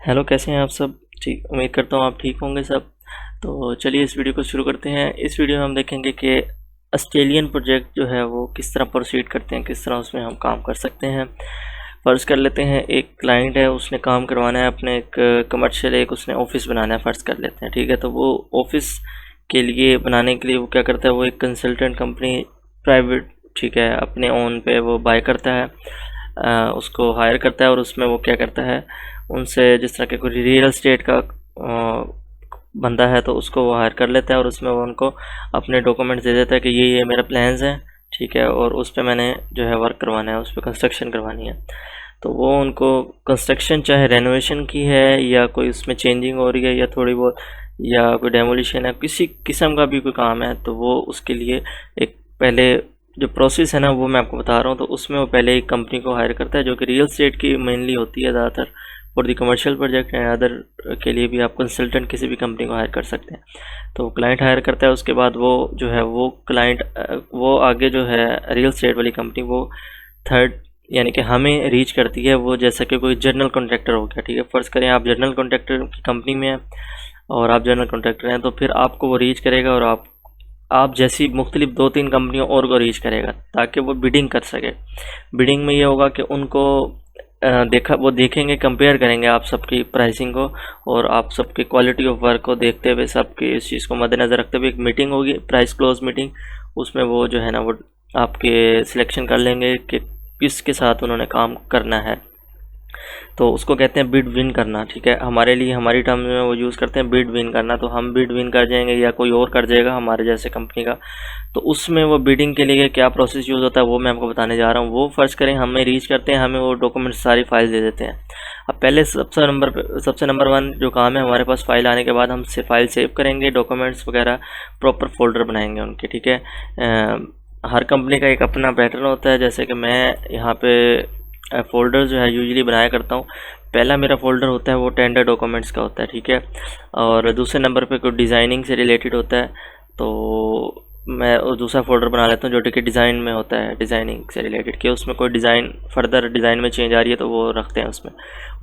Hello, कैसे हैं आप सब? ठीक, उम्मीद करता हूँ आप ठीक होंगे सब। तो चलिए इस वीडियो को शुरू करते हैं। इस वीडियो में हम देखेंगे कि ऑस्ट्रेलियन प्रोजेक्ट जो है वो किस तरह प्रोसीड करते हैं, किस तरह उसमें हम काम कर सकते हैं। फ़र्ज़ कर लेते हैं एक क्लाइंट है, उसने काम करवाना है अपने एक कमर्शियल, एक उसने ऑफ़िस बनाना है, फ़र्ज़ कर लेते हैं, ठीक है। तो वो ऑफ़िस के लिए बनाने के लिए वो क्या करता है, वो एक कंसल्टेंट कंपनी प्राइवेट, ठीक है, अपने ओन पे वो बाय करता है, उसको हायर करता है और उसमें वो क्या करता है, उनसे जिस तरह के कोई रियल एस्टेट का बंदा है तो उसको वो हायर कर लेता है और उसमें वो उनको अपने डॉक्यूमेंट्स दे देता है कि ये मेरा प्लान्स हैं, ठीक है, और उस पे मैंने जो है वर्क करवाना है, उस पे कंस्ट्रक्शन करवानी है। तो वो उनको कंस्ट्रक्शन चाहे रेनोवेशन की है या कोई उसमें चेंजिंग हो रही है या थोड़ी बहुत, या कोई डेमोलिशन है, किसी किस्म का भी कोई काम है, तो वो उसके लिए एक पहले जो प्रोसेस है ना वो मैं आपको बता रहा हूँ। तो उसमें वो पहले एक कंपनी को हायर करता है जो कि रियल एस्टेट की मेनली होती है ज़्यादातर। For the commercial project and other के लिए भी आप कंसल्टेंट किसी भी कंपनी को हायर कर सकते हैं। तो क्लाइंट हायर करता है, उसके बाद वो जो है वो क्लाइंट वो आगे जो है रियल एस्टेट वाली कंपनी वो थर्ड यानी कि हमें रीच करती है। वो जैसा कि कोई जनरल कॉन्ट्रैक्टर हो गया, ठीक है, फ़र्ज़ करें आप जनरल कॉन्ट्रैक्टर की कंपनी में हैं और आप जनरल कॉन्ट्रैक्टर हैं, तो फिर आपको वो रीच करेगा और आप जैसी मुख्तलिफ 2-3 कंपनियों और को रीच करेगा ताकि वो बिडिंग कर सके। बिडिंग में ये होगा कि उनको वो देखेंगे, कंपेयर करेंगे आप सबकी प्राइसिंग को और आप सबकी क्वालिटी ऑफ वर्क को देखते हुए, सबके इस चीज़ को मद्देनज़र रखते हुए एक मीटिंग होगी, प्राइस क्लोज मीटिंग। उसमें वो जो है ना वो आपके सिलेक्शन कर लेंगे कि किसके साथ उन्होंने काम करना है। तो उसको कहते हैं बिड विन करना, ठीक है। हमारे लिए हमारी टर्म में वो यूज़ करते हैं बिड विन करना। तो हम बिड विन कर जाएंगे या कोई और कर जाएगा हमारे जैसे कंपनी का, तो उसमें वो बिडिंग के लिए क्या प्रोसेस यूज़ होता है वो मैं आपको बताने जा रहा हूँ। वो फ़र्ज़ करें हमें रीच करते हैं, हमें वो डॉक्यूमेंट सारी फाइल दे देते हैं। अब पहले सबसे नंबर वन जो काम है हमारे पास, फाइल आने के बाद हम से फाइल सेव करेंगे, डॉक्यूमेंट्स वगैरह प्रॉपर फोल्डर बनाएंगे उनके, ठीक है। हर कंपनी का एक अपना पैटर्न होता है, जैसे कि मैं यहाँ पे फ़ोल्डर जो है यूजुअली बनाया करता हूँ। पहला मेरा फ़ोल्डर होता है वो टेंडर डॉक्यूमेंट्स का होता है, ठीक है, और दूसरे नंबर पे कोई डिज़ाइनिंग से रिलेटेड होता है तो मैं वो दूसरा फ़ोल्डर बना लेता हूँ जो कि डिज़ाइन में होता है, डिज़ाइनिंग से रिलेटेड कि उसमें कोई डिज़ाइन फर्दर डिज़ाइन में चेंज आ रही है तो वो रखते हैं उसमें।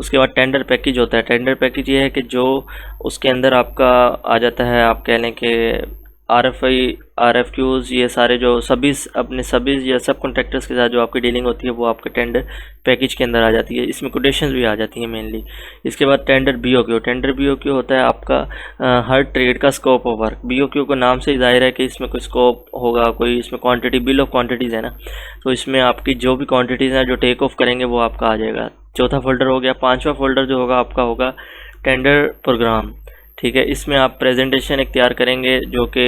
उसके बाद टेंडर पैकेज होता है। टेंडर पैकेज ये है कि जो उसके अंदर आपका आ जाता है, आप कह लें कि RFI RFQs, ये सारे जो सभी अपने सभी या सब कॉन्ट्रैक्टर्स के साथ जो आपकी डीलिंग होती है वो आपके टेंडर पैकेज के अंदर आ जाती है। इसमें कोटेशंस भी आ जाती हैं मेनली। इसके बाद टेंडर BOQ होता है आपका हर ट्रेड का स्कोप ऑफ वर्क। BOQ को नाम से जाहिर है कि इसमें कोई स्कोप होगा, कोई इसमें क्वांटिटी, बिल ऑफ क्वांटिटीज़ है ना, तो इसमें आपकी जो भी क्वांटिटीज़ हैं जो टेक ऑफ करेंगे वो आपका आ जाएगा। चौथा फोल्डर हो गया। पाँचवा फोल्डर जो होगा आपका होगा टेंडर प्रोग्राम, ठीक है। इसमें आप प्रेजेंटेशन एक तैयार करेंगे जो कि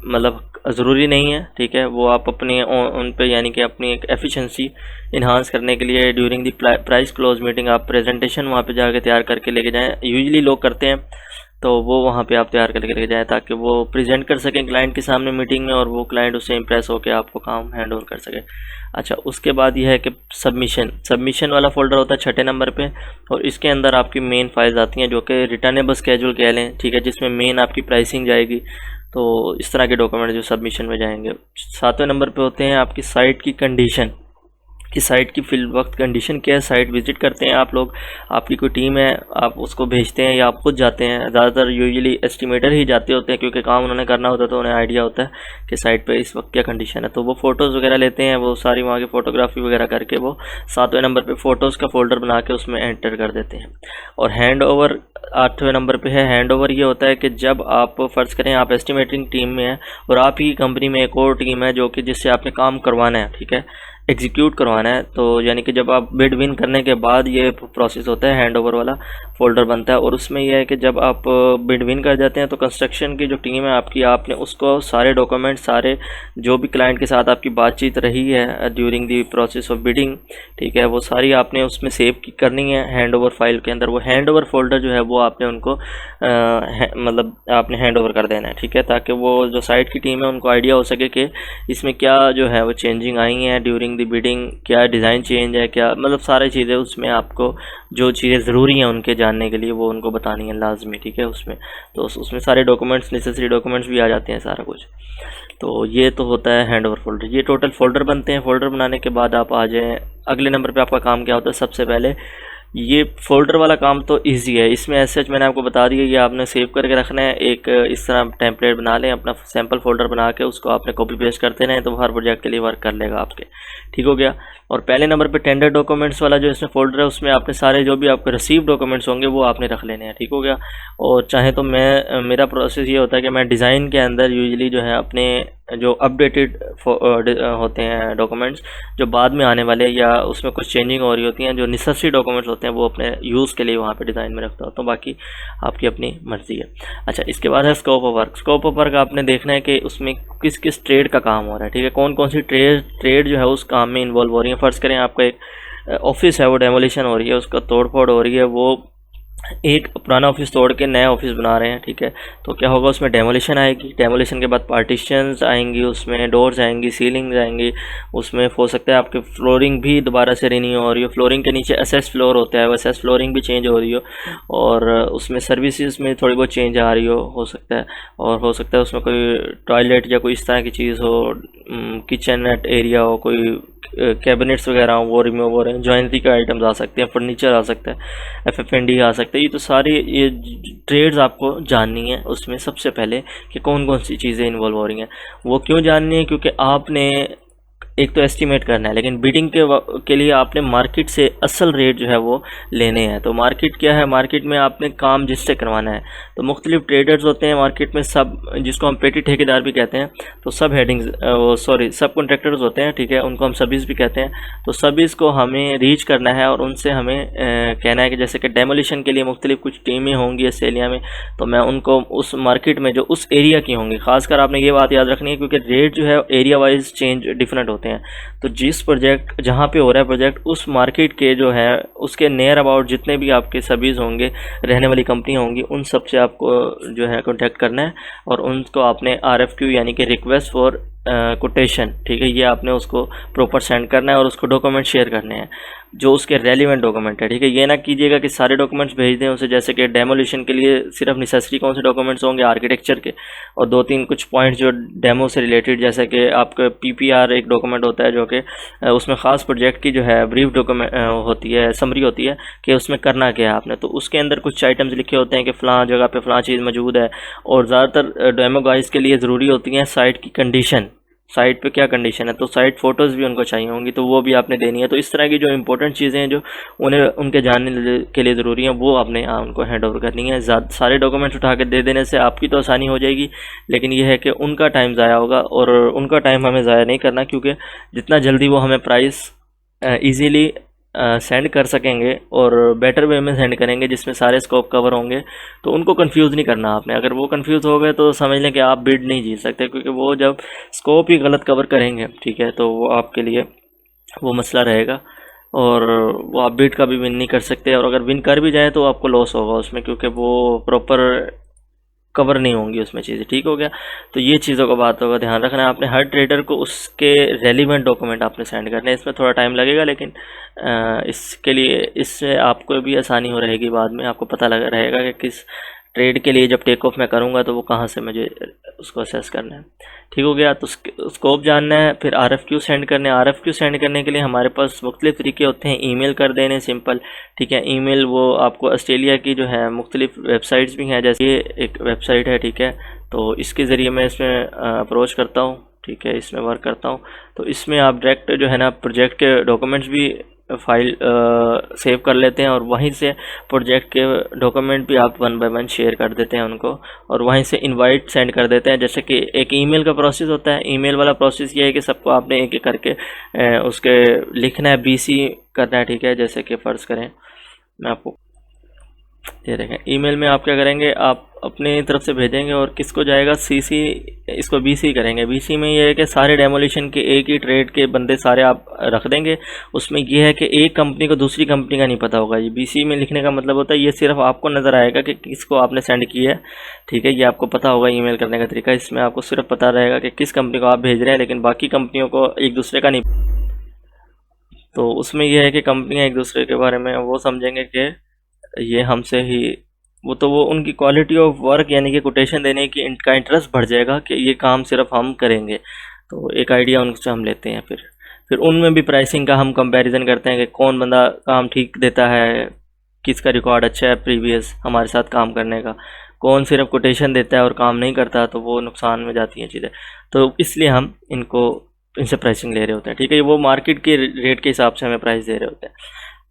मतलब ज़रूरी नहीं है, ठीक है, वो आप अपने उन पे यानी कि अपनी एक एफिशिएंसी इन्हांस करने के लिए during the price close meeting आप प्रेजेंटेशन वहाँ पे जाके तैयार करके लेके जाएं। यूजुअली लोग करते हैं तो वो वहाँ पे आप तैयार करके लेके जाएं ताकि वो प्रेजेंट कर सकें क्लाइंट के सामने मीटिंग में और वो क्लाइंट उससे इम्प्रेस होकर आपको काम हैंड ओवर कर सके। अच्छा, उसके बाद यह है कि सबमिशन वाला फोल्डर होता है छठे नंबर पे और इसके अंदर आपकी मेन फाइल्स आती हैं जो कि रिटर्नेबल स्केड्यूल कह लें, ठीक है, जिसमें मेन आपकी प्राइसिंग जाएगी। तो इस तरह के डॉक्यूमेंट जो सबमिशन में जाएंगे। सातवें नंबर पे होते हैं आपकी साइट की कंडीशन, कि साइट की फिल वक्त कंडीशन क्या है। साइट विज़िट करते हैं आप लोग, आपकी कोई टीम है, आप उसको भेजते हैं या आप खुद जाते हैं। ज़्यादातर यूजुअली एस्टिमेटर ही जाते होते हैं क्योंकि काम उन्होंने करना होता है तो उन्हें आइडिया होता है कि साइट पे इस वक्त क्या कंडीशन है। तो वो फ़ोटोज़ वगैरह लेते हैं, वो सारी वहाँ की फ़ोटोग्राफी वगैरह करके वो सातवें नंबर पर फ़ोटोज़ का फ़ोल्डर बना के उसमें एंटर कर देते हैं। और हैंड ओवर आठवें नंबर पे है। हैंड ओवर ये होता है कि जब आप फ़र्ज़ करें आप एस्टिमेटिंग टीम में हैं और आप ही कंपनी में एक और टीम है जो कि जिससे आपने काम करवाना है, ठीक है, एग्जीक्यूट करवाना है, तो यानी कि जब आप बिड विन करने के बाद ये प्रोसेस होता है, हैंड ओवर वाला फोल्डर बनता है। और उसमें यह है कि जब आप बिड विन कर जाते हैं तो कंस्ट्रक्शन की जो टीम है आपकी, आपने उसको सारे डॉक्यूमेंट, सारे जो भी क्लाइंट के साथ आपकी बातचीत रही है during the process of bidding, ठीक है, वो सारी आपने उसमें सेव करनी है हैंड ओवर फाइल के अंदर। वो हैंड ओवर फोल्डर जो है वो आपने उनको मतलब आपने हैंड ओवर कर देना है, ठीक है, ताकि वो जो साइट की टीम है उनको आइडिया हो सके कि इसमें क्या जो है वो चेंजिंग आई हैं ड्यूरिंग दी बिडिंग, क्या डिज़ाइन चेंज है, क्या मतलब सारी चीज़ें उसमें आपको जो चीज़ें ज़रूरी हैं उनके जानने के लिए वो उनको बतानी है लाजमी, ठीक है। उसमें तो उसमें सारे डॉक्यूमेंट्स, नेसेसरी डॉक्यूमेंट्स भी आ जाते हैं सारा कुछ। तो ये तो होता है हैंड ओवर फोल्डर। ये टोटल फोल्डर बनते हैं। फोल्डर बनाने के बाद आप आ जाएँ अगले नंबर पे। आपका काम क्या होता है, सबसे पहले ये फोल्डर वाला काम तो इजी है, इसमें ऐसे मैंने आपको बता दिया, ये आपने सेव करके रखना है। एक इस तरह टेम्पलेट बना लें, अपना सैम्पल फोल्डर बना के उसको आपने कॉपी पेस्ट करते रहें तो हर प्रोजेक्ट के लिए वर्क कर लेगा आपके। ठीक हो गया। और पहले नंबर पे टेंडर डॉक्यूमेंट्स वाला जो इसमें फोल्डर है, उसमें आपने सारे जो भी आपके रिसीव डॉक्यूमेंट्स होंगे वो आपने रख लेने हैं। ठीक हो गया। और चाहे तो मेरा प्रोसेस ये होता है कि मैं डिज़ाइन के अंदर यूजुअली जो है अपने जो अपडेटेड होते हैं डॉक्यूमेंट्स, जो बाद में आने वाले या उसमें कुछ चेंजिंग हो रही होती हैं, जो नेसेसरी डॉक्यूमेंट्स होते हैं, वो अपने यूज़ के लिए वहाँ पे डिज़ाइन में रखता होता हूँ। बाकी आपकी अपनी मर्ज़ी है। अच्छा, इसके बाद है scope of work. Scope of work आपने देखना है कि उसमें किस किस ट्रेड का काम हो रहा है। ठीक है, कौन कौन सी ट्रेड जो है उस काम में इन्वॉल्व हो रही है। फ़र्ज़ करें आपका एक ऑफिस है, वो डेमोलिशन हो रही है, उसका तोड़ फोड़ हो रही है, वो एक पुराना ऑफिस तोड़ के नया ऑफिस बना रहे हैं। ठीक है, तो क्या होगा, उसमें डेमोलिशन आएगी, डेमोलिशन के बाद पार्टीशंस आएंगी, उसमें डोर्स आएंगी, सीलिंग आएंगी, उसमें हो सकता है आपके फ्लोरिंग भी दोबारा से रिन्यू हो रही हो, फ्लोरिंग के नीचे एसएस फ्लोर होता है, वो एसएस फ्लोरिंग भी चेंज हो रही हो, और उसमें सर्विसेज में थोड़ी बहुत चेंज आ रही हो सकता है। और हो सकता है उसमें कोई टॉयलेट या कोई इस तरह की चीज़ हो, किचन एरिया हो, कोई कैबिनेट्स वगैरह हो, वो रिमूव हो रहे हैं, जॉइनरी के आइटम्स आ सकते हैं, फर्नीचर आ सकता है, FF&D आ सकते हैं। ये तो सारी ये ट्रेड्स आपको जाननी है उसमें सबसे पहले कि कौन कौन सी चीज़ें इन्वॉल्व हो रही हैं। वो क्यों जाननी है, क्योंकि आपने एक तो एस्टिमेट करना है, लेकिन बिडिंग के लिए आपने मार्केट से असल रेट जो है वो लेने हैं। तो मार्केट क्या है, मार्केट में आपने काम जिससे करवाना है, तो मुख्तलिफ ट्रेडर्स होते हैं मार्केट में, सब जिसको हम पेटी ठेकेदार भी कहते हैं, तो सब हेडिंग्स सब कॉन्ट्रैक्टर्स होते हैं। ठीक है, उनको हम सबीज़ भी कहते हैं। तो सबीज़ को हमें रीच करना है और उनसे हमें कहना है कि जैसे कि डेमोलिशन के लिए मुख्तलिफ कुछ टीमें होंगी इस एरिया में, तो मैं उनको उस मार्केट में जो उस एरिया की होंगी, खासकर आपने ये बात याद रखनी है क्योंकि रेट जो है एरिया वाइज चेंज डिफरेंट होते हैं। तो जिस प्रोजेक्ट जहाँ पे हो रहा है प्रोजेक्ट, उस मार्केट के जो है उसके नियर अबाउट जितने भी आपके सबीज़ होंगे, रहने वाली कंपनियाँ होंगी, उन सब से आपको जो है कॉन्टैक्ट करना है और उनको आपने RFQ यानी कि रिक्वेस्ट फॉर कोटेशन, ठीक है, ये आपने उसको प्रॉपर सेंड करना है और उसको डॉक्यूमेंट शेयर करने हैं जो उसके रेलिवेंट डॉक्यूमेंट है। ठीक है, ये ना कीजिएगा कि सारे डॉक्यूमेंट्स भेज दें उसे, जैसे कि डेमोलिशन के लिए सिर्फ नेसेसरी कौन से डॉक्यूमेंट्स होंगे, आर्किटेक्चर के, और 2-3 कुछ पॉइंट्स जो डेमो से रिलेटेड, जैसे कि आपका PPR एक डॉक्यूमेंट होता है जो कि उसमें ख़ास प्रोजेक्ट की जो है ब्रीफ डॉक्यूमेंट होती है, समरी होती है कि उसमें करना क्या है आपने। तो उसके अंदर कुछ आइटम्स लिखे होते हैं कि फ़लाँ जगह पे फ़लाँ चीज़ मौजूद है, और ज़्यादातर डेमो गाइस के लिए ज़रूरी होती हैं साइट की कंडीशन, साइट पे क्या कंडीशन है, तो साइट फ़ोटोज़ भी उनको चाहिए होंगी, तो वो भी आपने देनी है। तो इस तरह की जो इंपॉर्टेंट चीज़ें हैं जो उन्हें उनके जानने के लिए ज़रूरी हैं, वो आपने उनको हैंड ओवर करनी है। सारे डॉक्यूमेंट्स उठा के दे देने से आपकी तो आसानी हो जाएगी, लेकिन यह है कि उनका टाइम ज़ाया होगा, और उनका टाइम हमें ज़ाया नहीं करना, क्योंकि जितना जल्दी वो हमें प्राइस ईज़िली सेंड कर सकेंगे और बेटर वे में सेंड करेंगे जिसमें सारे स्कोप कवर होंगे, तो उनको कंफ्यूज नहीं करना आपने। अगर वो कंफ्यूज हो गए तो समझ लें कि आप बिड नहीं जीत सकते, क्योंकि वो जब स्कोप ही गलत कवर करेंगे, ठीक है, तो वो आपके लिए वो मसला रहेगा और वो आप बिड का भी विन नहीं कर सकते, और अगर विन कर भी जाए तो आपको लॉस होगा उसमें, क्योंकि वो प्रॉपर कवर नहीं होंगी उसमें चीज़ें। ठीक हो गया, तो ये चीज़ों का बातों का ध्यान रखना है आपने। हर ट्रेडर को उसके रेलिवेंट डॉक्यूमेंट आपने सेंड करने हैं, इसमें थोड़ा टाइम लगेगा, लेकिन इसके लिए इससे आपको भी आसानी हो रहेगी, बाद में आपको पता लगा रहेगा कि किस ट्रेड के लिए जब टेक ऑफ मैं करूँगा तो वो कहाँ से मुझे उसको असेस करना है। ठीक हो गया, तो स्कोप जानना है, फिर RFQ सेंड करने। RFQ सेंड करने के लिए हमारे पास मुख्तलिफ तरीके होते हैं। ईमेल कर देने सिंपल, ठीक है, ईमेल वो आपको ऑस्ट्रेलिया की जो है मुख्तलिफ वेबसाइट्स भी हैं, जैसे ये एक वेबसाइट है, ठीक है, तो इसके ज़रिए मैं इसमें अप्रोच करता हूँ, ठीक है, इसमें वर्क करता हूँ। तो इसमें आप डायरेक्ट जो है ना प्रोजेक्ट के डॉक्यूमेंट्स भी फाइल सेव कर लेते हैं, और वहीं से प्रोजेक्ट के डॉक्यूमेंट भी आप 1 बाय 1 शेयर कर देते हैं उनको, और वहीं से इनवाइट सेंड कर देते हैं। जैसे कि एक ईमेल का प्रोसेस होता है, ईमेल वाला प्रोसेस ये है कि सबको आपने एक एक करके उसके लिखना है, BC करना है, ठीक है। जैसे कि फ़र्ज़ करें मैं आपको ये देखें, ईमेल में आप क्या करेंगे, आप अपनी तरफ से भेजेंगे और किसको जाएगा, CC, इसको BC करेंगे। BC में ये है कि सारे डेमोलिशन के एक ही ट्रेड के बंदे सारे आप रख देंगे। उसमें ये है कि एक कंपनी को दूसरी कंपनी का नहीं पता होगा। ये BC में लिखने का मतलब होता है ये सिर्फ आपको नज़र आएगा कि किसको आपने सेंड किया है, ठीक है, ये आपको पता होगा ईमेल करने का तरीका। इसमें आपको सिर्फ पता रहेगा कि किस कंपनी को आप भेज रहे हैं, लेकिन बाकी कंपनियों को एक दूसरे का नहीं। तो उसमें यह है कि कंपनियाँ एक दूसरे के बारे में वो समझेंगे कि ये हमसे ही, वो उनकी क्वालिटी ऑफ वर्क यानी कि कोटेशन देने की इनका इंटरेस्ट बढ़ जाएगा कि ये काम सिर्फ हम करेंगे। तो एक आइडिया उनसे हम लेते हैं। फिर फिर उनमें भी प्राइसिंग का हम कंपैरिजन करते हैं कि कौन बंदा काम ठीक देता है, किसका रिकॉर्ड अच्छा है प्रीवियस हमारे साथ काम करने का, कौन सिर्फ कोटेशन देता है और काम नहीं करता, तो वो नुकसान में जाती हैं चीज़ें। तो इसलिए हम इनसे प्राइसिंग ले रहे होते हैं, ठीक है। वो मार्केट के रेट के हिसाब से हमें प्राइस दे रहे होते हैं।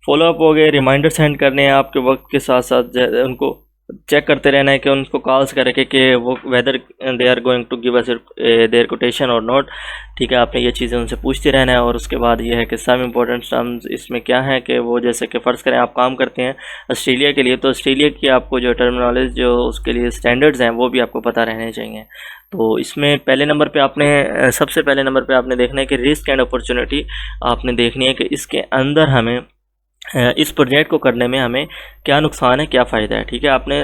फॉलोअप हो गए, रिमाइंडर सेंड करने हैं आपके वक्त के साथ साथ, उनको चेक करते रहना है कि उनको कॉल्स करके कि वो whether they are going to give us their quotation और नॉट, ठीक है। आपने ये चीज़ें उनसे पूछते रहना है। और उसके बाद ये है कि सम इम्पोर्टेंट टर्म्स इसमें क्या है कि वो जैसे कि फ़र्ज़ करें आप काम करते हैं ऑस्ट्रेलिया के लिए, तो ऑस्ट्रेलिया की आपको जो टर्मिनोलॉजी जो उसके लिए स्टैंडर्ड्स हैं वो भी आपको पता रहने चाहिए। तो इसमें पहले नंबर पे आपने सबसे पहले नंबर पे आपने देखना है कि रिस्क एंड अपॉर्चुनिटी आपने देखनी है कि इसके अंदर हमें इस प्रोजेक्ट को करने में हमें क्या नुकसान है, क्या फ़ायदा है, ठीक है। आपने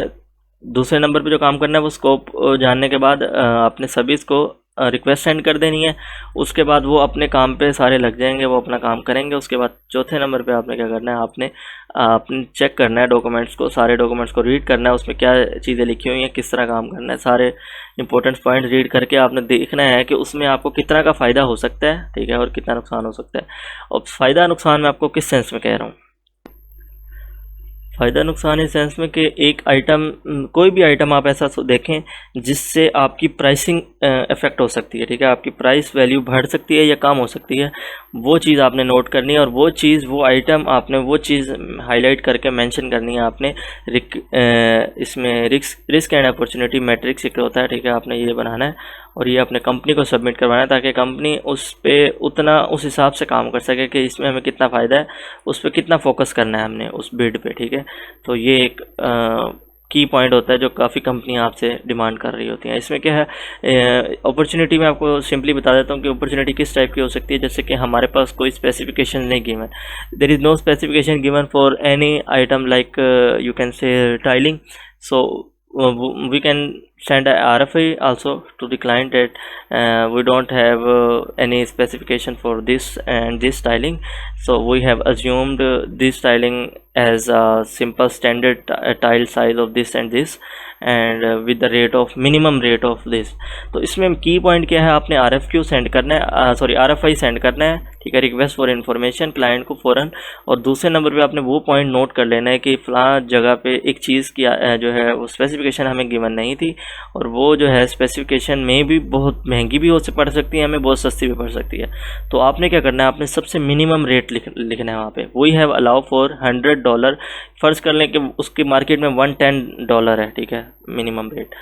दूसरे नंबर पे जो काम करना है वो स्कोप जानने के बाद आपने सभी इसको रिक्वेस्ट सेंड कर देनी है। उसके बाद वो अपने काम पे सारे लग जाएंगे, वो अपना काम करेंगे। उसके बाद चौथे नंबर पे आपने क्या करना है, आपने चेक करना है डॉक्यूमेंट्स को, सारे डॉक्यूमेंट्स को रीड करना है, उसमें क्या चीज़ें लिखी हुई हैं, किस तरह काम करना है, सारे इंपॉर्टेंट पॉइंट रीड करके आपने देखना है कि उसमें आपको कितना का फ़ायदा हो सकता है, ठीक है, और कितना नुकसान हो सकता है। और फ़ायदा नुकसान मैं आपको किस सेंस में कह रहा हूँ, फ़ायदा नुकसान इस सेंस में कि एक आइटम, कोई भी आइटम आप ऐसा देखें जिससे आपकी प्राइसिंग इफ़ेक्ट हो सकती है, ठीक है, आपकी प्राइस वैल्यू बढ़ सकती है या कम हो सकती है, वो चीज़ आपने नोट करनी है। और वो चीज़, वो आइटम आपने वो चीज़ हाईलाइट करके मेंशन करनी है आपने। इसमें रिस्क एंड अपॉर्चुनिटी मैट्रिक्स एक होता है, ठीक है, आपने ये बनाना है और ये अपने कंपनी को सबमिट करवाना है ताकि कंपनी उस पे उस हिसाब से काम कर सके कि इसमें हमें कितना फ़ायदा है, उस पर कितना फोकस करना है हमने उस बिड पे, ठीक है। तो ये एक की पॉइंट होता है जो काफ़ी कंपनियां आपसे डिमांड कर रही होती हैं। इसमें क्या है, अपॉर्चुनिटी में आपको सिंपली बता देता हूँ कि अपॉर्चुनिटी किस टाइप की हो सकती है। जैसे कि हमारे पास कोई स्पेसिफिकेशन नहीं given, there is no specification given for any item like you can say tiling, so we can send a RFI also to the client that we don't have any specification for this and this styling, so we have assumed this styling as a simple standard tile size of this and this and with the rate of minimum rate of this। तो इसमें की point क्या है, आपने RFQ send करना है, sorry RFI send करना है, ठीक है, रिक्वेस्ट फॉर इन्फॉर्मेशन क्लाइंट को फ़ौरन। और दूसरे नंबर पे आपने वो पॉइंट नोट कर लेना है कि फ़लाँ जगह पे एक चीज़ की जो है वो स्पेसिफिकेशन हमें गिवन नहीं थी और वो जो है स्पेसिफिकेशन में भी बहुत महंगी भी पड़ सकती है, हमें बहुत सस्ती भी पड़ सकती है। तो आपने क्या करना है, आपने सबसे मिनिमम रेट लिखना है वहाँ पे। वी हैव अलाउ फॉर $100, फ़र्ज़ कर लें कि उसकी मार्केट में $110 है, ठीक है, मिनिमम रेट।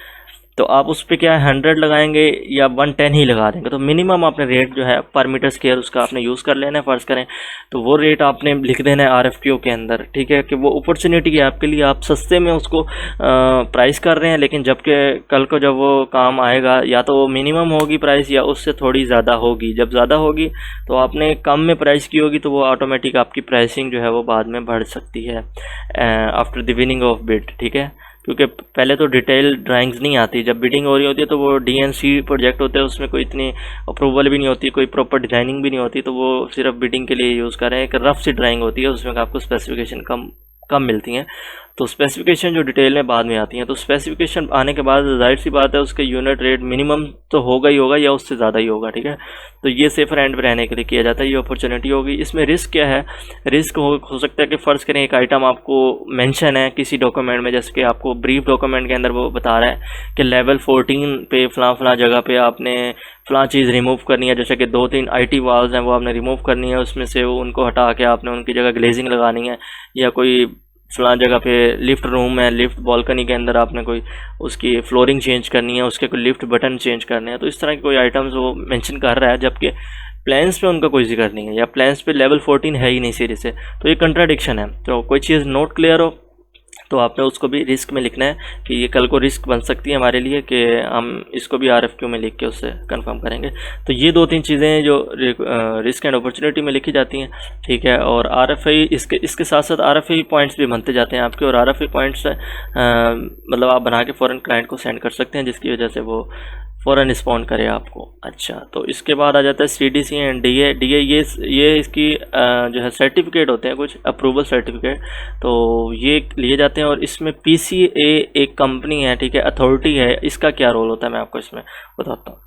तो आप उस पर क्या है 100 लगाएंगे या 110 ही लगा देंगे। तो मिनिमम आपने रेट जो है पर मीटर स्क्वायर उसका आपने यूज़ कर लेना है, फ़र्ज़ करें तो वो रेट आपने लिख देना है RFQ के अंदर, ठीक है, कि वो अपॉर्चुनिटी है आपके लिए, आप सस्ते में उसको प्राइस कर रहे हैं, लेकिन जबकि कल को जब वो काम आएगा या तो वो मिनिमम होगी प्राइस या उससे थोड़ी ज़्यादा होगी। जब ज़्यादा होगी तो आपने कम में प्राइस की होगी तो वो ऑटोमेटिक आपकी प्राइसिंग जो है वो बाद में बढ़ सकती है after the winning of bid, ठीक है। क्योंकि पहले तो डिटेल ड्राइंग्स नहीं आती, जब बिडिंग हो रही होती है तो वो DNC प्रोजेक्ट होते हैं, उसमें कोई इतनी अप्रूवल भी नहीं होती, कोई प्रॉपर डिज़ाइनिंग भी नहीं होती, तो वो सिर्फ बिडिंग के लिए यूज़ कर रहे हैं। एक रफ सी ड्राइंग होती है, उसमें आपको स्पेसिफिकेशन कम मिलती हैं। तो स्पेसिफिकेशन जो डिटेल में बाद में आती हैं, तो स्पेसिफिकेशन आने के बाद जाहिर सी बात है उसका यूनिट रेट मिनिमम तो होगा ही होगा या उससे ज़्यादा ही होगा, ठीक है। तो ये सेफर एंड पे रहने के लिए किया जाता है, ये अपॉर्चुनिटी होगी। इसमें रिस्क क्या है, रिस्क हो सकता है कि फ़र्ज़ करें एक आइटम आपको मेंशन है किसी डॉक्यूमेंट में, जैसे कि आपको ब्रीफ डॉक्यूमेंट के अंदर वो बता रहा है कि लेवल 14 पे फ़लाँ जगह पे आपने फ़लाँ चीज़ रिमूव करनी है, जैसे कि 2-3 IT वॉल्स हैं वो आपने रिमूव करनी है, उसमें से उनको हटा के आपने उनकी जगह ग्लेजिंग लगानी है, या कोई फ़लाँ जगह पे लिफ्ट रूम है, लिफ्ट बालकनी के अंदर आपने कोई उसकी फ्लोरिंग चेंज करनी है, उसके कोई लिफ्ट बटन चेंज करने हैं। तो इस तरह के कोई आइटम्स वो मेंशन कर रहा है, जबकि प्लान्स पे उनका कोई जिक्र नहीं है या प्लान्स पे लेवल 14 है ही नहीं सीरीज से, तो ये कंट्राडिक्शन है। तो कोई चीज़ नोट क्लियर हो तो आपने उसको भी रिस्क में लिखना है कि ये कल को रिस्क बन सकती है हमारे लिए, कि हम इसको भी RFQ में लिख के उससे कंफर्म करेंगे। तो ये 2-3 चीज़ें जो रिस्क एंड अपॉर्चुनिटी में लिखी जाती हैं, ठीक है। और RFI इसके साथ साथ RFI पॉइंट्स भी बनते जाते हैं आपके, और RFI पॉइंट्स मतलब आप बना के फ़ौरन क्लाइंट को सेंड कर सकते हैं, जिसकी वजह से वो फ़ौरन रिस्पॉन्ड करे आपको। अच्छा, तो इसके बाद आ जाता है CDC एंड DA। ये इसकी जो है सर्टिफिकेट होते हैं, कुछ अप्रूवल सर्टिफिकेट, तो ये लिए जाते हैं। और इसमें PCA एक कंपनी है, ठीक है, अथॉरिटी है, इसका क्या रोल होता है मैं आपको इसमें बताता हूँ।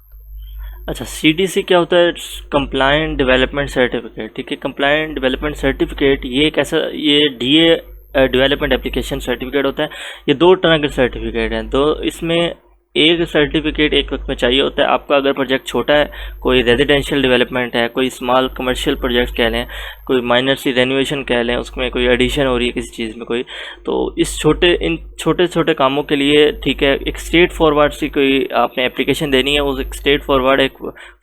अच्छा, CDC क्या होता है? Compliant development certificate. ठीक है, कंप्लायंट डेवलपमेंट सर्टिफिकेट ये एक ऐसा, ये DA डेवलपमेंट एप्लीकेशन सर्टिफिकेट होता है। ये दो तरह के सर्टिफिकेट हैं। दो इसमें एक सर्टिफिकेट एक वक्त में चाहिए होता है आपका। अगर प्रोजेक्ट छोटा है, कोई रेजिडेंशियल डेवलपमेंट है, कोई स्मॉल कमर्शियल प्रोजेक्ट कह लें, कोई माइनर सी रेनोवेशन कह लें, उसमें कोई एडिशन हो रही है किसी चीज़ में कोई, तो इन छोटे छोटे कामों के लिए ठीक है, एक स्ट्रेट फॉरवर्ड सी कोई आपने एप्लीकेशन देनी है, उस एक स्ट्रेट फॉरवर्ड एक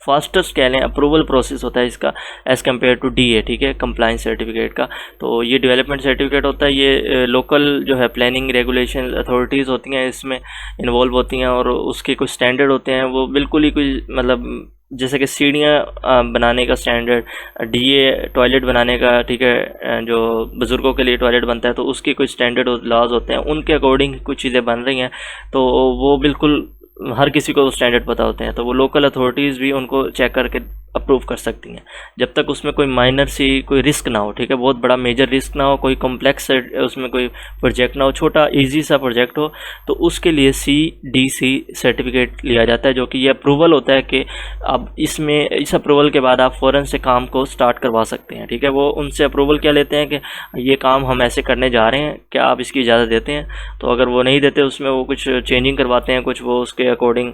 फास्टेस्ट कह लें अप्रूवल प्रोसेस होता है इसका एज़ कम्पेयर टू DA। ठीक है, कंप्लाइंस सर्टिफिकेट का। तो ये डेवलपमेंट सर्टिफिकेट होता है, ये लोकल जो है प्लानिंग रेगुलेशन अथॉरिटीज़ होती हैं इसमें इन्वॉल्व होती हैं, और उसके कुछ स्टैंडर्ड होते हैं। वो बिल्कुल ही कोई मतलब जैसे कि सीढ़ियाँ बनाने का स्टैंडर्ड, DA टॉयलेट बनाने का, ठीक है, जो बुज़ुर्गों के लिए टॉयलेट बनता है तो उसके कुछ स्टैंडर्ड लॉज होते हैं, उनके अकॉर्डिंग कुछ चीज़ें बन रही हैं। तो वो बिल्कुल हर किसी को स्टैंडर्ड पता होते हैं, तो वो लोकल अथॉरिटीज़ भी उनको चेक करके अप्रूव कर सकती हैं, जब तक उसमें कोई माइनर सी कोई रिस्क ना हो। ठीक है, बहुत बड़ा मेजर रिस्क ना हो, कोई कॉम्प्लेक्स उसमें कोई प्रोजेक्ट ना हो, छोटा इजी सा प्रोजेक्ट हो, तो उसके लिए CDC सर्टिफिकेट लिया जाता है, जो कि ये अप्रूवल होता है कि अब इसमें इस अप्रूवल के बाद आप फ़ौरन से काम को स्टार्ट करवा सकते हैं। ठीक है, वो उनसे अप्रूवल क्या लेते हैं कि ये काम हम ऐसे करने जा रहे हैं, क्या आप इसकी इजाज़त देते हैं? तो अगर वो नहीं देते, उसमें वो कुछ चेंजिंग करवाते हैं, कुछ वो उसके अकॉर्डिंग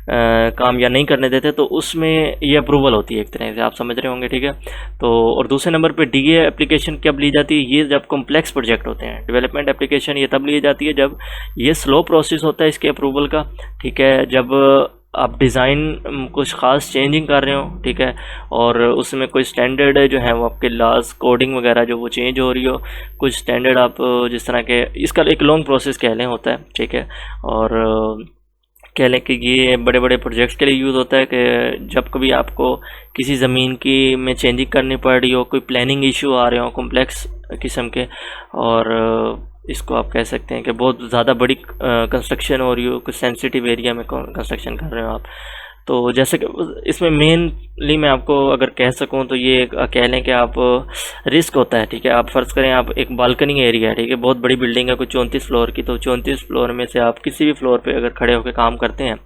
काम या नहीं करने देते, तो उसमें ये अप्रूवल होती है एक तरह से, आप समझ रहे होंगे। ठीक है, तो और दूसरे नंबर पे DA एप्लीकेशन कब ली जाती है? ये जब कॉम्प्लेक्स प्रोजेक्ट होते हैं। डेवलपमेंट एप्लीकेशन ये तब ली जाती है जब ये स्लो प्रोसेस होता है इसके अप्रूवल का। ठीक है, जब आप डिज़ाइन कुछ ख़ास चेंजिंग कर रहे हो, ठीक है, और उसमें कोई स्टैंडर्ड जो है वो आपके लॉज कोडिंग वगैरह जो वो चेंज हो रही हो, कुछ स्टैंडर्ड आप जिस तरह के, इसका एक लॉन्ग प्रोसेस कह लें होता है। ठीक है, और कह लें कि ये बड़े बड़े प्रोजेक्ट्स के लिए यूज़ होता है कि जब कभी आपको किसी ज़मीन की में चेंजिंग करनी पड़ रही हो, कोई प्लानिंग इशू आ रहे हो कॉम्प्लेक्स किस्म के, और इसको आप कह सकते हैं कि बहुत ज़्यादा बड़ी कंस्ट्रक्शन हो रही हो, कुछ सेंसिटिव एरिया में कंस्ट्रक्शन कर रहे हो आप, तो जैसे कि इसमें मेनली मैं आपको अगर कह सकूं तो ये कह लें कि आप रिस्क होता है। ठीक है, आप फ़र्ज़ करें आप एक बालकनी एरिया है, ठीक है, बहुत बड़ी बिल्डिंग है कुछ 34 फ्लोर की, तो 34 फ्लोर में से आप किसी भी फ्लोर पे अगर खड़े होकर काम करते हैं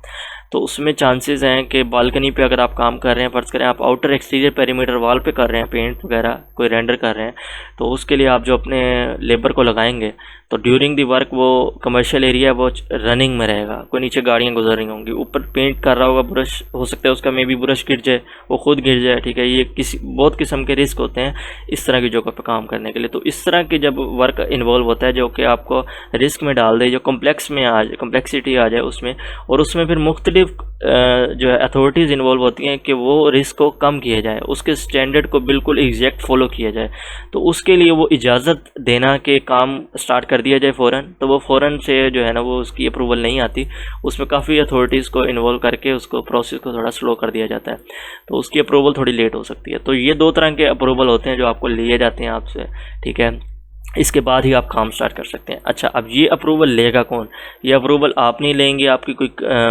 तो उसमें चांसेस हैं कि बालकनी पे अगर आप काम कर रहे हैं, फ़र्ज़ करें आप आउटर एक्सटीरियर पेरीमीटर वॉल पे कर रहे हैं, पेंट वगैरह कोई रेंडर कर रहे हैं, तो उसके लिए आप जो अपने लेबर को लगाएंगे तो ड्यूरिंग दी वर्क वो कमर्शियल एरिया वो रनिंग में रहेगा, कोई नीचे गाड़ियाँ गुजर रही होंगी, ऊपर पेंट कर रहा होगा ब्रश, हो सकता है उसका मे बी ब्रश गिर जाए, वो खुद गिर जाए। ठीक है, ये बहुत किस्म के रिस्क होते हैं इस तरह की जगह पर काम करने के लिए। तो इस तरह के जब वर्क इन्वॉल्व होता है जो कि आपको रिस्क में डाल दे, जो कॉम्प्लेक्सिटी आ जाए उसमें, और उसमें फिर मुख्तलिफ जो है अथॉरिटीज़ इन्वॉल्व होती हैं कि वो रिस्क को कम किया जाए, उसके स्टैंडर्ड को बिल्कुल एग्जैक्ट फॉलो किया जाए, तो उसके लिए वो इजाज़त देना कि काम स्टार्ट कर दिया जाए फ़ौरन, तो वो फ़ौरन से जो है ना वो उसकी अप्रूवल नहीं आती, उसमें काफ़ी अथॉरिटीज़ को इन्वॉल्व करके उसको प्रोसेस को थोड़ा स्लो कर दिया जाता है, तो उसकी अप्रूवल थोड़ी लेट हो सकती है। तो ये दो तरह के अप्रूवल होते हैं जो आपको लिए जाते हैं आपसे। ठीक है, इसके बाद ही आप काम स्टार्ट कर सकते हैं। अच्छा, अब ये अप्रूवल लेगा कौन? ये अप्रूवल आप नहीं लेंगे, आपकी कोई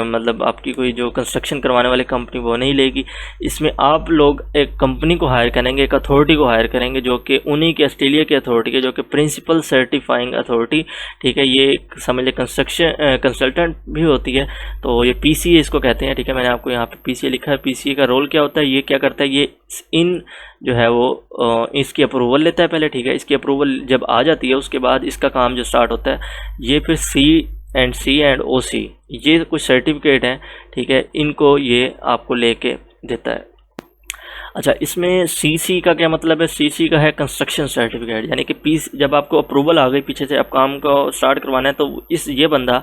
मतलब आपकी कोई जो कंस्ट्रक्शन करवाने वाली कंपनी वो नहीं लेगी। इसमें आप लोग एक कंपनी को हायर करेंगे, एक अथॉरिटी को हायर करेंगे जो कि उन्हीं के ऑस्ट्रेलिया की अथॉरिटी के, जो कि प्रिंसिपल सर्टिफाइंग अथॉरिटी। ठीक है, ये समझ लें कंस्ट्रक्शन कंसल्टेंट भी होती है, तो ये PCA इसको कहते हैं। ठीक है, मैंने आपको यहाँ पे PCA लिखा है। PCA का रोल क्या होता है, ये क्या करता है, ये इन जो है वो इसकी अप्रूवल लेता है पहले। ठीक है, इसकी अप्रूवल जब आ जाती है उसके बाद इसका काम जो स्टार्ट होता है, ये फिर C एंड OC ये कुछ सर्टिफिकेट हैं, ठीक है, इनको ये आपको लेके देता है। अच्छा, इसमें CC का क्या मतलब है? CC का है कंस्ट्रक्शन सर्टिफिकेट, यानी कि जब आपको अप्रूवल आ गई पीछे से, आप काम को स्टार्ट करवाना है, तो ये बंदा,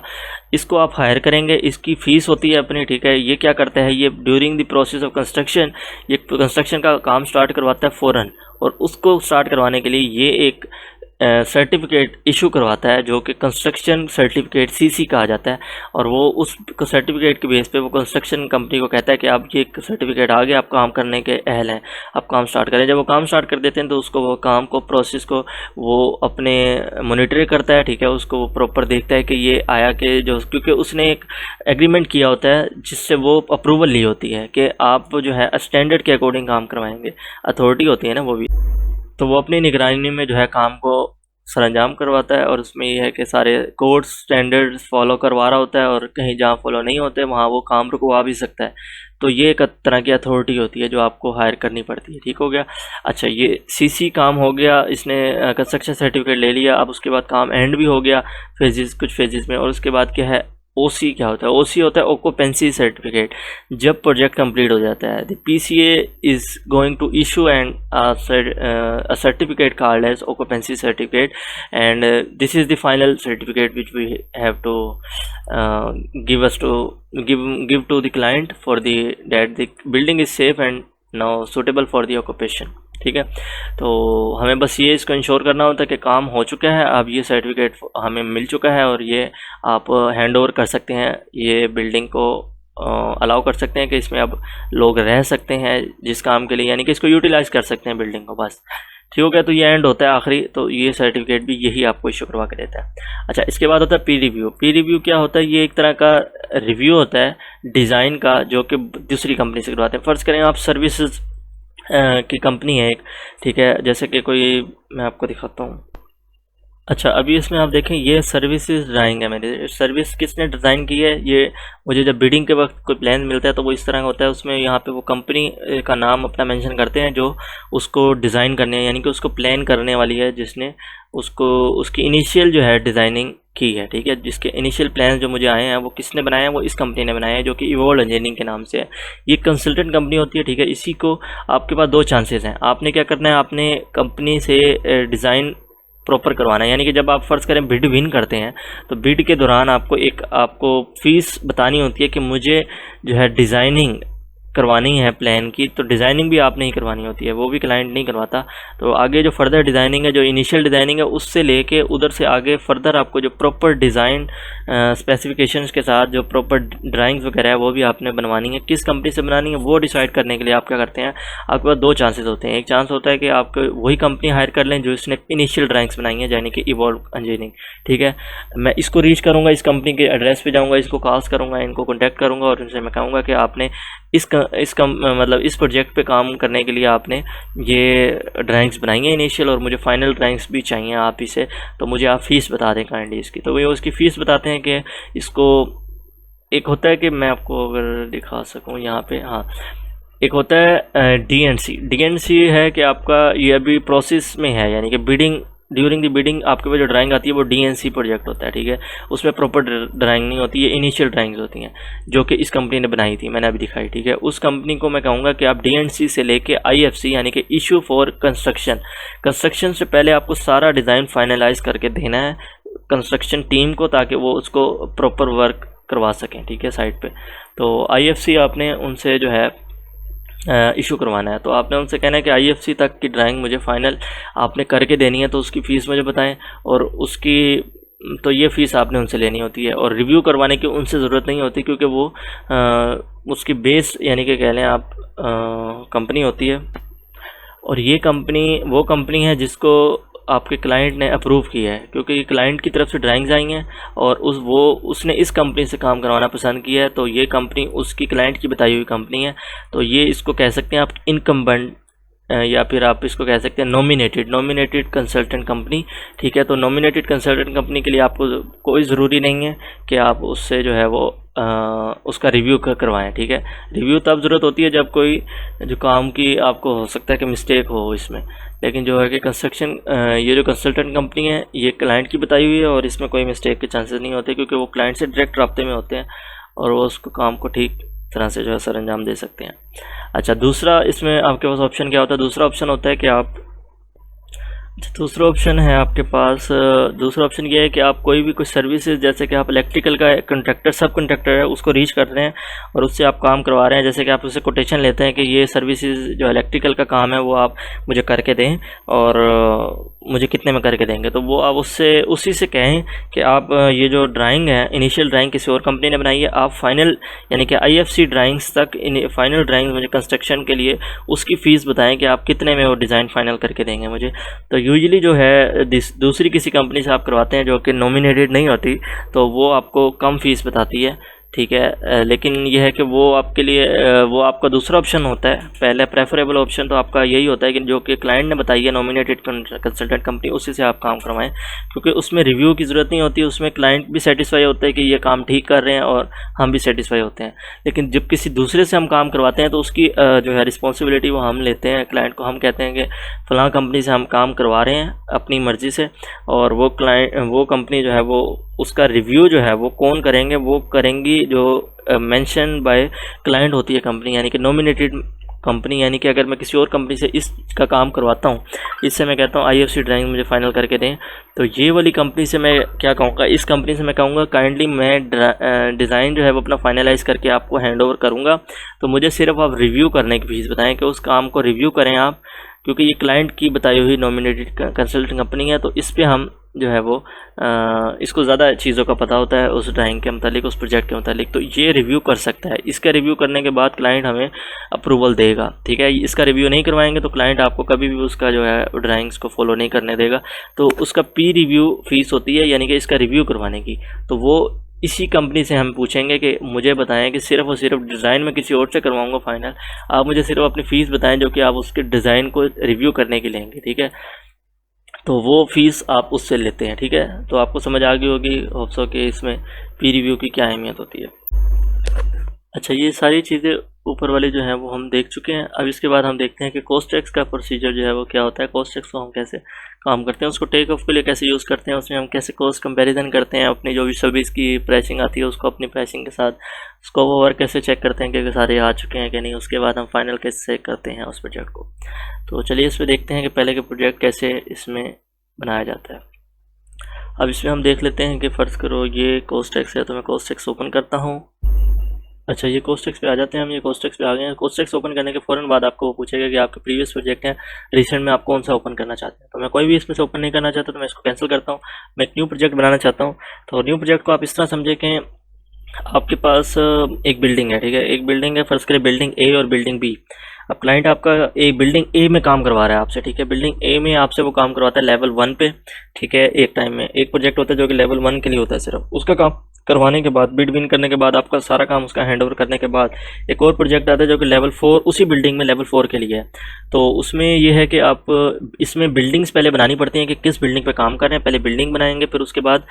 इसको आप हायर करेंगे, इसकी फ़ीस होती है अपनी। ठीक है, ये क्या करता है, ये during the process of construction ये कंस्ट्रक्शन का काम स्टार्ट करवाता है फ़ौरन, और उसको स्टार्ट करवाने के लिए ये एक सर्टिफिकेट इशू करवाता है जो कि कंस्ट्रक्शन सर्टिफिकेट CC कहा जाता है, और वो उस सर्टिफिकेट के बेस पे वो कंस्ट्रक्शन कंपनी को कहता है कि आप ये सर्टिफिकेट आ गया, आप काम करने के अहल हैं, आप काम स्टार्ट करें। जब वो काम स्टार्ट कर देते हैं तो उसको वो काम को प्रोसेस को वो अपने मॉनिटर करता है। ठीक है, उसको वो प्रॉपर देखता है कि ये आया कि जो, क्योंकि उसने एक एग्रीमेंट किया होता है जिससे वो अप्रूवल ली होती है कि आप जो है स्टैंडर्ड के अकॉर्डिंग काम करवाएंगे। अथॉरिटी होती है ना वो भी, तो वो अपनी निगरानी में जो है काम को सरंजाम करवाता है, और उसमें ये है कि सारे कोड स्टैंडर्ड्स फॉलो करवा रहा होता है, और कहीं जहाँ फॉलो नहीं होते वहाँ वो काम रुकवा भी सकता है। तो ये एक तरह की अथॉरिटी होती है जो आपको हायर करनी पड़ती है। ठीक हो गया। अच्छा, ये सीसी काम हो गया, इसने कंस्ट्रक्शन सर्टिफिकेट ले लिया। अब उसके बाद काम एंड भी हो गया फेजेस, कुछ फेजेस में। और उसके बाद क्या है, ओसी क्या होता है? ओसी होता है ऑक्यूपेंसी सर्टिफिकेट। जब प्रोजेक्ट कंप्लीट हो जाता है, the PCA is going to issue and a certificate called as occupancy certificate, and this is the final certificate which we have to give to the client for the that the building is safe and now suitable for the occupation। ठीक है, तो हमें बस ये इसको ensure करना होता है कि काम हो चुका है, अब ये सर्टिफिकेट हमें मिल चुका है, और ये आप हैंड ओवर कर सकते हैं, ये बिल्डिंग को अलाउ कर सकते हैं कि इसमें अब लोग रह सकते हैं जिस काम के लिए, यानी कि इसको यूटिलाइज कर सकते हैं बिल्डिंग को। बस ठीक हो गया। तो ये एंड होता है आखिरी, तो ये सर्टिफिकेट भी यही आपको इशू करवा के देता है। अच्छा, इसके बाद होता है पी रिव्यू। पी रिव्यू क्या होता है? ये एक तरह का रिव्यू होता है डिज़ाइन का, जो कि दूसरी कंपनी से करवाते हैं। फ़र्ज़ करें आप सर्विसेज की कंपनी है एक, ठीक है, जैसे कि कोई, मैं आपको दिखाता हूँ। अच्छा, अभी इसमें आप देखें, ये सर्विसेज ड्राइंग है मेरी। सर्विस किसने डिज़ाइन की है? ये मुझे जब बिडिंग के वक्त कोई प्लान मिलता है तो वो इस तरह का होता है, उसमें यहाँ पे वो कंपनी का नाम अपना मेंशन करते हैं जो उसको डिज़ाइन करने, यानी कि उसको प्लान करने वाली है, जिसने उसको उसकी इनिशियल जो है डिज़ाइनिंग की है। ठीक है, जिसके इनिशियल प्लान जो मुझे आए हैं वो किसने बनाए हैं? वो इस कंपनी ने बनाए हैं, जो कि इवोल्व इंजीनियरिंग के नाम से है। ये कंसल्टेंट कंपनी होती है। ठीक है, इसी को आपके पास दो चांसेस हैं। आपने क्या करना है, आपने कंपनी से डिज़ाइन प्रॉपर करवाना है, यानी कि जब आप फ़र्ज़ करें बिड विन करते हैं, तो बिड के दौरान आपको फ़ीस बतानी होती है कि मुझे जो है डिज़ाइनिंग करवानी है प्लान की, तो डिज़ाइनिंग भी आपने ही करवानी होती है, वो भी क्लाइंट नहीं करवाता। तो आगे जो फर्दर डिज़ाइनिंग है, जो इनिशियल डिज़ाइनिंग है, उससे लेके उधर से आगे फर्दर आपको जो प्रॉपर डिज़ाइन स्पेसिफिकेशंस के साथ जो प्रॉपर ड्राइंग्स वगैरह है वो भी आपने बनवानी है। किस कंपनी से बनानी है वो डिसाइड करने के लिए आप क्या करते हैं, आपके पास दो चांसेस होते हैं। एक चांस होता है कि आप वही कंपनी हायर कर लें जो इसने इनिशियल ड्राइंग्स बनाई है, यानी कि इवोल्व इंजीनियरिंग। ठीक है, मैं इसको रीच करूँगा, इस कंपनी के एड्रेस पर जाऊँगा, इसको कॉल्स करूँगा, इनको कॉन्टैक्ट करूँगा, और उनसे मैं कहूँगा कि आपने इस प्रोजेक्ट पे काम करने के लिए आपने ये ड्राइंग्स बनाई हैं इनिशियल, और मुझे फाइनल ड्राइंग्स भी चाहिए आप ही से, तो मुझे आप फ़ीस बता दें काइंडली इसकी। तो वे उसकी फ़ीस बताते हैं कि इसको, एक होता है कि मैं आपको अगर दिखा सकूं यहाँ पे, हाँ, एक होता है डीएनसी है कि आपका ये अभी प्रोसेस में है, यानी कि बिडिंग, ड्यूरिंग द बिडिंग आपके पास जो ड्राइंग आती है वो डीएनसी प्रोजेक्ट होता है। ठीक है, उसमें प्रॉपर ड्राइंग नहीं होती, ये इनिशियल ड्राइंग्स होती हैं जो कि इस कंपनी ने बनाई थी, मैंने अभी दिखाई। ठीक है, उस कंपनी को मैं कहूँगा कि आप डीएनसी से लेके आईएफसी यानी कि इशू फॉर कंस्ट्रक्शन से पहले आपको सारा डिज़ाइन फाइनलाइज करके देना है कंस्ट्रक्शन टीम को, ताकि वो उसको प्रॉपर वर्क करवा सकें। ठीक है, साइट पे। तो आईएफसी आपने उनसे जो है इशू करवाना है, तो आपने उनसे कहना है कि आईएफसी तक की ड्राइंग मुझे फाइनल आपने करके देनी है, तो उसकी फ़ीस मुझे बताएं, और उसकी तो ये फ़ीस आपने उनसे लेनी होती है। और रिव्यू करवाने की उनसे ज़रूरत नहीं होती, क्योंकि वो उसकी बेस यानी कि कह लें आप कंपनी होती है, और ये कंपनी वो कंपनी है जिसको आपके क्लाइंट ने अप्रूव किया है, क्योंकि ये क्लाइंट की तरफ से ड्राइंग्स आई हैं और उसने इस कंपनी से काम करवाना पसंद किया है, तो ये कंपनी उसकी क्लाइंट की बताई हुई कंपनी है। तो ये इसको कह सकते हैं आप इनकम्बेंट, या फिर आप इसको कह सकते हैं नॉमिनेटेड कंसल्टेंट कंपनी। ठीक है, तो नॉमिनेटेड कंसल्टेंट कंपनी के लिए आपको कोई ज़रूरी नहीं है कि आप उससे जो है वो उसका रिव्यू करवाएं। ठीक है, रिव्यू तब ज़रूरत होती है जब कोई जो काम की आपको हो सकता है कि मिस्टेक हो इसमें, लेकिन जो है कि ये जो कंसल्टेंट कंपनी है ये क्लाइंट की बताई हुई है, और इसमें कोई मिस्टेक के चांसेस नहीं होते, क्योंकि वो क्लाइंट से डायरेक्ट राब्ते में होते हैं और वो उसको काम को ठीक तरह से जो है सर अंजाम दे सकते हैं। अच्छा, दूसरा इसमें आपके पास ऑप्शन क्या होता है? दूसरा ऑप्शन होता है कि दूसरा ऑप्शन है आपके पास, दूसरा ऑप्शन ये है कि आप कोई भी कुछ सर्विसेज, जैसे कि आप इलेक्ट्रिकल का कंट्रैक्टर, सब कंट्रैक्टर है, उसको रीच कर रहे हैं और उससे आप काम करवा रहे हैं। जैसे कि आप उससे कोटेशन लेते हैं कि ये सर्विसेज जो इलेक्ट्रिकल का काम है वो आप मुझे करके दें, और मुझे कितने में करके देंगे, तो वो आप उसी से कहें कि आप ये जो ड्राइंग है, इनिशियल ड्राइंग किसी और कंपनी ने बनाई है, आप फाइनल यानी कि आईएफसी ड्राइंग्स तक फाइनल ड्राइंग मुझे कंस्ट्रक्शन के लिए उसकी फ़ीस बताएं कि आप कितने में वो डिज़ाइन फाइनल करके देंगे मुझे। तो यूजुअली जो है दूसरी किसी कंपनी से आप करवाते हैं जो कि नॉमिनेटेड नहीं होती, तो वो आपको कम फ़ीस बताती है, ठीक है। लेकिन यह है कि वो आपके लिए वो आपका दूसरा ऑप्शन होता है। पहले प्रेफरेबल ऑप्शन तो आपका यही होता है कि जो कि क्लाइंट ने बताई है नॉमिनेटेड कंसल्टेंट कंपनी, उसी से आप काम करवाएं, क्योंकि उसमें रिव्यू की ज़रूरत नहीं होती। उसमें क्लाइंट भी सेटिस्फाई होता है कि ये काम ठीक कर रहे हैं और हम भी सेटिस्फाई होते हैं। लेकिन जब किसी दूसरे से हम काम करवाते हैं तो उसकी जो है रिस्पॉन्सिबिलिटी वो हम लेते हैं। क्लाइंट को हम कहते हैं कि फ़लाँ कंपनी से हम काम करवा रहे हैं अपनी मर्ज़ी से, और वो कंपनी जो है वो उसका रिव्यू जो है वो कौन करेंगे, वो करेंगी जो मेंशन बाय क्लाइंट होती है कंपनी, यानी कि नॉमिनेटेड कंपनी। यानी कि अगर मैं किसी और कंपनी से इसका काम करवाता हूँ, इससे मैं कहता हूँ IFC ड्राइंग मुझे फ़ाइनल करके दें, तो ये वाली कंपनी से मैं क्या कहूँगा, इस कंपनी से मैं कहूँगा काइंडली मैं डिज़ाइन जो है वो अपना फाइनलाइज़ करके आपको हैंड ओवर करूँगा, तो मुझे सिर्फ आप रिव्यू करने की फीस बताएं कि उस काम को रिव्यू करें आप, क्योंकि ये क्लाइंट की बताई हुई नॉमिनेटेड कंसल्टिंग कंपनी है। तो इस पर हम जो है वो इसको ज़्यादा चीज़ों का पता होता है उस ड्राइंग के मतलब, उस प्रोजेक्ट के मतलब, तो ये रिव्यू कर सकता है। इसका रिव्यू करने के बाद क्लाइंट हमें अप्रूवल देगा, ठीक है। इसका रिव्यू नहीं करवाएंगे तो क्लाइंट आपको कभी भी उसका जो है ड्राइंग्स को फॉलो नहीं करने देगा। तो उसका पी रिव्यू फीस होती है, यानी कि इसका रिव्यू करवाने की, तो वो इसी कंपनी से हम पूछेंगे कि मुझे बताएं कि सिर्फ और सिर्फ डिज़ाइन में किसी और से करवाऊंगा फ़ाइनल, आप मुझे सिर्फ अपनी फ़ीस बताएं जो कि आप उसके डिज़ाइन को रिव्यू करने के लेंगे, ठीक है। तो वो फ़ीस आप उससे लेते हैं, ठीक है। तो आपको समझ आ गई होगी होप सो कि इसमें पी रिव्यू की क्या अहमियत होती है। अच्छा, ये सारी चीज़ें ऊपर वाले जो हैं वो हम देख चुके हैं। अब इसके बाद हम देखते हैं कि कॉस्ट टैक्स का प्रोसीजर जो है वो क्या होता है, कॉस्ट टैक्स को हम कैसे काम करते हैं, उसको टेक ऑफ के लिए कैसे यूज़ करते हैं, उसमें हम कैसे कॉस्ट कंपैरिजन करते हैं, अपनी जो भी सर्विस की प्राइसिंग आती है उसको अपनी प्राइसिंग के साथ स्कोप ओवर कैसे चेक करते हैं कि सारे आ चुके हैं कि नहीं, उसके बाद हम फाइनल कैसे चेक करते हैं उस प्रोजेक्ट को। तो चलिए इस पर देखते हैं कि पहले के प्रोजेक्ट कैसे इसमें बनाया जाता है। अब इसमें हम देख लेते हैं कि फ़र्ज़ करो ये कॉस्ट टैक्स है, तो मैं कॉस्ट टैक्स ओपन करता हूँ। अच्छा, ये कॉस्ट टैक्स पे आ जाते हैं हम। ये कॉस्ट टैक्स पे आ गए हैं। कॉस्ट टैक्स ओपन करने के फ़ौरन बाद आपको वो पूछेगा कि आपके प्रीवियस प्रोजेक्ट हैं, रिसेंट में आप कौन सा ओपन करना चाहते हैं। तो मैं कोई भी इसमें से ओपन नहीं करना चाहता, तो मैं इसको कैंसिल करता हूँ। मैं एक न्यू प्रोजेक्ट बनाना चाहता हूँ। तो न्यू प्रोजेक्ट को आप इस तरह समझे कि आपके पास एक बिल्डिंग है, ठीक है। एक बिल्डिंग है, फ़र्ज़ करें बिल्डिंग ए और बिल्डिंग बी। अब क्लाइंट आपका एक बिल्डिंग ए में काम करवा रहा है आपसे, ठीक है। बिल्डिंग ए में आपसे वो काम करवाता है लेवल 1 पे, ठीक है। एक टाइम में एक प्रोजेक्ट होता है जो कि लेवल 1 के लिए होता है सिर्फ। उसका काम करवाने के बाद, बिड विन करने के बाद, आपका सारा काम उसका हैंड ओवर करने के बाद एक और प्रोजेक्ट आता है जो कि लेवल 4 उसी बिल्डिंग में लेवल 4 के लिए है। तो उसमें यह है कि आप इसमें बिल्डिंग्स पहले बनानी पड़ती हैं कि किस बिल्डिंग पे काम कर रहे हैं। पहले बिल्डिंग बनाएंगे, फिर उसके बाद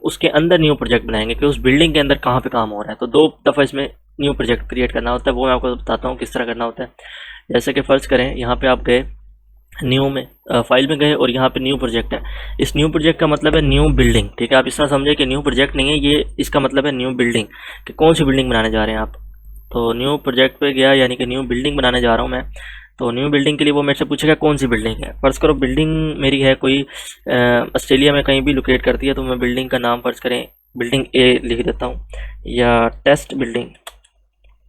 उसके अंदर न्यू प्रोजेक्ट बनाएंगे कि उस बिल्डिंग के अंदर कहाँ पे काम हो रहा है। तो 2 दफ़ा इसमें न्यू प्रोजेक्ट क्रिएट करना होता है। वो मैं आपको बताता हूँ किस तरह करना होता है। जैसे कि फ़र्ज़ करें यहाँ पे आप गए न्यू में, फाइल में गए और यहाँ पे न्यू प्रोजेक्ट है। इस न्यू प्रोजेक्ट का मतलब है न्यू बिल्डिंग, ठीक है। आप इस तरह समझे कि न्यू प्रोजेक्ट नहीं है ये, इसका मतलब है न्यू बिल्डिंग, कि कौन सी बिल्डिंग बनाने जा रहे हैं आप। तो न्यू प्रोजेक्ट पे गया, यानी कि न्यू बिल्डिंग बनाने जा रहा हूँ मैं। तो न्यू बिल्डिंग के लिए वो मेरे से पूछेगा कौन सी बिल्डिंग है। फ़र्ज़ करो बिल्डिंग मेरी है कोई ऑस्ट्रेलिया में कहीं भी लोकेट करती है, तो मैं बिल्डिंग का नाम फ़र्ज़ करें बिल्डिंग ए लिख देता हूँ, या टेस्ट बिल्डिंग,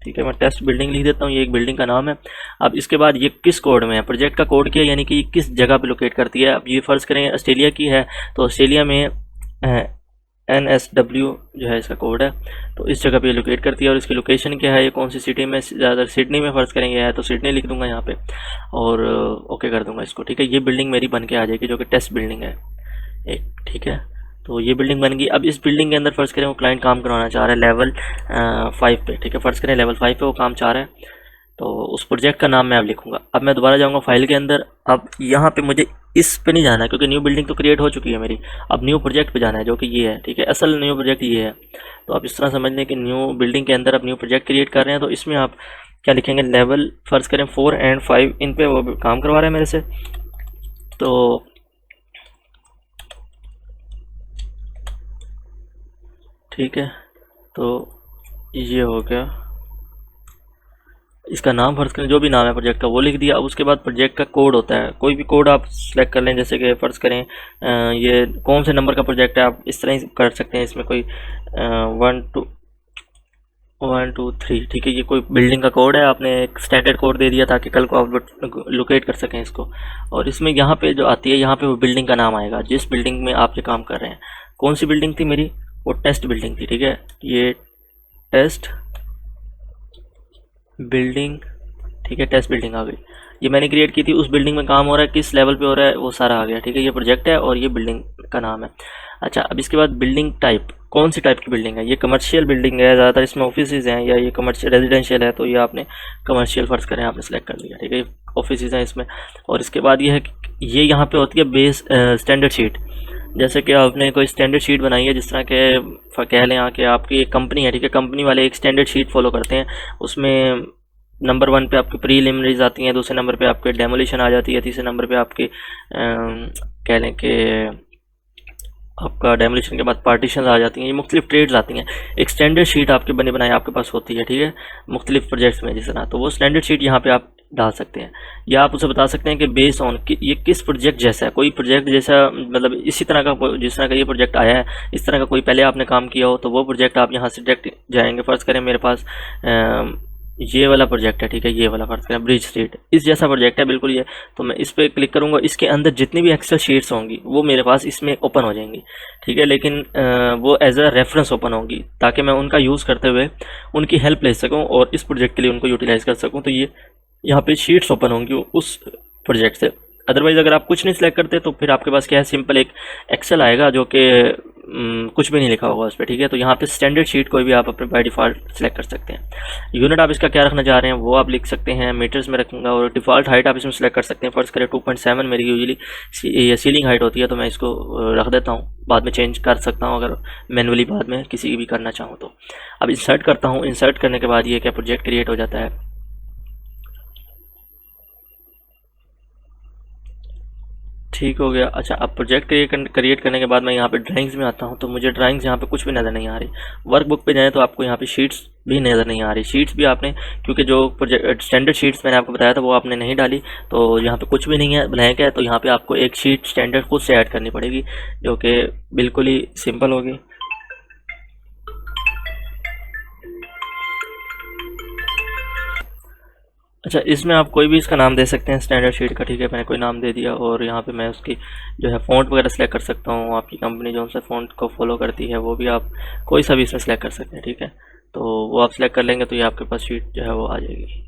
ठीक है। मैं टेस्ट बिल्डिंग लिख देता हूँ, ये एक बिल्डिंग का नाम है। अब इसके बाद ये किस कोड में है, प्रोजेक्ट का कोड क्या है, यानी कि किस जगह पे लोकेट करती है। अब ये फ़र्ज़ करें ऑस्ट्रेलिया की है, तो ऑस्ट्रेलिया में NSW जो है इसका कोड है, तो इस जगह पे लोकेट करती है। और इसकी लोकेशन क्या है, ये कौन सी सिटी में, ज़्यादातर सिडनी में फ़र्ज़ करेंगे है, तो सिडनी लिख दूंगा यहाँ पे और ओके कर दूंगा इसको, ठीक है। ये बिल्डिंग मेरी बन के आ जाएगी जो कि टेस्ट बिल्डिंग है एक, ठीक है। तो ये बिल्डिंग बन गई। अब इस बिल्डिंग के अंदर फ़र्ज़ करें वो क्लाइंट काम करवाना चाह रहा है लेवल 5 पे, ठीक है। फ़र्ज़ करें लेवल 5 पे वो काम चाह रहा है, तो उस प्रोजेक्ट का नाम मैं अब लिखूंगा। अब मैं दोबारा जाऊंगा फाइल के अंदर। अब यहाँ पे मुझे इस पे नहीं जाना है क्योंकि न्यू बिल्डिंग तो क्रिएट हो चुकी है मेरी। अब न्यू प्रोजेक्ट पे जाना है जो कि ये है, ठीक है। असल न्यू प्रोजेक्ट ये है। तो आप इस तरह समझ लें कि न्यू बिल्डिंग के अंदर अब न्यू प्रोजेक्ट क्रिएट कर रहे हैं, तो इसमें आप क्या लिखेंगे, लेवल फ़र्ज़ करें 4 और 5 इन पे वो काम करवा रहे हैं मेरे से। तो ठीक है, तो ये हो गया। इसका नाम फ़र्ज़ करें जो भी नाम है प्रोजेक्ट का वो लिख दिया। अब उसके बाद प्रोजेक्ट का कोड होता है, कोई भी कोड आप सेलेक्ट कर लें। जैसे कि फ़र्ज़ करें ये कौन से नंबर का प्रोजेक्ट है, आप इस तरह ही कर सकते हैं। इसमें कोई 1 2 3, ठीक है। ये कोई बिल्डिंग का कोड है, आपने एक स्टैंडर्ड कोड दे दिया ताकि कल को आप लोकेट कर सकें इसको। और इसमें यहाँ पे जो आती है, यहाँ पे वो बिल्डिंग का नाम आएगा जिस बिल्डिंग में आप ये काम कर रहे हैं। कौन सी बिल्डिंग थी मेरी, वो टेस्ट बिल्डिंग थी, ठीक है। ये टेस्ट बिल्डिंग, ठीक है। टेस्ट बिल्डिंग आ गई, ये मैंने क्रिएट की थी। उस बिल्डिंग में काम हो रहा है, किस लेवल पे हो रहा है वो सारा आ गया, ठीक है। ये प्रोजेक्ट है और ये बिल्डिंग का नाम है। अच्छा, अब इसके बाद बिल्डिंग टाइप, कौन सी टाइप की बिल्डिंग है। ये कमर्शियल बिल्डिंग है, ज़्यादातर इसमें ऑफिसेज हैं, या ये कमर्शियल रेजिडेंशियल है, तो ये आपने कमर्शियल फ़र्ज़ करें आपने सेलेक्ट कर लिया, ठीक है। ऑफिसेज हैं इसमें। और इसके बाद ये है कि ये यहाँ पे होती है बेस स्टैंडर्ड शीट। जैसे कि आपने कोई स्टैंडर्ड शीट बनाई है, जिस तरह के कह लें कि आपकी एक कंपनी है, ठीक है। कंपनी वाले एक स्टैंडर्ड शीट फॉलो करते हैं। उसमें नंबर 1 पे आपकी प्रीलिमिनरीज आती हैं, दूसरे नंबर पे आपके डेमोलिशन आ जाती है, तीसरे नंबर पे आपकी कह लें कि आपका डेमोलिशन के बाद पार्टीशन आ जाती हैं। ये मुख्तलिफ ट्रेड्स आती हैं। एक स्टैंडर्ड शीट आपके बने बनाए आपके पास होती है, ठीक है, मुख्तलिफ प्रोजेक्ट्स में जिस तरह। तो वो स्टैंडर्ड शीट यहाँ पे आप डाल सकते हैं, या आप उसे बता सकते हैं कि बेस ऑन कि ये किस प्रोजेक्ट जैसा है। कोई प्रोजेक्ट जैसा मतलब इसी तरह का जिस तरह का ये प्रोजेक्ट आया है, इस तरह का कोई पहले आपने काम किया हो, तो वो प्रोजेक्ट आप यहाँ से डायरेक्ट जाएंगे। फ़र्ज़ करें मेरे पास ये वाला प्रोजेक्ट है, ठीक है, ये वाला फ़र्ज़ करें ब्रिज स्ट्रीट, इस जैसा प्रोजेक्ट है बिल्कुल ये। तो मैं इस पर क्लिक करूँगा, इसके अंदर जितनी भी एक्सेल शीट्स होंगी वो मेरे पास इसमें ओपन हो जाएंगी, ठीक है। लेकिन वो एज अ रेफरेंस ओपन होंगी, ताकि मैं उनका यूज़ करते हुए उनकी हेल्प ले सकूँ और इस प्रोजेक्ट के लिए उनको यूटिलाइज़ कर सकूँ। तो ये यहाँ पे शीट्स ओपन होंगी उस प्रोजेक्ट से। अदरवाइज़ अगर आप कुछ नहीं सिलेक्ट करते तो फिर आपके पास क्या है, सिंपल एक एक्सेल आएगा जो कि कुछ भी नहीं लिखा होगा उस पर, ठीक है। तो यहाँ पे स्टैंडर्ड शीट कोई भी आप अपने बाय डिफ़ॉल्ट सेलेक्ट कर सकते हैं। यूनिट आप इसका क्या रखना चाह रहे हैं वो आप लिख सकते हैं, मीटर्स में रखूँगा। और डिफ़ॉल्ट हाइट आप इसमें सेलेक्ट कर सकते हैं। फ़र्ज़ करें 2.7 मेरी यूजुअली ये सीलिंग हाइट होती है, तो मैं इसको रख देता हूँ। बाद में चेंज कर सकता हूँ अगर मैनुअली बाद में किसी की भी करना चाहूँ तो। अब इंसर्ट करता हूँ। इंसर्ट करने के बाद ये क्या प्रोजेक्ट क्रिएट हो जाता है। ठीक हो गया। अच्छा, अब प्रोजेक्ट क्रिएट करने के बाद मैं यहाँ पे ड्राइंग्स में आता हूँ, तो मुझे ड्राइंग्स यहाँ पे कुछ भी नज़र नहीं आ रही। वर्कबुक पे जाएँ तो आपको यहाँ पे शीट्स भी नज़र नहीं आ रही। शीट्स भी आपने, क्योंकि जो प्रोजेक्ट स्टैंडर्ड शीट्स मैंने आपको बताया था वो आपने नहीं डाली, तो यहाँ पे कुछ भी नहीं है, ब्लैंक है। तो यहाँ पे आपको एक शीट स्टैंडर्ड खुद से ऐड करनी पड़ेगी, जो कि बिल्कुल ही सिंपल होगी। अच्छा, इसमें आप कोई भी इसका नाम दे सकते हैं स्टैंडर्ड शीट का, ठीक है। मैंने कोई नाम दे दिया और यहाँ पे मैं उसकी जो है फ़ॉन्ट वगैरह सेलेक्ट कर सकता हूँ। आपकी कंपनी जो से फ़ॉन्ट को फॉलो करती है वो भी आप कोई सा भी इसमें सेलेक्ट कर सकते हैं, ठीक है। तो वो आप सेलेक्ट कर लेंगे तो ये आपके पास शीट जो है वो आ जाएगी,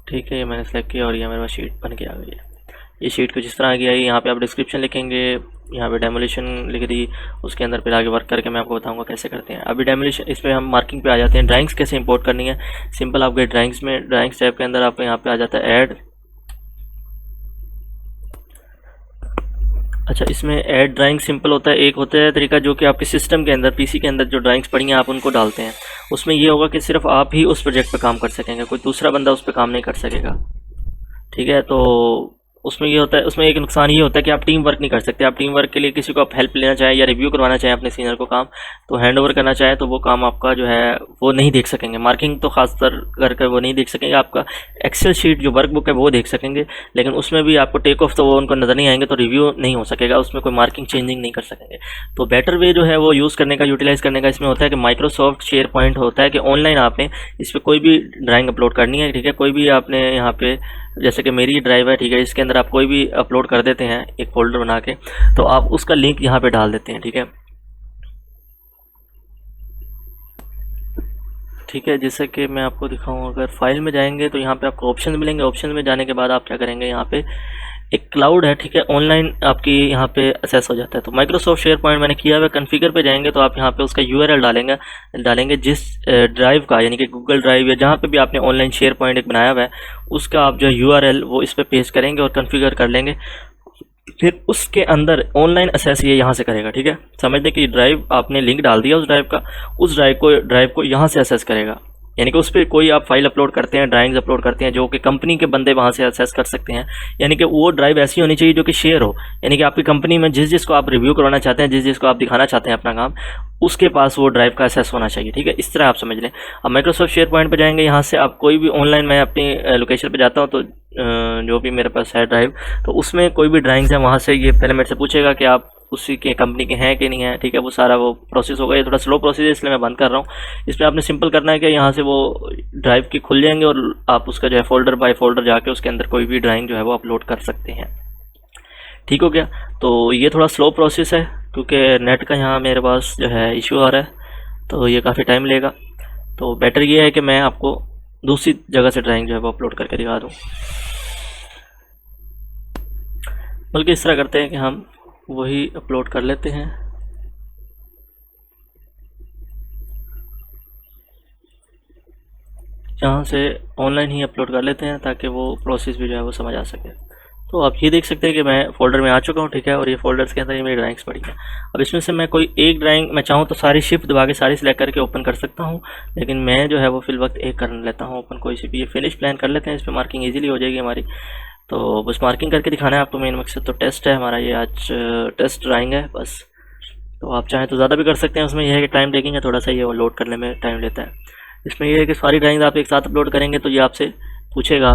ठीक है। ये मैंने सेलेक्ट किया और ये मेरे पास शीट बन के आ गई है। ये शीट कुछ इस तरह आ गया है। यहाँ पे आप डिस्क्रिप्शन लिखेंगे, यहाँ पे डेमोलिशन लिख दी, उसके अंदर फिर आगे वर्क करके मैं आपको बताऊंगा कैसे करते हैं। अभी डेमोलिशन, इस पर हम मार्किंग पे आ जाते हैं। ड्राइंग्स कैसे इंपोर्ट करनी है, सिंपल आप गए ड्राइंग्स में, ड्राइंग्स टैब के अंदर आपको यहाँ पे आ जाता है ऐड। अच्छा, इसमें ऐड ड्राइंग सिंपल होता है। एक होता है तरीका जो कि आपके सिस्टम के अंदर, पीसी के अंदर जो ड्राइंग्स पड़ी हैं आप उनको डालते हैं। उसमें ये होगा कि सिर्फ आप ही उस प्रोजेक्ट पे काम कर सकेंगे, कोई दूसरा बंदा उस पर काम नहीं कर सकेगा, ठीक है। तो उसमें ये होता है, उसमें एक नुकसान ये होता है कि आप टीम वर्क नहीं कर सकते। आप टीम वर्क के लिए किसी को आप हेल्प लेना चाहें या रिव्यू करवाना चाहें अपने सीनियर को काम, तो हैंड ओवर करना चाहें तो वो काम आपका जो है वो नहीं देख सकेंगे। मार्किंग तो खासकर करके वो नहीं देख सकेंगे। आपका एक्सेल शीट जो वर्कबुक है वो देख सकेंगे, लेकिन उसमें भी आपको टेक ऑफ तो वो उनको नज़र नहीं आएंगे, तो रिव्यू नहीं हो सकेगा, उसमें कोई मार्किंग चेंजिंग नहीं कर सकेंगे। तो बेटर वे जो है वो यूज़ करने का, यूटिलाइज़ करने का इसमें होता है कि माइक्रोसॉफ्ट शेयर पॉइंट होता है कि ऑनलाइन आपने इस पर कोई भी ड्राइंग अपलोड करनी है, ठीक है। कोई भी आपने यहाँ पे, जैसे कि मेरी ड्राइव है, ठीक है, इसके अंदर आप कोई भी अपलोड कर देते हैं एक फोल्डर बना के, तो आप उसका लिंक यहाँ पे डाल देते हैं, ठीक है। ठीक है, जैसे कि मैं आपको दिखाऊं, अगर फाइल में जाएंगे तो यहाँ पे आपको ऑप्शन मिलेंगे। ऑप्शन में जाने के बाद आप क्या करेंगे, यहाँ पे एक क्लाउड है, ठीक है, ऑनलाइन आपकी यहाँ पे असेस हो जाता है। तो माइक्रोसॉफ्ट शेयर पॉइंट मैंने किया हुआ, कॉन्फ़िगर पे जाएंगे तो आप यहाँ पे उसका यूआरएल डालेंगे जिस ड्राइव का, यानी कि गूगल ड्राइव या जहाँ पे भी आपने ऑनलाइन शेयर पॉइंट एक बनाया हुआ है उसका आप जो यूआरएल वो इस पर पेस्ट करेंगे और कॉन्फ़िगर कर लेंगे। फिर उसके अंदर ऑनलाइन असेस ये यहाँ से करेगा, ठीक है। समझ लें कि ड्राइव आपने लिंक डाल दिया उस ड्राइव का, उस ड्राइव को यहाँ से असेस करेगा। यानी कि उस पर कोई आप फाइल अपलोड करते हैं, ड्राइंग्स अपलोड करते हैं, जो कि कंपनी के बंदे वहाँ से असेस कर सकते हैं। यानी कि वो ड्राइव ऐसी होनी चाहिए जो कि शेयर हो, यानी कि आपकी कंपनी में जिस जिसको आप रिव्यू करवाना चाहते हैं, जिस जिसको आप दिखाना चाहते हैं अपना काम, उसके पास वो ड्राइव का असेस होना चाहिए, ठीक है। इस तरह आप समझ लें। अब माइक्रोसॉफ्ट शेयर पॉइंट पर जाएंगे, यहाँ से आप कोई भी ऑनलाइन, मैं अपनी लोकेशन पर जाता हूँ तो जो भी मेरे पास है ड्राइव, तो उसमें कोई भी ड्राइंग्स है वहाँ से ये पहले मेरे से पूछेगा कि आप उसी के कंपनी के हैं कि नहीं है, ठीक है। वो सारा वो प्रोसेस होगा। ये थोड़ा स्लो प्रोसेस है इसलिए मैं बंद कर रहा हूँ। इसमें आपने सिंपल करना है कि यहाँ से वो ड्राइव की खुल जाएंगे और आप उसका जो है फोल्डर बाय फोल्डर जाके उसके अंदर कोई भी ड्राइंग जो है वो अपलोड कर सकते हैं। ठीक हो गया। तो ये थोड़ा स्लो प्रोसेस है क्योंकि नेट का यहाँ मेरे पास जो है इशू आ रहा है, तो ये काफ़ी टाइम लेगा। तो बेटर ये है कि मैं आपको दूसरी जगह से ड्राइंग जो है वो अपलोड करके दिखा दूँ। बल्कि इस तरह करते हैं कि हम वही अपलोड कर लेते हैं। जहाँ से ऑनलाइन ही अपलोड कर लेते हैं ताकि वो प्रोसेस भी जो है वो समझ आ सके। तो आप ये देख सकते हैं कि मैं फ़ोल्डर में आ चुका हूँ, ठीक है, और ये फ़ोल्डर्स के अंदर ये मेरी ड्राइंग्स पड़ी हैं। अब इसमें से मैं कोई एक ड्राइंग मैं चाहूँ तो सारी शिफ्ट दबा के सारी सिलेक्ट करके ओपन कर सकता हूँ, लेकिन मैं जो है वो फिल वक्त एक कर लेता हूँ ओपन। कोई सी भी ये फिनिश प्लान कर लेते हैं, इस पर मार्किंग ईजिली हो जाएगी हमारी। तो बस मार्किंग करके दिखाना है आपको मेन मकसद। तो टेस्ट है हमारा, ये आज टेस्ट ड्राइंग है बस। तो आप चाहें तो ज़्यादा भी कर सकते हैं, उसमें यह है कि टाइम टेकिंग है थोड़ा सा, ये लोड करने में टाइम लेता है। इसमें यह है कि सारी ड्राइंग आप एक साथ अपलोड करेंगे तो ये आपसे पूछेगा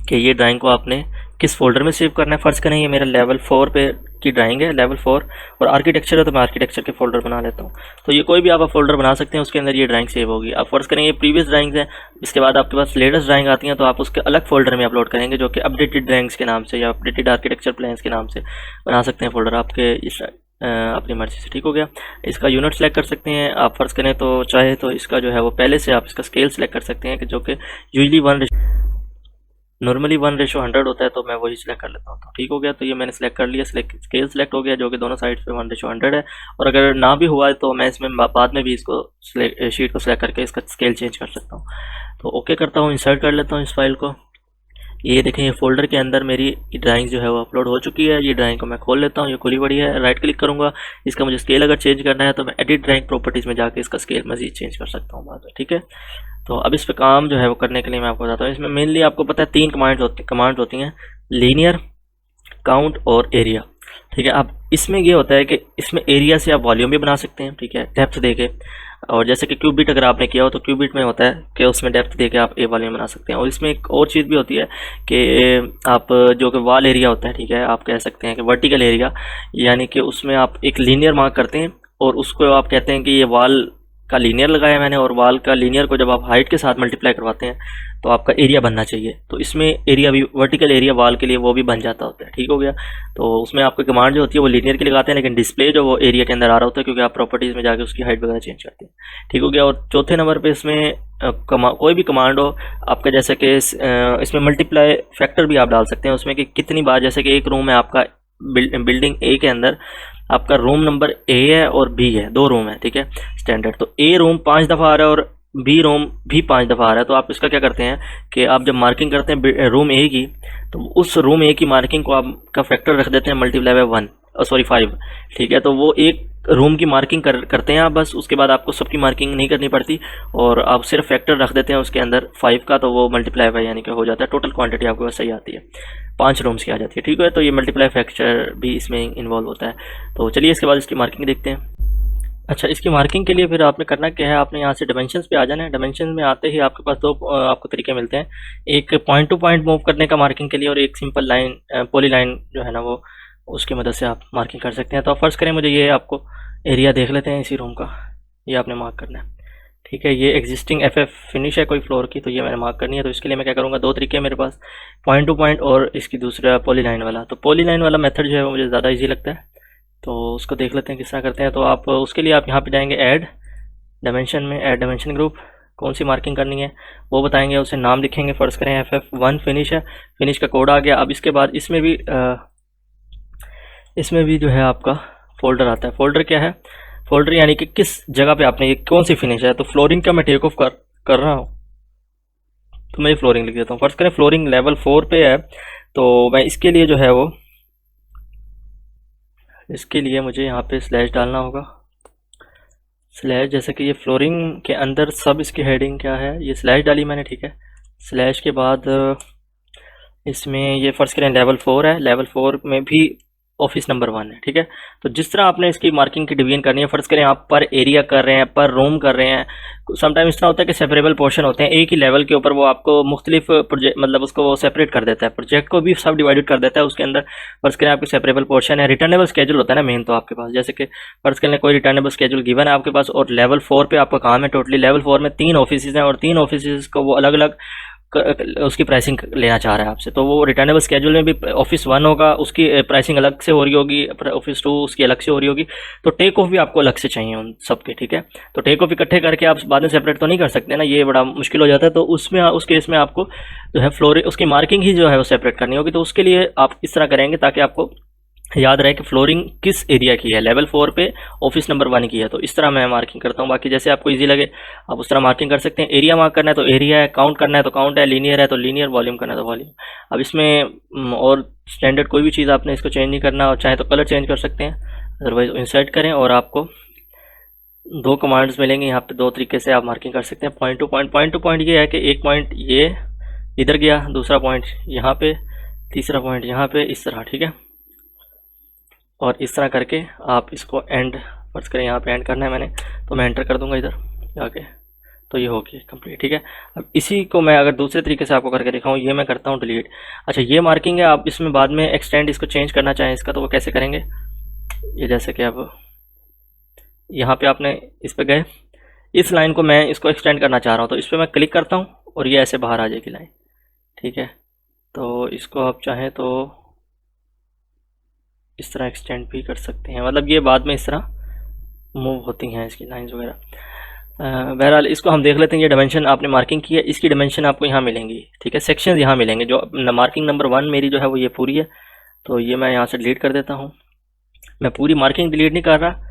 कि ये ड्राइंग को आपने किस फोल्डर में सेव करना है। फ़र्ज़ करें ये मेरा लेवल 4 पे की ड्राइंग है, लेवल 4, और आर्किटेक्चर है तो मैं आर्किटेक्चर के फोल्डर बना लेता हूँ। तो ये कोई भी आप फोल्डर बना सकते हैं, उसके अंदर ये ड्राइंग सेव होगी। आप फ़र्ज़ करें ये प्रीवियस ड्राइंग्स हैं, इसके बाद आपके पास लेटेस्ट ड्राइंग आती हैं तो आप उसके अलग फोल्डर में अपलोड करेंगे जो कि अपडेटेड ड्राइंग्स के नाम से या अपडेटेड आर्किटेक्चर प्लान्स के नाम से बना सकते हैं फोल्डर आपके इस अपनी मर्ज़ी से। ठीक हो गया। इसका यूनिट सेलेक्ट कर सकते हैं आप, फ़र्ज़ करें तो चाहे तो इसका जो है वो पहले से आप इसका स्केल सेलेक्ट कर सकते हैं कि जो कि यूजली नॉर्मली 1:100 होता है, तो मैं वही सिलेक्ट कर लेता हूँ। तो ठीक हो गया। तो ये मैंने सेलेक्ट कर लिया, स्केल सेलेक्ट हो गया जो कि दोनों साइड पे 1:100 है। और अगर ना भी हुआ है तो मैं इसमें बाद में भी इसको शीट को सिलेक्ट करके इसका स्केल चेंज कर सकता हूँ। तो ओके करता हूँ, इंसर्ट कर लेता हूँ इस फाइल को। ये देखें ये फोल्डर के अंदर मेरी ड्राइंग जो है वो अपलोड हो चुकी है। ये ड्राइंग को मैं खोल लेता हूँ, ये खुली पड़ी है। राइट क्लिक करूँगा, इसका मुझे स्केल अगर चेंज करना है तो मैं एडिट ड्राइंग प्रॉपर्टीज़ में जाके इसका स्केल मज़ीद चेंज कर सकता हूँ बाद में। ठीक है। तो अब इस पे काम जो है वो करने के लिए मैं आपको बताता हूँ। इसमें मेनली आपको पता है 3 कमांड्स होती हैं, लीनियर, काउंट और एरिया। ठीक है। अब इसमें ये होता है कि इसमें एरिया से आप वॉल्यूम भी बना सकते हैं, ठीक है, डेप्थ देके। और जैसे कि क्यूबिट अगर आपने किया हो तो क्यूबिट में होता है कि उसमें डेप्थ देके आप ए वॉल्यूम बना सकते हैं। और इसमें एक और चीज़ भी होती है कि आप जो कि वॉल एरिया होता है, ठीक है, आप कह सकते हैं कि वर्टिकल एरिया, यानी कि उसमें आप एक लीनियर मार्क करते हैं और उसको आप कहते हैं कि ये वॉल का लीनियर लगाया मैंने, और वाल का लीनियर को जब आप हाइट के साथ मल्टीप्लाई करवाते हैं तो आपका एरिया बनना चाहिए। तो इसमें एरिया भी, वर्टिकल एरिया वाल के लिए वो भी बन जाता होता है। ठीक हो गया। तो उसमें आपकी कमांड जो होती है वो लीनियर की लगाते हैं, लेकिन डिस्प्ले जो वो एरिया के अंदर आ रहा होता है क्योंकि आप प्रॉपर्टीज़ में जाके उसकी हाइट वगैरह चेंज करते हैं। ठीक हो गया। और चौथे नंबर पर इसमें कोई भी कमांड हो आपका, जैसे कि इसमें मल्टीप्लाई फैक्टर भी आप डाल सकते हैं उसमें कि कितनी बार, जैसे कि एक रूम है आपका बिल्डिंग ए के अंदर, आपका रूम नंबर ए है और बी है, 2 रूम है, ठीक है, स्टैंडर्ड। तो ए रूम 5 दफ़ा आ रहा है और बी रूम भी 5 दफ़ा आ रहा है। तो आप इसका क्या करते हैं कि आप जब मार्किंग करते हैं रूम ए की, तो उस रूम ए की मार्किंग को आप का फैक्टर रख देते हैं मल्टीप्लाई बाय 5। ठीक है। तो वो एक रूम की मार्किंग करते हैं आप बस, उसके बाद आपको सबकी मार्किंग नहीं करनी पड़ती और आप सिर्फ फैक्टर रख देते हैं उसके अंदर 5 का, तो वो मल्टीप्लाई बाय यानी कि हो जाता है, टोटल क्वांटिटी आपको सही आती है, 5 रूम्स की आ जाती है। ठीक है। तो ये मल्टीप्लाई फैक्टर भी इसमें इन्वॉल्व होता है। तो चलिए इसके बाद इसकी मार्किंग देखते हैं। अच्छा, इसकी मार्किंग के लिए फिर आपने करना क्या है, आपने यहाँ से डायमेंशंस पे आ जाना है। डायमेंशंस में आते ही आपके पास 2 आपको तरीके मिलते हैं, एक पॉइंट टू पॉइंट मूव करने का मार्किंग के लिए, और एक सिंपल लाइन पॉली लाइन जो है ना वो, उसकी मदद से आप मार्किंग कर सकते हैं। तो फ़र्ज़ करें मुझे ये आपको एरिया देख लेते हैं इसी रूम का, ये आपने मार्क करना है। ठीक है। ये एग्जिस्टिंग FF फिनिश है कोई फ्लोर की, तो ये मैंने मार्क करनी है। तो इसके लिए मैं क्या करूँगा, 2 तरीके हैं मेरे पास, पॉइंट टू पॉइंट और इसकी दूसरा पॉली लाइन वाला। तो पॉली लाइन वाला मेथड जो है वो मुझे ज़्यादा ईजी लगता है, तो उसको देख लेते हैं किस तरह करते हैं। तो आप उसके लिए आप यहाँ पे जाएंगे ऐड डायमेंशन में, ऐड डायमेंशन ग्रुप, कौन सी मार्किंग करनी है वो बताएंगे, उसे नाम लिखेंगे, फ़र्ज़ करें FF1 फिनिश है, फिनिश का कोड आ गया। अब इसके बाद इसमें भी जो है आपका फ़ोल्डर आता है। फ़ोल्डर क्या है, फ़ोल्डर यानी कि किस जगह पे आपने ये कौन सी फिनिश है। तो फ्लोरिंग का मैं टेक ऑफ कर रहा हूँ, तो मैं फ्लोरिंग लिख देता हूँ। फ़र्ज़ करें फ्लोरिंग लेवल 4 पे है, तो मैं इसके लिए जो है वो, इसके लिए मुझे यहाँ पे स्लैश डालना होगा, स्लैश, जैसे कि ये फ्लोरिंग के अंदर सब इसकी हेडिंग क्या है, ये स्लैश डाली मैंने, ठीक है। स्लैश के बाद इसमें ये फ़र्ज़ करें लेवल 4 है, लेवल 4 में भी ऑफिस नंबर 1 है, ठीक है। तो जिस तरह आपने इसकी मार्किंग की डिवीजन करनी है, फ़र्ज़ करें आप पर एरिया कर रहे हैं, पर रूम कर रहे हैं, समटाइम इस तरह होता है कि सेपरेबल पोर्शन होते हैं एक ही लेवल के ऊपर, वो आपको मुख्तलिफ प्रोजेक्ट, मतलब उसको वो सेपरेट कर देता है, प्रोजेक्ट को भी सब डिवाइडेड कर देता है उसके अंदर। फ़र्ज़ करें आपके सेपरेबल पोर्शन है, रिटर्नेबल स्केड्यूल होता है ना मेन तो आपके पास, जैसे कि फ़र्ज़ करें कोई रिटर्नेबल स्केड्यूल गिवन है आपके पास, और लेवल 4 पे आपका काम है, टोटली लेवल 4 में 3 ऑफिस हैं और 3 ऑफिस को वो अलग अलग उसकी प्राइसिंग लेना चाह रहा है आपसे। तो वो रिटर्नेबल स्केड्यूल में भी ऑफिस 1 होगा, उसकी प्राइसिंग अलग से हो रही होगी, ऑफिस 2 उसकी अलग से हो रही होगी। तो टेक ऑफ भी आपको अलग से चाहिए उन सबके, ठीक है। तो टेक ऑफ इकट्ठे करके आप बाद में सेपरेट तो नहीं कर सकते ना, ये बड़ा मुश्किल हो जाता है। तो उसमें उस केस में आपको जो है फ्लोर उसकी मार्किंग ही जो है वो सेपरेट करनी होगी। तो उसके लिए आप इस तरह करेंगे ताकि आपको याद रहे कि फ्लोरिंग किस एरिया की है, लेवल 4 पे ऑफिस नंबर 1 की है। तो इस तरह मैं मार्किंग करता हूँ। बाकी जैसे आपको इजी लगे आप उस तरह मार्किंग कर सकते हैं। एरिया मार्क करना है तो एरिया है, काउंट करना है तो काउंट है, लीनियर है तो लीनियर, वॉल्यूम करना है तो वॉल्यूम। अब इसमें और स्टैंडर्ड कोई भी चीज़ आपने इसको चेंज नहीं करना, और चाहे तो कलर चेंज कर सकते हैं, अदरवाइज इंसर्ट करें और आपको दो कमांड्स मिलेंगे यहाँ पे। दो तरीके से आप मार्किंग कर सकते हैं। Point two point, point two point ये है कि एक पॉइंट ये इधर गया, दूसरा पॉइंट यहाँ पे, तीसरा पॉइंट यहाँ पे, इस तरह, ठीक है। और इस तरह करके आप इसको एंड, फर्ज करें यहाँ पे एंड करना है मैंने, तो मैं एंटर कर दूंगा इधर जाके, तो ये हो गया कंप्लीट, ठीक है। अब इसी को मैं अगर दूसरे तरीके से आपको करके दिखाऊँ, ये मैं करता हूँ डिलीट। अच्छा, ये मार्किंग है, आप इसमें बाद में एक्सटेंड इसको चेंज करना चाहें इसका, तो वो कैसे करेंगे, ये जैसे कि अब यहाँ पे आपने इस पे गए, इस लाइन को मैं इसको एक्सटेंड करना चाह रहा हूँ, तो इस पर मैं क्लिक करता हूँ और ये ऐसे बाहर आ जाएगी लाइन, ठीक है। तो इसको आप चाहें तो इस तरह एक्सटेंड भी कर सकते हैं, मतलब ये बाद में इस तरह मूव होती हैं इसकी लाइंस वगैरह। बहरहाल इसको हम देख लेते हैं। ये डायमेंशन आपने मार्किंग की है, इसकी डायमेंशन आपको यहाँ मिलेंगी, ठीक है। सेक्शंस यहाँ मिलेंगे। जो मार्किंग नंबर 1 मेरी जो है वो ये पूरी है, तो ये मैं यहाँ से डिलीट कर देता हूँ। मैं पूरी मार्किंग डिलीट नहीं कर रहा,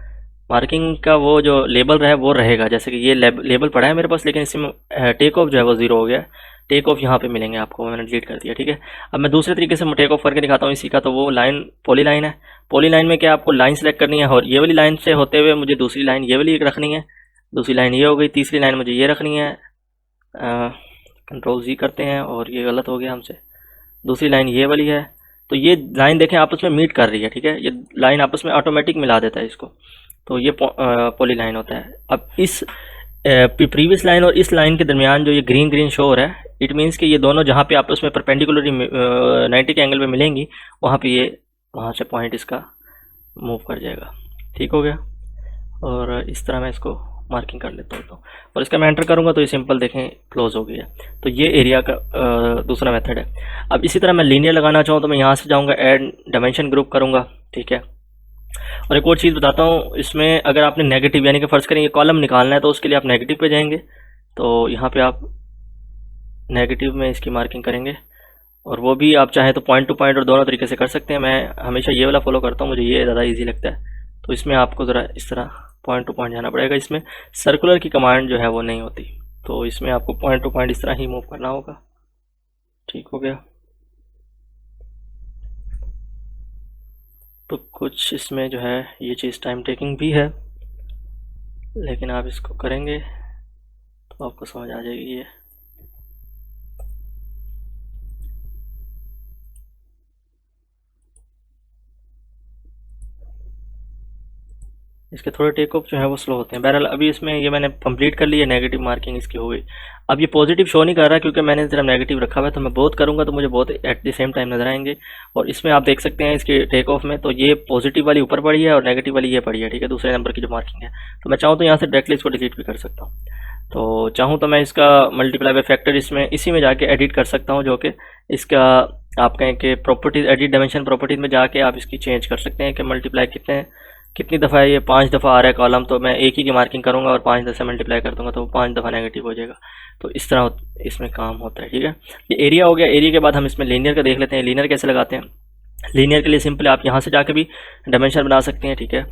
मार्किंग का वो जो लेबल रहा है वो रहेगा। जैसे कि ये लेबल पड़ा है मेरे पास, लेकिन इसमें टेक ऑफ जो है वो 0 हो गया। टेक ऑफ यहाँ पे मिलेंगे आपको, मैंने डिलीट कर दिया, ठीक है। अब मैं दूसरे तरीके से टेक ऑफ करके दिखाता हूँ इसी का। तो वो लाइन पॉली लाइन है, पॉली लाइन में क्या आपको लाइन सेलेक्ट करनी है, और ये वाली लाइन से होते हुए मुझे दूसरी लाइन ये वाली एक रखनी है, दूसरी लाइन ये हो गई, तीसरी लाइन मुझे ये रखनी है। कंट्रोल Z करते हैं, और ये गलत हो गया हमसे, दूसरी लाइन ये वाली है। तो ये लाइन देखें आपस में मीट कर रही है, ठीक है। ये लाइन आपस में ऑटोमेटिक मिला देता है इसको, तो ये पॉली लाइन होता है। अब इस प्रीवियस लाइन और इस लाइन के दरमियान जो ये ग्रीन ग्रीन शो हो रहा है, इट मीन्स कि ये दोनों जहाँ पे आपस में परपेंडिकुलरली 90 के एंगल पे मिलेंगी, वहाँ पे ये वहाँ से पॉइंट इसका मूव कर जाएगा, ठीक हो गया। और इस तरह मैं इसको मार्किंग कर लेता हूँ, तो और इसका मैं एंटर करूँगा तो ये सिंपल देखें क्लोज हो गया। तो ये एरिया का दूसरा मेथड है। अब इसी तरह मैं लीनियर लगाना चाहूँ तो मैं यहाँ से जाऊँगा, ऐड डायमेंशन ग्रुप करूँगा, ठीक है। और एक और चीज़ बताता हूँ, इसमें अगर आपने नेगेटिव यानी कि फ़र्ज़ करें ये कॉलम निकालना है, तो उसके लिए आप नेगेटिव पे जाएंगे, तो यहाँ पे आप नेगेटिव में इसकी मार्किंग करेंगे। और वो भी आप चाहें तो पॉइंट टू पॉइंट और दोनों तरीके से कर सकते हैं। मैं हमेशा ये वाला फॉलो करता हूँ, मुझे ये ज़्यादा ईजी लगता है। तो इसमें आपको ज़रा इस तरह पॉइंट टू पॉइंट जाना पड़ेगा। इसमें सर्कुलर की कमांड जो है वो नहीं होती, तो इसमें आपको पॉइंट टू पॉइंट इस तरह ही मूव करना होगा, ठीक हो गया। तो कुछ इसमें जो है ये चीज़ टाइम टेकिंग भी है, लेकिन आप इसको करेंगे तो आपको समझ आ जाएगी ये। इसके थोड़े टेक ऑफ जो है वो स्लो होते हैं। बहरहाल अभी इसमें ये मैंने कंप्लीट कर ली है, नेगेटिव मार्किंग इसकी हो गई। अब ये पॉजिटिव शो नहीं कर रहा क्योंकि मैंने सिर्फ नेगेटिव रखा हुआ है, तो मैं बहुत करूँगा तो मुझे बहुत एट द सेम टाइम नजर आएंगे। और इसमें आप देख सकते हैं इसके टेक ऑफ में, तो ये पॉजिटिव वाली ऊपर पड़ी है और नेगेटिव वाली ये पड़ी है, ठीक है, दूसरे नंबर की जो मार्किंग है। तो मैं चाहूँ तो यहाँ से डायरेक्टली इसको डिलीट भी कर सकता हूँ। तो चाहूँ तो मैं इसका मल्टीप्लाई बाय फैक्टर इसमें इसी में जाके एडिट कर सकता हूँ, जो कि इसका आप कहें कि प्रॉपर्टीज, एडिट डायमेंशन प्रॉपर्टीज में जाके आप इसकी चेंज कर सकते हैं कि मल्टीप्लाई कितनी दफ़ा है। ये 5 दफ़ा आ रहा है कॉलम, तो मैं एक ही की मार्किंग करूँगा और 5 से मल्टीप्लाई कर दूँगा, तो 5 दफ़ा नेगेटिव हो जाएगा। तो इस तरह इसमें काम होता है, ठीक है। ये एरिया हो गया। एरिया के बाद हम इसमें लीनियर का देख लेते हैं, लीनियर कैसे लगाते हैं। लीनियर के लिए सिंपल आप यहाँ से जाके भी डायमेंशन बना सकते हैं, ठीक है,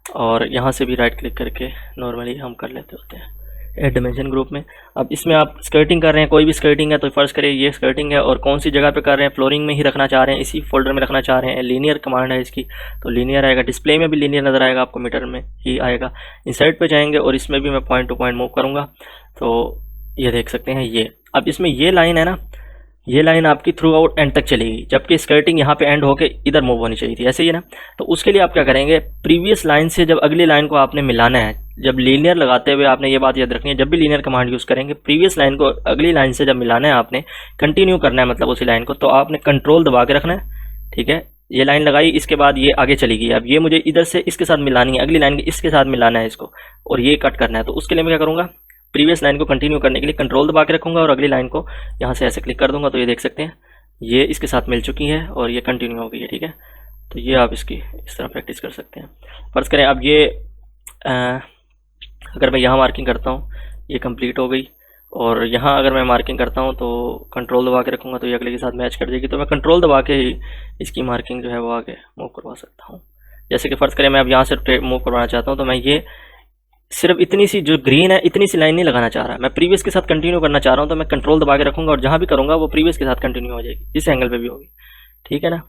और यहाँ से भी राइट क्लिक करके नॉर्मली हम कर लेते होते हैं एड डायमेंशन ग्रुप में। अब इसमें आप स्कर्टिंग कर रहे हैं, कोई भी स्कर्टिंग है, तो फर्स्ट करिए ये स्कर्टिंग है, और कौन सी जगह पे कर रहे हैं, फ्लोरिंग में ही रखना चाह रहे हैं, इसी फोल्डर में रखना चाह रहे हैं। लीनियर कमांड है इसकी, तो लीनियर आएगा। डिस्प्ले में भी लीनियर नज़र आएगा आपको, मीटर में ही आएगा। इंसर्ट पे जाएंगे और इसमें भी मैं पॉइंट टू पॉइंट मूव करूँगा, तो ये देख सकते हैं ये। अब इसमें ये लाइन है ना, ये लाइन आपकी थ्रू आउट एंड तक चलेगी, जबकि स्कर्टिंग यहाँ पे एंड होके इधर मूव होनी चाहिए थी, ऐसे ही ना। तो उसके लिए आप क्या करेंगे, प्रीवियस लाइन से जब अगली लाइन को आपने मिलाना है, जब लीनियर लगाते हुए आपने ये बात याद रखनी है, जब भी लीनियर कमांड यूज़ करेंगे, प्रीवियस लाइन को अगली लाइन से जब मिलाना है, आपने कंटिन्यू करना है मतलब उसी लाइन को, तो आपने कंट्रोल दबा के रखना है, ठीक है। ये लाइन लगाई, इसके बाद ये आगे चलेगी। अब ये मुझे इधर से इसके साथ मिलानी है, अगली लाइन के इसके साथ मिलाना है इसको, और ये कट करना है। तो उसके लिए मैं क्या करूँगा, प्रीवियस लाइन को कंटिन्यू करने के लिए कंट्रोल दबा के रखूँगा और अगली लाइन को यहाँ से ऐसे क्लिक कर दूँगा, तो ये देख सकते हैं ये इसके साथ मिल चुकी है और ये कंटिन्यू हो गई है, ठीक है। तो ये आप इसकी इस तरह प्रैक्टिस कर सकते हैं। फ़र्ज़ करें अब ये अगर मैं यहाँ मार्किंग करता हूँ, ये कंप्लीट हो गई, और यहाँ अगर मैं मार्किंग करता हूँ तो कंट्रोल दबा के रखूँगा तो ये अगले के साथ मैच कर देगी। तो मैं कंट्रोल दबा के ही इसकी मार्किंग जो है वो आगे मूव करवा सकता हूँ। जैसे कि फ़र्ज़ करें मैं अब यहाँ से मूव करवाना चाहता हूँ, तो मैं ये सिर्फ इतनी सी जो ग्रीन है इतनी सी लाइन नहीं लगाना चाह रहा, मैं प्रीवियस के साथ कंटिन्यू करना चाह रहा हूँ। तो मैं कंट्रोल दबा के रखूँगा और जहाँ भी करूँगा वो प्रीवियस के साथ कंटिन्यू हो जाएगी, जिस एंगल पे भी होगी, ठीक है ना।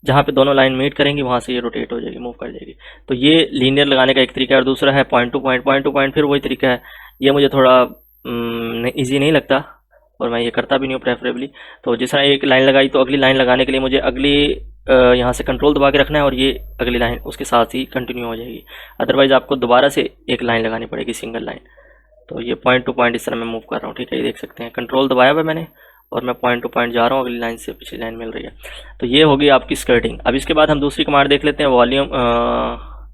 जहाँ पे दोनों लाइन मीट करेंगी वहाँ से ये रोटेट हो जाएगी, मूव कर जाएगी। तो ये लीनियर लगाने का एक तरीका है। और दूसरा है point two point, point two point फिर वही तरीका है। ये मुझे थोड़ा ईजी नहीं लगता और मैं ये करता भी नहीं हूँ प्रेफरेबली। तो जिस तरह एक लाइन लगाई तो अगली लाइन लगाने के लिए मुझे अगली यहाँ से कंट्रोल दबा के रखना है और ये अगली लाइन उसके साथ ही कंटिन्यू हो जाएगी। अदरवाइज़ आपको दोबारा से एक लाइन लगानी पड़ेगी, सिंगल लाइन। तो ये पॉइंट टू पॉइंट इस तरह मैं मूव कर रहा हूँ, ठीक है। ये देख सकते हैं कंट्रोल दबाया हुआ मैंने और मैं पॉइंट टू पॉइंट जा रहा हूँ, अगली लाइन से पिछली लाइन मिल रही है। तो ये होगी आपकी स्कर्टिंग। अब इसके बाद हम दूसरी कमांड देख लेते हैं, वॉल्यूम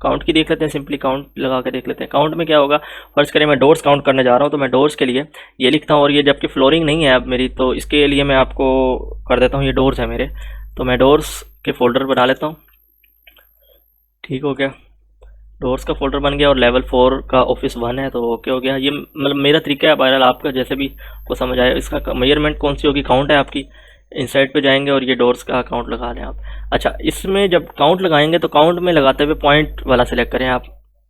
काउंट की देख लेते हैं। सिंपली काउंट लगा के देख लेते हैं। काउंट में क्या होगा, फर्ज करें मैं डोर्स काउंट करने जा रहा हूँ तो मैं डोर्स के लिए ये लिखता हूँ। और ये जबकि फ्लोरिंग नहीं है अब मेरी, तो इसके लिए मैं आपको कर देता हूँ, ये डोर्स है मेरे, तो मैं डोर्स के फोल्डर बना लेता हूँ। ठीक हो गया, डोर्स का फोल्डर बन गया और लेवल 4 का ऑफिस 1 है, तो ओके हो गया। ये मतलब मेरा तरीका है, बहरहाल आपका जैसे भी को समझ आए। इसका मेजरमेंट कौन सी होगी, काउंट है आपकी। इनसाइड पे जाएंगे और ये डोर्स का काउंट लगा लें आप। अच्छा, इसमें जब काउंट लगाएंगे तो काउंट में लगाते हुए पॉइंट वाला सिलेक्ट करें आप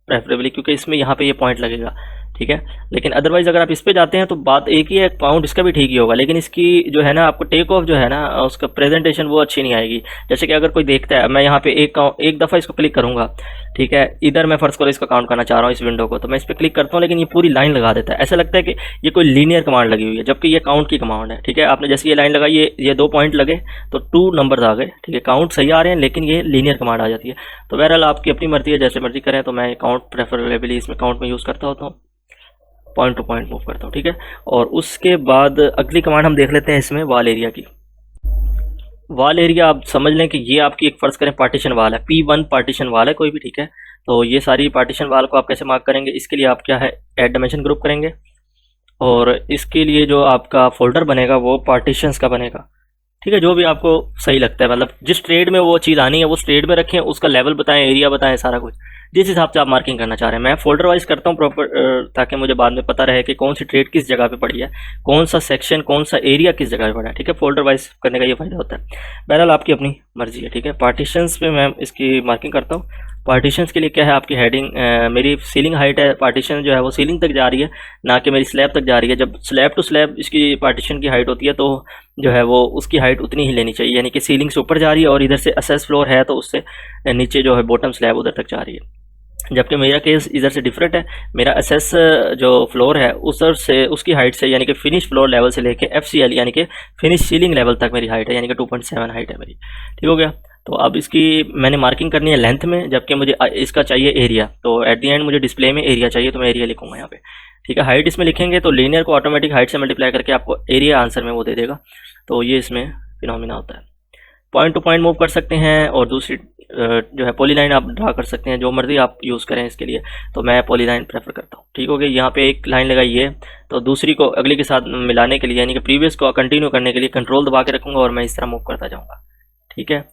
प्रेफरेबली, क्योंकि इसमें यहाँ पे ये पॉइंट लगेगा, ठीक है। लेकिन अदरवाइज़ अगर आप इस पे जाते हैं तो बात एक ही है, काउंट इसका भी ठीक ही होगा, लेकिन इसकी जो है ना आपको टेक ऑफ जो है ना उसका प्रेजेंटेशन वो अच्छी नहीं आएगी। जैसे कि अगर कोई देखता है, मैं यहाँ पे एक दफ़ा इसको क्लिक करूँगा, ठीक है, इधर मैं फर्स्ट करो इसका काउंट करना चाह रहा हूँ इस विंडो को, तो मैं इस पर क्लिक करता हूँ लेकिन ये पूरी लाइन लगा देता है। ऐसा लगता है कि ये कोई लीनियर कमांड लगी हुई है, जबकि ये काउंट की कमांड है, ठीक है। आपने जैसे ये लाइन लगाई, ये 2 पॉइंट लगे तो 2 नंबर्स आ गए, ठीक है। काउंट सही आ रहे हैं लेकिन ये लीनियर कमांड आ जाती है। तो बहरहाल आपकी अपनी मर्जी है, जैसे मर्जी करें। तो मैं काउंट प्रेफरेबली इसमें काउंट में यूज़ करता होता हूँ, पॉइंट टू पॉइंट मूव करता हूँ, ठीक है। और उसके बाद अगली कमांड हम देख लेते हैं इसमें वॉल एरिया की। वॉल एरिया आप समझ लें कि ये आपकी एक फ़र्ज़ करें पार्टीशन वाल है, P1 पार्टीशन वाल है कोई भी, ठीक है। तो ये सारी पार्टीशन वाल को आप कैसे मार्क करेंगे, इसके लिए आप क्या है, ऐड डायमेंशन ग्रुप करेंगे और इसके लिए जो आपका फोल्डर बनेगा वो पार्टीशंस का बनेगा, ठीक है। जो भी आपको सही लगता है, मतलब जिस ट्रेड में वो चीज़ आनी है वो ट्रेड में रखें, उसका लेवल बताएं, एरिया बताएं, सारा कुछ जिस हिसाब से आप मार्किंग करना चाह रहे हैं। मैं फोल्डर वाइज करता हूँ प्रॉपर, ताकि मुझे बाद में पता रहे कि कौन सी ट्रेड किस जगह पे पड़ी है, कौन सा सेक्शन कौन सा एरिया किस जगह पे पड़ा है, ठीक है। फोल्डर वाइज करने का ये फायदा होता है। बहरहाल आपकी अपनी मर्जी है, ठीक है। पार्टीशंस पे मैं इसकी मार्किंग करता हूँ। पार्टीशंस के लिए क्या है, आपकी हेडिंग, मेरी सीलिंग हाइट है, पार्टीशन जो है वो सीलिंग तक जा रही है, ना कि मेरी स्लैब तक जा रही है। जब स्लैब टू स्लैब इसकी पार्टीशन की हाइट होती है तो जो है वो उसकी हाइट उतनी ही लेनी चाहिए, यानी कि सीलिंग से ऊपर जा रही है और इधर से असेस फ्लोर है तो उससे नीचे जो है बॉटम स्लैब उधर तक जा रही है। जबकि मेरा केस इधर से डिफरेंट है, मेरा असेस जो फ्लोर है उधर से उसकी हाइट से, यानी कि फिनिश फ्लोर लेवल से लेके FCL यानी कि फिनिश सीलिंग लेवल तक मेरी हाइट है, यानी कि 2.7 हाइट है मेरी, ठीक हो गया। तो अब इसकी मैंने मार्किंग करनी है लेंथ में, जबकि मुझे इसका चाहिए एरिया। तो एट दी एंड मुझे डिस्प्ले में एरिया चाहिए, तो मैं एरिया लिखूंगा यहाँ पे, ठीक है। हाइट इसमें लिखेंगे तो लीनियर को ऑटोमेटिक हाइट से मल्टीप्लाई करके आपको एरिया आंसर में वो दे देगा। तो ये इसमें फिनोमिना होता है। पॉइंट टू पॉइंट मूव कर सकते हैं और दूसरी जो है पॉलीलाइन आप ड्रा कर सकते हैं, जो मर्जी आप यूज़ करें इसके लिए। तो मैं पॉलीलाइन प्रेफर करता हूँ, ठीक हो गया। यहाँ पे एक लाइन लगाई है तो दूसरी को अगली के साथ मिलाने के लिए, यानी कि प्रीवियस को कंटिन्यू करने के लिए कंट्रोल दबा के रखूँगा और मैं इस तरह मूव करता जाऊँगा, ठीक है।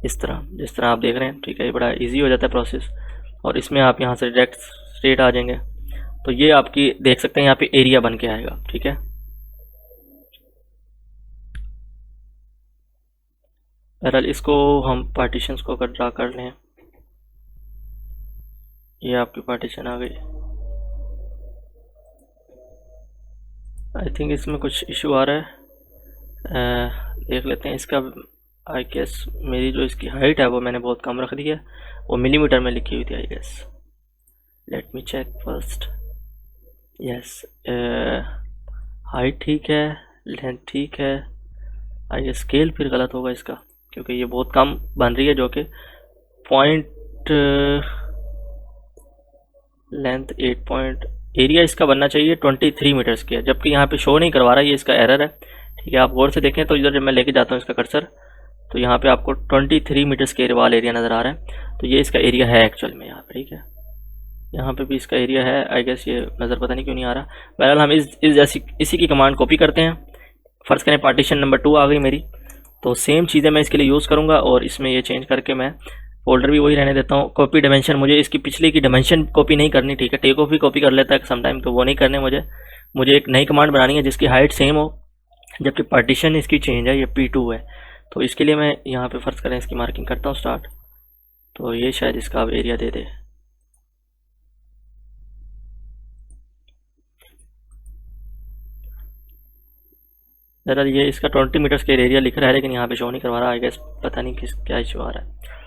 इस तरह जिस तरह आप देख रहे हैं, ठीक है। ये बड़ा ईजी हो जाता है प्रोसेस और इसमें आप यहाँ से डायरेक्ट स्ट्रेट आ जाएंगे। तो ये आपकी देख सकते हैं यहाँ पे एरिया बन के आएगा, ठीक है। बहरहाल इसको हम पार्टीशंस को अगर ड्रा कर लें, ये आपकी पार्टीशन आ गई। आई थिंक इसमें कुछ इशू आ रहा है, देख लेते हैं इसका। आई गेस मेरी जो इसकी हाइट है वो मैंने बहुत कम रख दी है, वो मिलीमीटर में लिखी हुई थी I guess. Let me check first. Yes, height ठीक है, लेंथ ठीक है। आई गेस स्केल फिर गलत होगा इसका, क्योंकि ये बहुत कम बन रही है, जो कि पॉइंट लेंथ 8 पॉइंट, एरिया इसका बनना चाहिए 23 मीटर्स की है, जबकि यहाँ पे शो नहीं करवा रहा है, ये इसका एरर है, ठीक है। आप गौर से देखें तो इधर जब मैं लेके जाता हूँ इसका कर्सर, तो यहाँ पे आपको 23 मीटर स्क्वायर वाल एरिया नज़र आ रहा है। तो ये इसका एरिया है एक्चुअल में यहाँ पे, ठीक है। यहाँ पे भी इसका एरिया है, आई गेस ये नज़र पता नहीं क्यों नहीं आ रहा। बहरहाल हम इसी की कमांड कॉपी करते हैं। फ़र्ज़ करें पार्टीशन नंबर 2 आ गई मेरी, तो सेम चीज़ें मैं इसके लिए यूज़ करूँगा और इसमें ये चेंज करके मैं फोल्डर भी वही रहने देता हूँ। कॉपी डायमेंशन, मुझे इसकी पिछले की डायमेंशन कॉपी नहीं करनी, ठीक है। टेक ऑफ भी कॉपी कर लेता है समटाइम, तो वो नहीं करने मुझे। मुझे एक नई कमांड बनानी है जिसकी हाइट सेम हो, जबकि पार्टीशन इसकी चेंज है, ये P2 है। तो इसके लिए मैं यहाँ पे फ़र्ज़ करें इसकी मार्किंग करता हूँ स्टार्ट, तो ये शायद इसका अब एरिया दे दे। ज़रा ये इसका 20 मीटर स्क्वायर एरिया लिख रहा है, लेकिन यहाँ पे शो नहीं करवा रहा, आई गेस पता नहीं किस क्या इशू आ रहा है।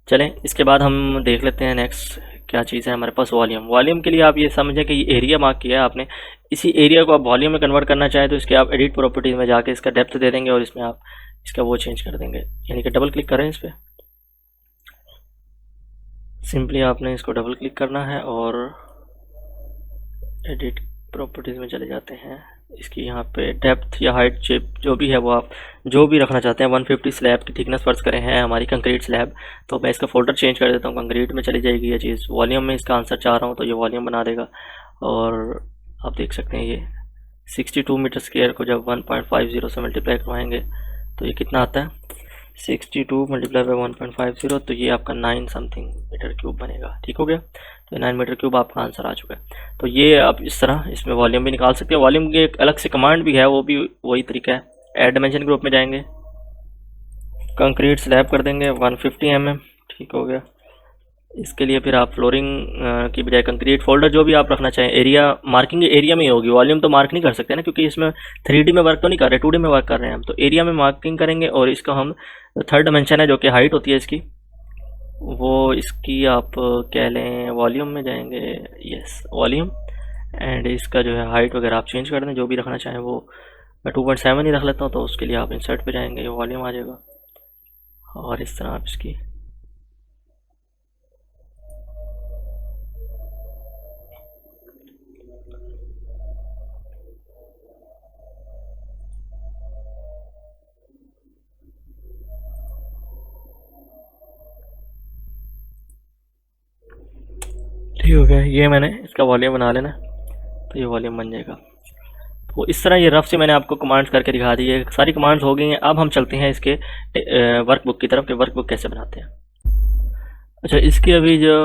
चलें, इसके बाद हम देख लेते हैं नेक्स्ट क्या चीज़ है हमारे पास। वॉल्यूम। वॉल्यूम के लिए आप ये समझें कि ये एरिया मार्क किया है आपने, इसी एरिया को आप वॉल्यूम में कन्वर्ट करना चाहें तो इसके आप एडिट प्रॉपर्टीज़ में जाके इसका डेप्थ दे देंगे और इसमें आप इसका वो चेंज कर देंगे, यानी कि डबल क्लिक करें इस पर। सिंपली आपने इसको डबल क्लिक करना है और एडिट प्रॉपर्टीज़ में चले जाते हैं। इसकी यहाँ पे डेप्थ या हाइट शेप जो भी है वो आप जो भी रखना चाहते हैं। 150 स्लैब की थिकनेस फर्ज करें हैं हमारी कंक्रीट स्लैब, तो मैं इसका फोल्डर चेंज कर देता हूँ, कंक्रीट में चली जाएगी ये चीज़। वॉल्यूम में इसका आंसर चाह रहा हूँ तो ये वॉल्यूम बना देगा। और आप देख सकते हैं ये 62 मीटर स्क्वायर को जब 1.50 से मल्टीप्लाई करवाएंगे तो ये कितना आता है, 62 मल्टीप्लाई बाई 1.50, तो ये आपका 9 समथिंग मीटर क्यूब बनेगा। ठीक हो गया, तो 9 मीटर क्यूब आपका आंसर आ चुका है। तो ये आप इस तरह इसमें वॉल्यूम भी निकाल सकते हैं। वॉल्यूम की एक अलग से कमांड भी है, वो भी वही तरीका है। ऐड डायमेंशन ग्रुप में जाएंगे, कंक्रीट स्लैब कर देंगे 150 mm। ठीक हो गया। इसके लिए फिर आप फ्लोरिंग की बजाय कंक्रीट फोल्डर जो भी आप रखना चाहें, एरिया मार्किंग एरिया में ही होगी, वॉल्यूम तो मार्क नहीं कर सकते ना, क्योंकि इसमें 3D में वर्क तो नहीं कर रहे, 2D में वर्क कर रहे हैं हम। तो एरिया में मार्किंग करेंगे और इसका हम थर्ड डायमेंशन है जो कि हाइट होती है इसकी, वो इसकी आप कह लें वॉल्यूम में जाएंगे, यस वॉल्यूम, एंड इसका जो है हाइट वगैरह आप चेंज कर दें जो भी रखना चाहें। वो मैं 2.7 ही रख लेता हूँ, तो उसके लिए आप इंसर्ट पे जाएंगे, ये वॉल्यूम आ जाएगा और इस तरह आप इसकी ठीक हो गया। ये मैंने इसका वॉल्यूम बना लेना, तो ये वॉल्यूम बन जाएगा। तो इस तरह ये रफ से मैंने आपको कमांड्स करके दिखा दी है, सारी कमांड्स हो गई हैं। अब हम चलते हैं इसके वर्कबुक की तरफ कि वर्कबुक कैसे बनाते हैं। अच्छा, इसकी अभी जो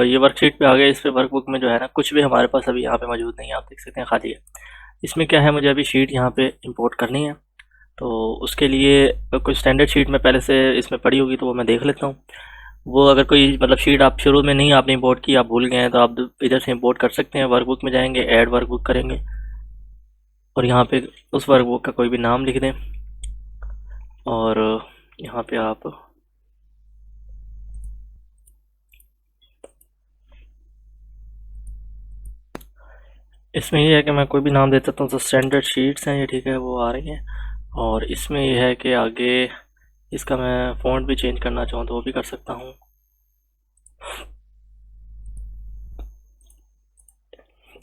ये वर्कशीट पे आ गया, इस पे वर्कबुक में जो है ना कुछ भी हमारे पास अभी यहाँ पे मौजूद नहीं है, आप देख सकते हैं खाली है। इसमें क्या है, मुझे अभी शीट यहाँ पे इंपोर्ट करनी है, तो उसके लिए कुछ स्टैंडर्ड शीट में पहले से इसमें पड़ी होगी तो वो मैं देख लेता हूँ। वो अगर कोई मतलब शीट आप शुरू में नहीं आपने इंपोर्ट की, आप भूल गए हैं, तो आप इधर से इंपोर्ट कर सकते हैं। वर्कबुक में जाएंगे, ऐड वर्कबुक करेंगे और यहाँ पे उस वर्कबुक का कोई भी नाम लिख दें और यहाँ पे आप इसमें ये है कि मैं कोई भी नाम दे देता हूँ। तो स्टैंडर्ड शीट्स हैं ये, ठीक है, वो आ रही हैं। और इसमें ये है कि आगे इसका मैं फ़ॉन्ट भी चेंज करना चाहूँ तो वो भी कर सकता हूँ।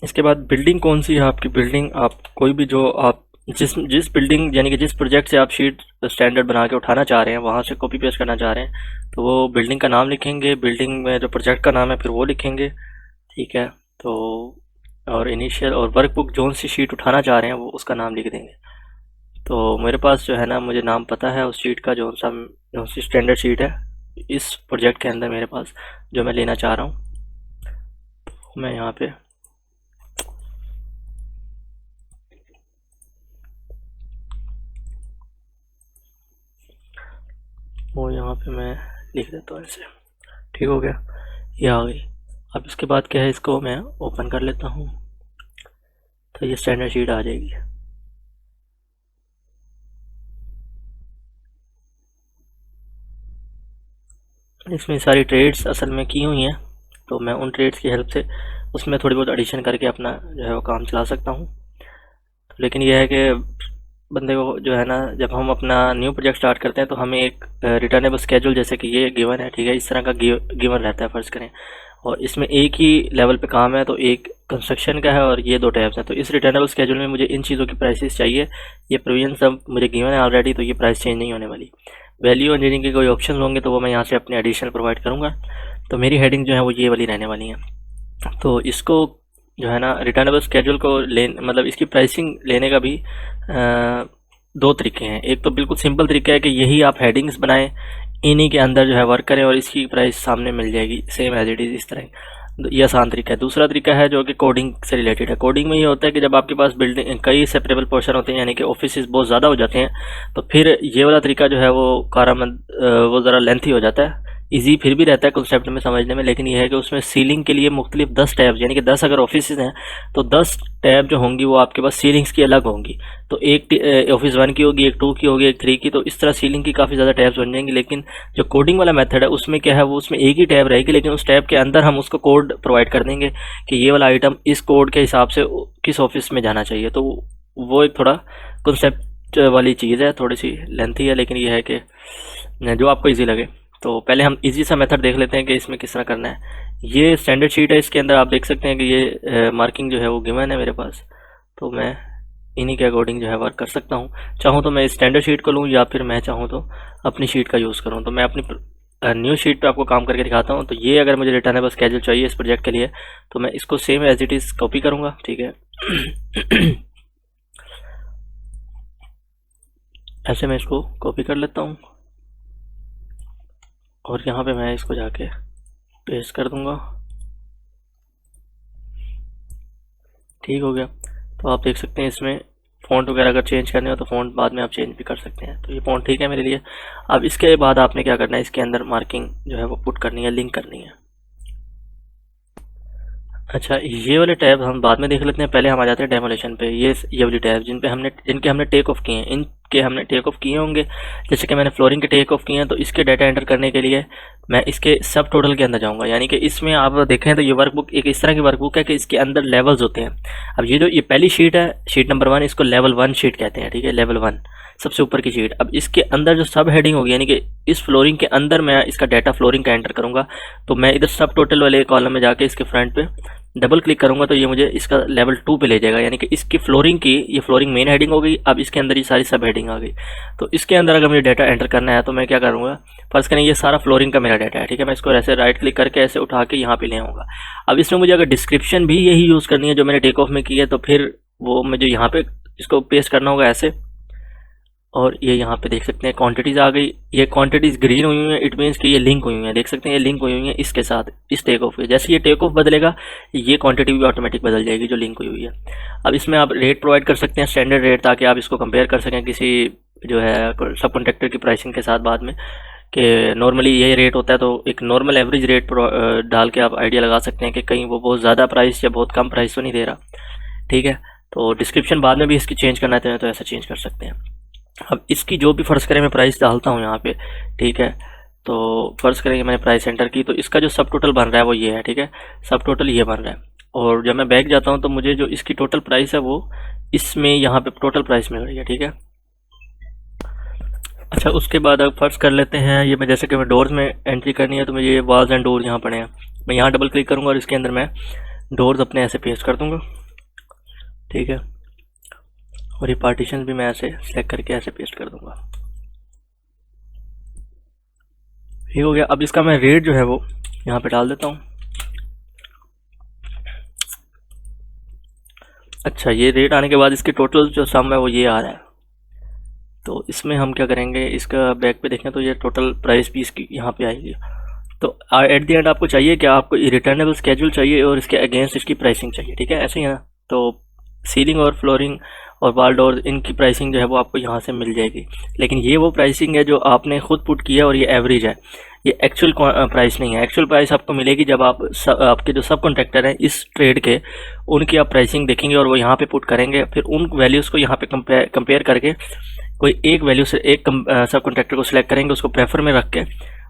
इसके बाद बिल्डिंग कौन सी है आपकी, बिल्डिंग आप कोई भी जो आप जिस बिल्डिंग यानी कि जिस प्रोजेक्ट से आप शीट स्टैंडर्ड बना के उठाना चाह रहे हैं, वहाँ से कॉपी पेस्ट करना चाह रहे हैं, तो वो बिल्डिंग का नाम लिखेंगे, बिल्डिंग में जो प्रोजेक्ट का नाम है फिर वो लिखेंगे। ठीक है, तो और इनिशियल और वर्कबुक जोन सी शीट उठाना चाह रहे हैं वो उसका नाम लिख देंगे। तो मेरे पास जो है ना, मुझे नाम पता है उस शीट का, जो सी स्टैंडर्ड शीट है इस प्रोजेक्ट के अंदर मेरे पास जो मैं लेना चाह रहा हूँ। मैं यहाँ पे वो यहाँ पे मैं लिख देता हूँ ऐसे। ठीक हो गया, ये आ गई। अब इसके बाद क्या है, इसको मैं ओपन कर लेता हूँ तो ये स्टैंडर्ड शीट आ जाएगी। इसमें सारी ट्रेड्स असल में की हुई हैं, तो मैं उन ट्रेड्स की हेल्प से उसमें थोड़ी बहुत एडिशन करके अपना जो है वो काम चला सकता हूँ। लेकिन यह है कि बंदे को जो है ना, जब हम अपना न्यू प्रोजेक्ट स्टार्ट करते हैं तो हमें एक रिटर्नेबल स्केड्यूल, जैसे कि ये गिवन है, ठीक है, इस तरह का गिवन रहता है फ़र्ज़ करें, और इसमें एक ही लेवल पे काम है, तो एक कंस्ट्रक्शन का है और ये 2 टैब्स हैं। तो इस रिटर्नेबल स्केड्यूल में मुझे इन चीज़ों की प्राइसेस चाहिए, ये प्रोविजन सब मुझे गिवन है ऑलरेडी, तो ये प्राइस चेंज नहीं होने वाली। वैल्यू इंजीनियरिंग के कोई ऑप्शन होंगे तो वो मैं यहाँ से अपने एडिशनल प्रोवाइड करूँगा। तो मेरी हेडिंग जो है वो ये वाली रहने वाली है। तो इसको जो है ना रिटर्नेबल स्केड्यूल को मतलब इसकी प्राइसिंग लेने का भी 2 तरीके हैं। एक तो बिल्कुल सिंपल तरीका है कि यही आप हेडिंग्स बनाएं, इन्हीं के अंदर जो है वर्क करें और इसकी प्राइस सामने मिल जाएगी सेम एज इट इज़ इस तरह। ये आसान तरीका है। दूसरा तरीका है जो कि कोडिंग से रिलेटेड है। कोडिंग में ये होता है कि जब आपके पास बिल्डिंग कई सेपरेबल पोर्शन होते हैं, यानी कि ऑफिस बहुत ज़्यादा हो जाते हैं, तो फिर ये वाला तरीका जो है वो कारआमद वो ज़रा लेंथी हो जाता है। ईजी फिर भी रहता है कंसेप्ट में समझने में, लेकिन ये है कि उसमें सीलिंग के लिए मुख्तलिफ 10 टैब, यानी कि 10 अगर ऑफिस हैं तो 10 टैब जो होंगी वो आपके पास सीलिंग्स की अलग होंगी। तो एक ऑफिस 1 की होगी, एक 2 की होगी, एक 3 की, तो इस तरह सीलिंग की काफ़ी ज़्यादा टैब्स बन जाएंगी। लेकिन जो कोडिंग वाला मेथड है उसमें क्या है, वो उसमें एक ही टैब रहेगी, लेकिन उस टैब के अंदर हम उसको कोड प्रोवाइड कर देंगे कि ये वाला आइटम इस कोड के हिसाब से किस ऑफिस में जाना चाहिए। तो वो एक थोड़ा कंसेप्ट वाली चीज़ है, थोड़ी सी लेंथी है, लेकिन ये है कि जो आपको ईजी लगे। तो पहले हम इजी सा मेथड देख लेते हैं कि इसमें किस तरह करना है। ये स्टैंडर्ड शीट है, इसके अंदर आप देख सकते हैं कि ये मार्किंग जो है वो गिवन है मेरे पास, तो मैं इन्हीं के अकॉर्डिंग जो है वर्क कर सकता हूँ। चाहूँ तो मैं स्टैंडर्ड शीट को लूँ, या फिर मैं चाहूँ तो अपनी शीट का यूज़ करूँ। तो मैं अपनी न्यू शीट पे आपको काम करके दिखाता हूँ। तो ये अगर मुझे रिटर्नेबल स्केड्यूल चाहिए इस प्रोजेक्ट के लिए, तो मैं इसको same as it is copy करूँगा, ठीक है। ऐसे मैं इसको कॉपी कर लेता हूँ और यहाँ पे मैं इसको जाके पेस्ट कर दूँगा। ठीक हो गया। तो आप देख सकते हैं इसमें फ़ॉन्ट वगैरह अगर चेंज करने हो तो फ़ॉन्ट बाद में आप चेंज भी कर सकते हैं। तो ये फ़ॉन्ट ठीक है मेरे लिए। अब इसके बाद आपने क्या करना है, इसके अंदर मार्किंग जो है वो पुट करनी है, लिंक करनी है। अच्छा, ये वाले टैब हम बाद में देख लेते हैं, पहले हम आ जाते हैं डेमोलेशन पे। ये वाली टैब जिनके हमने टेक ऑफ किए हैं, इनके हमने टेक ऑफ किए होंगे। जैसे कि मैंने फ्लोरिंग के टेक ऑफ किए हैं, तो इसके डाटा एंटर करने के लिए मैं इसके सब टोटल के अंदर जाऊंगा। यानी कि इसमें आप देखें तो ये वर्कबुक एक इस तरह की वर्कबुक है कि इसके अंदर लेवल्स होते हैं। अब ये पहली शीट है, शीट नंबर 1, इसको लेवल 1 शीट कहते हैं, ठीक है, लेवल 1 सबसे ऊपर की शीट। अब इसके अंदर जो सब हेडिंग होगी, यानी कि इस फ्लोरिंग के अंदर मैं इसका डाटा फ्लोरिंग का एंटर करूंगा। तो मैं इधर सब टोटल वाले कॉलम में जाके इसके फ्रंट पे डबल क्लिक करूंगा तो ये मुझे इसका लेवल 2 पे ले जाएगा। यानी कि इसकी फ्लोरिंग की, ये फ्लोरिंग मेन हेडिंग हो गई। अब इसके अंदर ये सारी सब हेडिंग आ गई। तो इसके अंदर अगर मुझे डाटा एंटर करना है तो मैं क्या करूँगा, फर्स्ट करें ये सारा फ्लोरिंग का मेरा डाटा है, ठीक है। मैं इसको ऐसे राइट क्लिक करके ऐसे उठा के यहाँ पे ले आऊँगा। अब इसमें मुझे अगर डिस्क्रिप्शन भी यही यूज़ करनी है जो मैंने टेक ऑफ में की है, तो फिर वो मुझे यहाँ पे इसको पेस्ट करना होगा ऐसे। और ये यहाँ पे देख सकते हैं क्वांटिटीज़ आ गई। ये क्वांटिटीज़ ग्रीन हुई हुई हैं, इट मीन्स कि ये लिंक हुई हुई हैं। देख सकते हैं ये लिंक हुई हुई हैं इसके साथ, इस टेक ऑफ के। जैसे ये टेक ऑफ बदलेगा ये क्वांटिटी भी ऑटोमेटिक बदल जाएगी जो लिंक हुई हुई है। अब इसमें आप रेट प्रोवाइड कर सकते हैं, स्टैंडर्ड रेट, ताकि आप इसको कंपेयर कर सकें किसी जो है सब कॉन्ट्रैक्टर की प्राइसिंग के साथ बाद में, कि नॉर्मली ये रेट होता है। तो एक नॉर्मल एवरेज रेट डाल के आप आइडिया लगा सकते हैं कि कहीं वो बहुत ज़्यादा प्राइस या बहुत कम प्राइस तो नहीं दे रहा, ठीक है। तो डिस्क्रिप्शन बाद में भी इसकी चेंज करना चाहें तो ऐसा चेंज कर सकते हैं। अब इसकी जो भी फ़र्ज़ करें मैं प्राइस डालता हूँ यहाँ पे, ठीक है। तो फ़र्ज़ करें कि मैंने प्राइस एंटर की, तो इसका जो सब टोटल बन रहा है वो ये है, ठीक है। सब टोटल ये बन रहा है। और जब मैं बैक जाता हूँ तो मुझे जो इसकी टोटल प्राइस है वो इसमें यहाँ पे टोटल प्राइस मिल रही है, ठीक है। अच्छा, उसके बाद अब फ़र्ज़ कर लेते हैं ये मैं जैसे कि मैं डोर्स में एंट्री करनी है, तो मुझे ये वॉल्स एंड डोर यहाँ पड़े हैं। मैं यहाँ डबल क्लिक करूँगा और इसके अंदर मैं डोर्स अपने ऐसे पेस्ट कर दूँगा, ठीक है। और ये पार्टीशन भी मैं ऐसे सेलेक्ट करके ऐसे पेस्ट कर दूंगा, ठीक हो गया। अब इसका मैं रेट जो है वो यहाँ पे डाल देता हूँ। अच्छा, ये रेट आने के बाद इसकी टोटल जो सम है वो ये आ रहा है। तो इसमें हम क्या करेंगे, इसका बैक पे देखें तो ये टोटल प्राइस भी इसकी यहाँ पे आएगी। तो एट द एंड आपको चाहिए क्या, आपको रिटर्नेबल स्केड्यूल चाहिए और इसके अगेंस्ट इसकी प्राइसिंग चाहिए, ठीक है, ऐसे ही है ना। तो सीलिंग और फ्लोरिंग और वॉल डोर, इनकी प्राइसिंग जो है वो आपको यहाँ से मिल जाएगी। लेकिन ये वो प्राइसिंग है जो आपने खुद पुट किया और ये एवरेज है, ये एक्चुअल प्राइस नहीं है। एक्चुअल प्राइस आपको मिलेगी जब आपके जो सब कॉन्ट्रैक्टर हैं इस ट्रेड के, उनकी आप प्राइसिंग देखेंगे और वो यहाँ पे पुट करेंगे। फिर उन वैल्यूज़ को यहाँ पे कंपेयर करके कोई एक वैल्यू से एक सब कॉन्ट्रैक्टर को सिलेक्ट करेंगे, उसको प्रेफर में रख के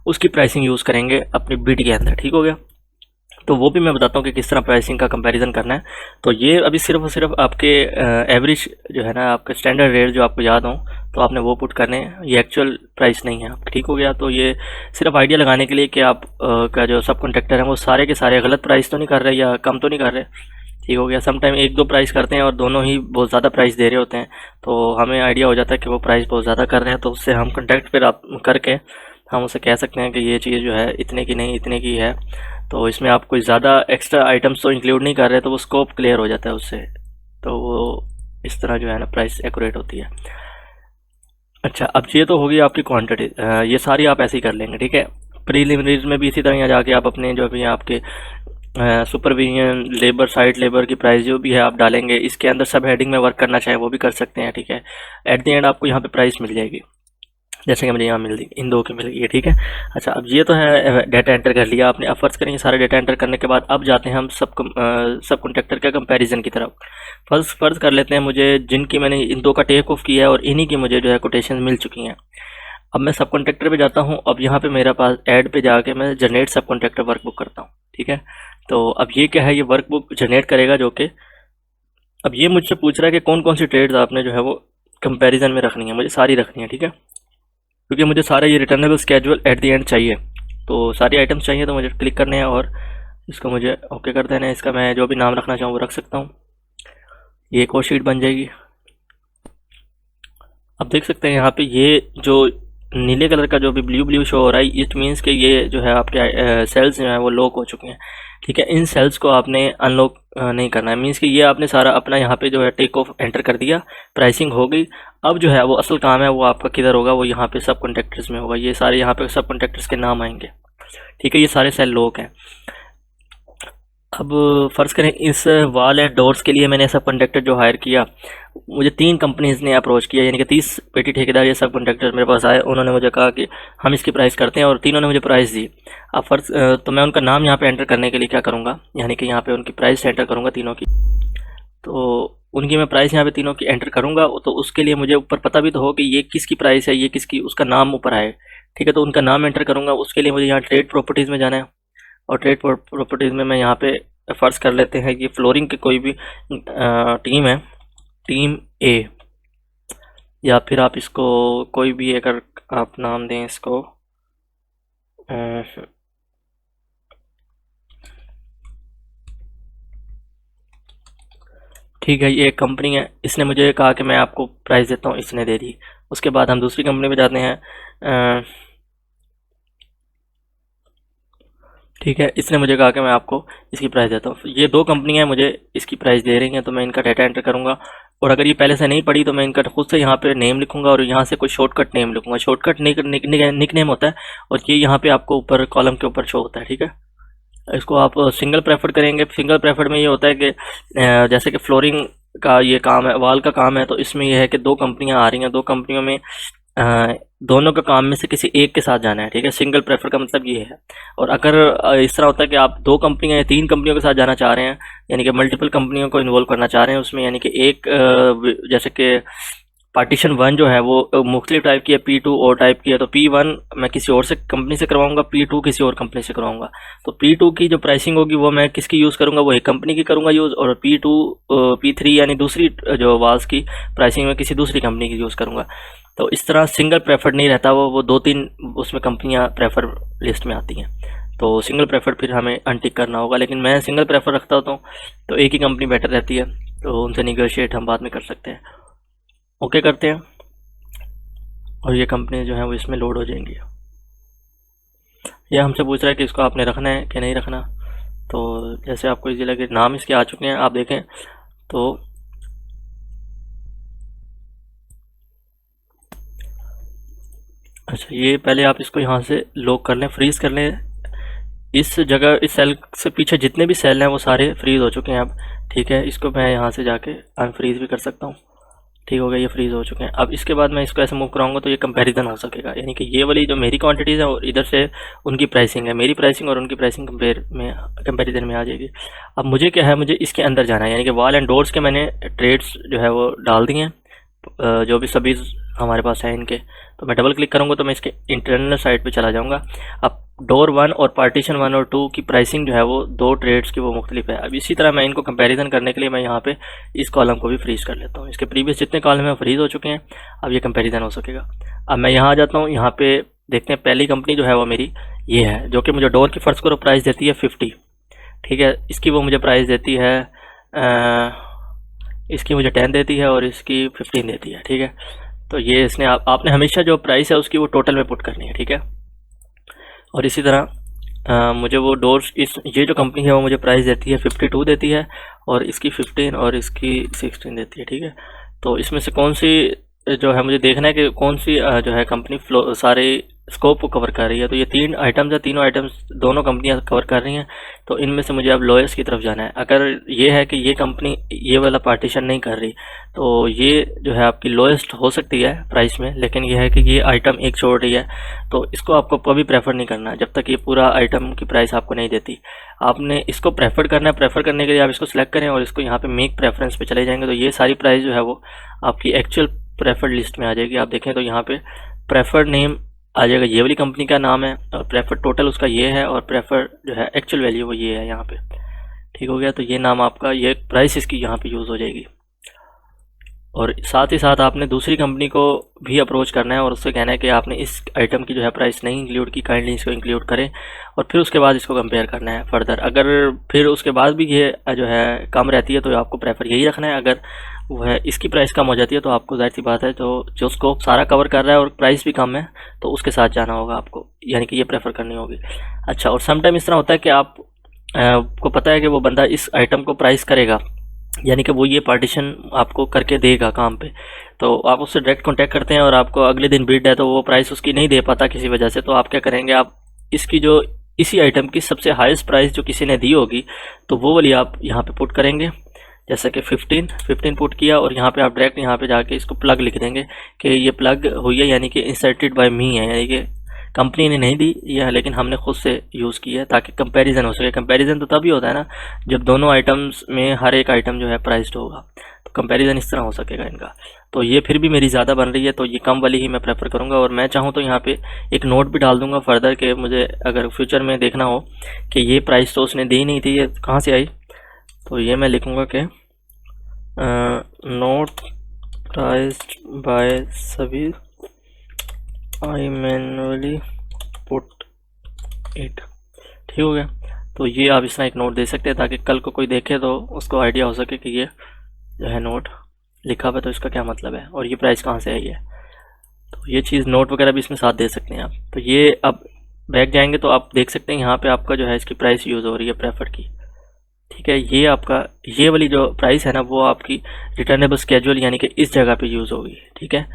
उसकी प्राइसिंग यूज़ करेंगे अपनी बिड के अंदर, ठीक हो गया। तो वो भी मैं बताता हूँ कि किस तरह प्राइसिंग का कंपैरिजन करना है। तो ये अभी सिर्फ और सिर्फ आपके एवरेज जो है ना, आपके स्टैंडर्ड रेट जो आपको याद हो तो आपने वो पुट करने हैं, ये एक्चुअल प्राइस नहीं है आपका, ठीक हो गया। तो ये सिर्फ आइडिया लगाने के लिए कि आप का जो सब कॉन्ट्रैक्टर हैं वो सारे के सारे गलत प्राइस तो नहीं कर रहे या कम तो नहीं कर रहे, ठीक हो गया। समटाइम एक दो प्राइस करते हैं और दोनों ही बहुत ज़्यादा प्राइस दे रहे होते हैं, तो हमें आइडिया हो जाता है कि वो प्राइस बहुत ज़्यादा कर रहे हैं। तो उससे हम कॉन्टैक्ट फिर आप करके हम उसे कह सकते हैं कि ये चीज़ जो है इतने की नहीं इतने की है, तो इसमें आप कोई ज़्यादा एक्स्ट्रा आइटम्स तो इंक्लूड नहीं कर रहे, तो वो स्कोप क्लियर हो जाता है उससे। तो वो इस तरह जो है ना प्राइस एक्यूरेट होती है। अच्छा, अब ये तो होगी आपकी क्वांटिटी, ये सारी आप ऐसे ही कर लेंगे, ठीक है। प्रीलिमिनरीज में भी इसी तरह यहाँ जाके आप अपने जो भी आपके सुपरविजन, लेबर, साइट लेबर की प्राइस जो भी है आप डालेंगे, इसके अंदर सब हेडिंग में वर्क करना चाहे वो भी कर सकते हैं, ठीक है। एट द एंड आपको यहाँ पे प्राइस मिल जाएगी, जैसे कि मुझे यहाँ मिल गई, इन दो की मिल गई है, ठीक है। अच्छा, अब ये तो है डाटा एंटर कर लिया आपने। अब फर्ज करेंगे सारे डाटा एंटर करने के बाद अब जाते हैं हम सब कॉन्ट्रैक्टर के कंपैरिजन की तरफ। फर्ज कर लेते हैं मुझे जिनकी मैंने इन दो का टेक ऑफ किया है और इन्हीं की मुझे जो है कोटेशन मिल चुकी हैं। अब मैं सब कॉन्ट्रैक्टर पे जाता हूँ। अब यहाँ पे मेरे पास ऐड पे जाके मैं जनरेट सब कॉन्ट्रैक्टर वर्कबुक करता हूँ, ठीक है। तो अब ये क्या है, ये वर्कबुक जनरेट करेगा, जो कि अब ये मुझसे पूछ रहा है कि कौन कौन सी ट्रेड्स आपने जो है वो कंपैरिजन में रखनी है। मुझे सारी रखनी है, ठीक है, क्योंकि मुझे सारे ये returnable schedule at the end चाहिए। तो सारी आइटम्स चाहिए, तो मुझे क्लिक करने हैं और इसको मुझे ओके कर देना है। इसका मैं जो भी नाम रखना चाहूँ वो रख सकता हूँ। ये एक और शीट बन जाएगी। अब देख सकते हैं यहाँ पे ये जो नीले कलर का जो भी ब्लू ब्लू शो हो रहा है, इट मीन्स कि ये जो है आपके सेल्स जो है वो लॉक हो चुके हैं, ठीक है। इन सेल्स को आपने अनलॉक नहीं करना है, मीन्स कि ये आपने सारा अपना यहाँ पे जो है टेक ऑफ एंटर कर दिया, प्राइसिंग हो गई। अब जो है वो असल काम है वो आपका किधर होगा, वो यहाँ पे सब कॉन्ट्रैक्टर्स में होगा। ये सारे यहाँ पे सब कॉन्ट्रैक्टर्स के नाम आएंगे, ठीक है। ये सारे सेल लॉक हैं। अब फ़र्ज़ करें इस वॉल एंड डोर्स के लिए मैंने सब कॉन्ट्रैक्टर जो हायर किया, मुझे 3 कंपनीज़ ने अप्रोच किया, यानी कि 30 पेटी ठेकेदार ये सब कॉन्ट्रैक्टर मेरे पास आए। उन्होंने मुझे कहा कि हम इसकी प्राइस करते हैं और तीनों ने मुझे प्राइस दी। अब तो मैं उनका नाम यहाँ पे एंटर करने के लिए क्या करूँगा, यानी कि यहाँ पे उनकी प्राइस एंटर करूँगा तीनों की। तो उनकी मैं प्राइस यहाँ पे तीनों की एंटर करूँगा, तो उसके लिए मुझे ऊपर पता भी तो हो कि ये किसकी प्राइस है, ये किसकी, उसका नाम ऊपर आए, ठीक है। तो उनका नाम एंटर करूँगा, उसके लिए मुझे यहाँ ट्रेड प्रॉपर्टीज़ में जाना है। और ट्रेड प्रॉपर्टीज़ में मैं यहाँ पे फ़र्ज़ कर लेते हैं कि फ्लोरिंग की कोई भी टीम है, टीम ए, या फिर आप इसको कोई भी अगर आप नाम दें इसको, ठीक है, ये एक कंपनी है, इसने मुझे कहा कि मैं आपको प्राइस देता हूँ, इसने दे दी। उसके बाद हम दूसरी कंपनी पे जाते हैं, ठीक है, इसने मुझे कहा कि मैं आपको इसकी प्राइस देता हूँ। ये 2 कंपनियाँ मुझे इसकी प्राइस दे रही हैं, तो मैं इनका डाटा एंटर करूँगा। और अगर ये पहले से नहीं पड़ी तो मैं इनका खुद से यहाँ पे नेम लिखूँगा और यहाँ से कोई शॉर्टकट नेम लिखूँगा। शॉर्टकट निक नेम होता है और ये यहाँ पे आपको ऊपर कॉलम के ऊपर शो होता है, ठीक है। इसको आप सिंगल प्रेफर्ड करेंगे। सिंगल प्रेफर्ड में ये होता है कि जैसे कि फ्लोरिंग का ये काम है, वॉल का काम है, तो इसमें यह है कि 2 कंपनियाँ आ रही हैं, 2 कंपनियों में दोनों का काम में से किसी एक के साथ जाना है, ठीक है। सिंगल प्रेफर का मतलब ये है। और अगर इस तरह होता है कि आप 2 कंपनियां या 3 कंपनियों के साथ जाना चाह रहे हैं, यानी कि मल्टीपल कंपनियों को इन्वॉल्व करना चाह रहे हैं उसमें, यानी कि एक जैसे कि पार्टीशन 1 जो है वो मुख्तलिफ टाइप की है, P2 और टाइप की है, तो P1 मैं किसी और से कंपनी से करवाऊंगा, P2 किसी और कंपनी से करवाऊंगा। तो P2 की जो प्राइसिंग होगी वो मैं किसकी यूज़ करूंगा, वो एक कंपनी की करूंगा यूज़, और P2 P3 यानी दूसरी जो वाल्स की प्राइसिंग में किसी दूसरी कंपनी की यूज़ करूंगा। तो इस तरह सिंगल प्रेफर्ड नहीं रहता, वो 2-3 उसमें कंपनियां प्रेफर लिस्ट में आती हैं। तो सिंगल प्रेफर्ड फिर हमें अनटिक करना होगा, लेकिन मैं सिंगल प्रेफर रखता हूँ तो एक ही कंपनी बेटर रहती है, तो उनसे निगोशिएट हम बाद में कर सकते हैं। ओके करते हैं और ये कंपनी जो है वो इसमें लोड हो जाएंगी। यह हमसे पूछ रहा है कि इसको आपने रखना है कि नहीं रखना। तो जैसे आपको इजी लगे, नाम इसके आ चुके हैं, आप देखें तो अच्छा, ये पहले आप इसको यहाँ से लॉक कर लें, फ्रीज़ कर लें। इस जगह इस सेल से पीछे जितने भी सेल हैं वो सारे फ्रीज़ हो चुके हैं अब, ठीक है। इसको मैं यहाँ से जाके अनफ्रीज़ भी कर सकता हूँ, ठीक हो गया, ये फ्रीज़ हो चुके हैं। अब इसके बाद मैं इसको ऐसे मूव कराऊंगा तो ये कंपैरिजन हो सकेगा, यानी कि ये वाली जो मेरी क्वांटिटीज़ है और इधर से उनकी प्राइसिंग है, मेरी प्राइसिंग और उनकी प्राइसिंग कंपैरिजन में आ जाएगी। अब मुझे क्या है, मुझे इसके अंदर जाना है, यानी कि वॉल एंड डोर्स के मैंने ट्रेड्स जो है वो डाल दिए हैं, जो भी सभी हमारे पास है इनके। तो मैं डबल क्लिक करूँगा तो मैं इसके इंटरनल साइट पे चला जाऊँगा। अब डोर 1 और पार्टीशन 1 और 2 की प्राइसिंग जो है वो 2 ट्रेड्स की वो मुख्तलिफ है। अब इसी तरह मैं इनको कंपैरिजन करने के लिए मैं यहाँ पे इस कॉलम को भी फ्रीज़ कर लेता हूँ। इसके प्रीवियस जितने कॉलम हैं फ्रीज़ हो चुके हैं, अब ये कंपैरिजन हो सकेगा। अब मैं यहाँ आ जाता हूँ, यहाँ पे देखते हैं पहली कंपनी जो है वो मेरी ये है, जो कि मुझे डोर की फ़र्स्ट को प्राइस देती है 50, ठीक है। इसकी वो मुझे प्राइस देती है इसकी मुझे 10 देती है और इसकी 15 देती है, ठीक है। तो ये इसने आपने हमेशा जो प्राइस है उसकी वो टोटल में पुट करनी है, ठीक है। और इसी तरह मुझे वो डोर्स ये जो कंपनी है वो मुझे प्राइस देती है 52 देती है, और इसकी 15 और इसकी 16 देती है, ठीक है। तो इसमें से कौन सी जो है मुझे देखना है कि कौन सी जो है कंपनी सारे स्कोप को कवर कर रही है। तो ये 3 आइटम्स है, तीनों आइटम्स दोनों कंपनियां कवर कर रही हैं। तो इनमें से मुझे अब लोएस्ट की तरफ जाना है। अगर ये है कि ये कंपनी ये वाला पार्टीशन नहीं कर रही, तो ये जो है आपकी लोएस्ट हो सकती है प्राइस में, लेकिन ये है कि ये आइटम एक छोड़ रही है, तो इसको आपको कभी प्रेफर नहीं करना जब तक ये पूरा आइटम की प्राइस आपको नहीं देती। आपने इसको प्रेफर करना है। प्रेफर करने के लिए आप इसको सिलेक्ट करें और इसको यहाँ पे मेक प्रेफरेंस पे चले जाएंगे, तो ये सारी प्राइस जो है वो आपकी एक्चुअल प्रेफर्ड लिस्ट में आ जाएगी। आप देखें तो यहाँ पे प्रेफर्ड नेम आ जाएगा, ये वाली कंपनी का नाम है, और प्रेफर्ड टोटल उसका ये है, और प्रेफर्ड जो है एक्चुअल वैल्यू वो ये है यहाँ पे। ठीक हो गया। तो ये नाम आपका, ये प्राइस इसकी यहाँ पे यूज़ हो जाएगी। और साथ ही साथ आपने दूसरी कंपनी को भी अप्रोच करना है और उससे कहना है कि आपने इस आइटम की जो है प्राइस नहीं इंक्लूड की, काइंडली इसको इंक्लूड करें, और फिर उसके बाद इसको कंपेयर करना है फर्दर। अगर फिर उसके बाद भी ये जो है कम रहती है तो आपको प्रेफर यही रखना है। अगर वो है इसकी प्राइस कम हो जाती है तो आपको जाहिर सी बात है, तो जो स्कोप सारा कवर कर रहा है और प्राइस भी कम है तो उसके साथ जाना होगा आपको, यानी कि ये प्रेफर करनी होगी। अच्छा, और समटाइम इस तरह होता है कि आप को पता है कि वो बंदा इस आइटम को प्राइस करेगा, यानी कि वो ये पार्टीशन आपको करके देगा काम पे, तो आप उससे डायरेक्ट कांटेक्ट करते हैं और आपको अगले दिन बिड है तो वो प्राइस उसकी नहीं दे पाता किसी वजह से, तो आप क्या करेंगे, आप इसकी जो इसी आइटम की सबसे हाईएस्ट प्राइस जो किसी ने दी होगी तो वो वाली आप यहाँ पे पुट करेंगे। जैसे कि 15 पुट किया, और यहाँ पे आप डायरेक्ट यहाँ पे जाके इसको प्लग लिख देंगे कि ये प्लग हुई है, यानी कि इंसर्टेड बाय मी है, यानी कि कंपनी ने नहीं दी यह, लेकिन हमने खुद से यूज़ किया है ताकि कंपैरिजन हो सके। कंपैरिजन तो तभी होता है ना जब दोनों आइटम्स में हर एक आइटम जो है प्राइस्ड होगा, तो कंपैरिजन इस तरह हो सकेगा इनका। तो ये फिर भी मेरी ज़्यादा बन रही है तो ये कम वाली ही मैं प्रेफर करूँगा, और मैं चाहूँ तो यहाँ पे एक नोट भी डाल दूँगा फर्दर कि मुझे अगर फ्यूचर में देखना हो कि ये प्राइस तो उसने दी नहीं थी, ये कहाँ से आई, तो ये मैं लिखूँगा कि not priced by Sabir, I manually put it. ठीक हो गया। तो ये आप इस तरह एक नोट दे सकते हैं ताकि कल को कोई देखे तो उसको आइडिया हो सके कि ये जो है नोट लिखा हुआ है तो इसका क्या मतलब है और ये प्राइस कहाँ से आई है। तो ये चीज़ नोट वगैरह भी इसमें साथ दे सकते हैं आप। तो ये अब बैक जाएंगे तो आप देख सकते हैं यहाँ पे आपका जो है इसकी प्राइस यूज़ हो रही है प्रेफर की। ठीक है, ये आपका ये वाली जो प्राइस है ना वो आपकी रिटर्नेबल स्केड्यूल यानी कि इस जगह पे यूज़ होगी। ठीक है,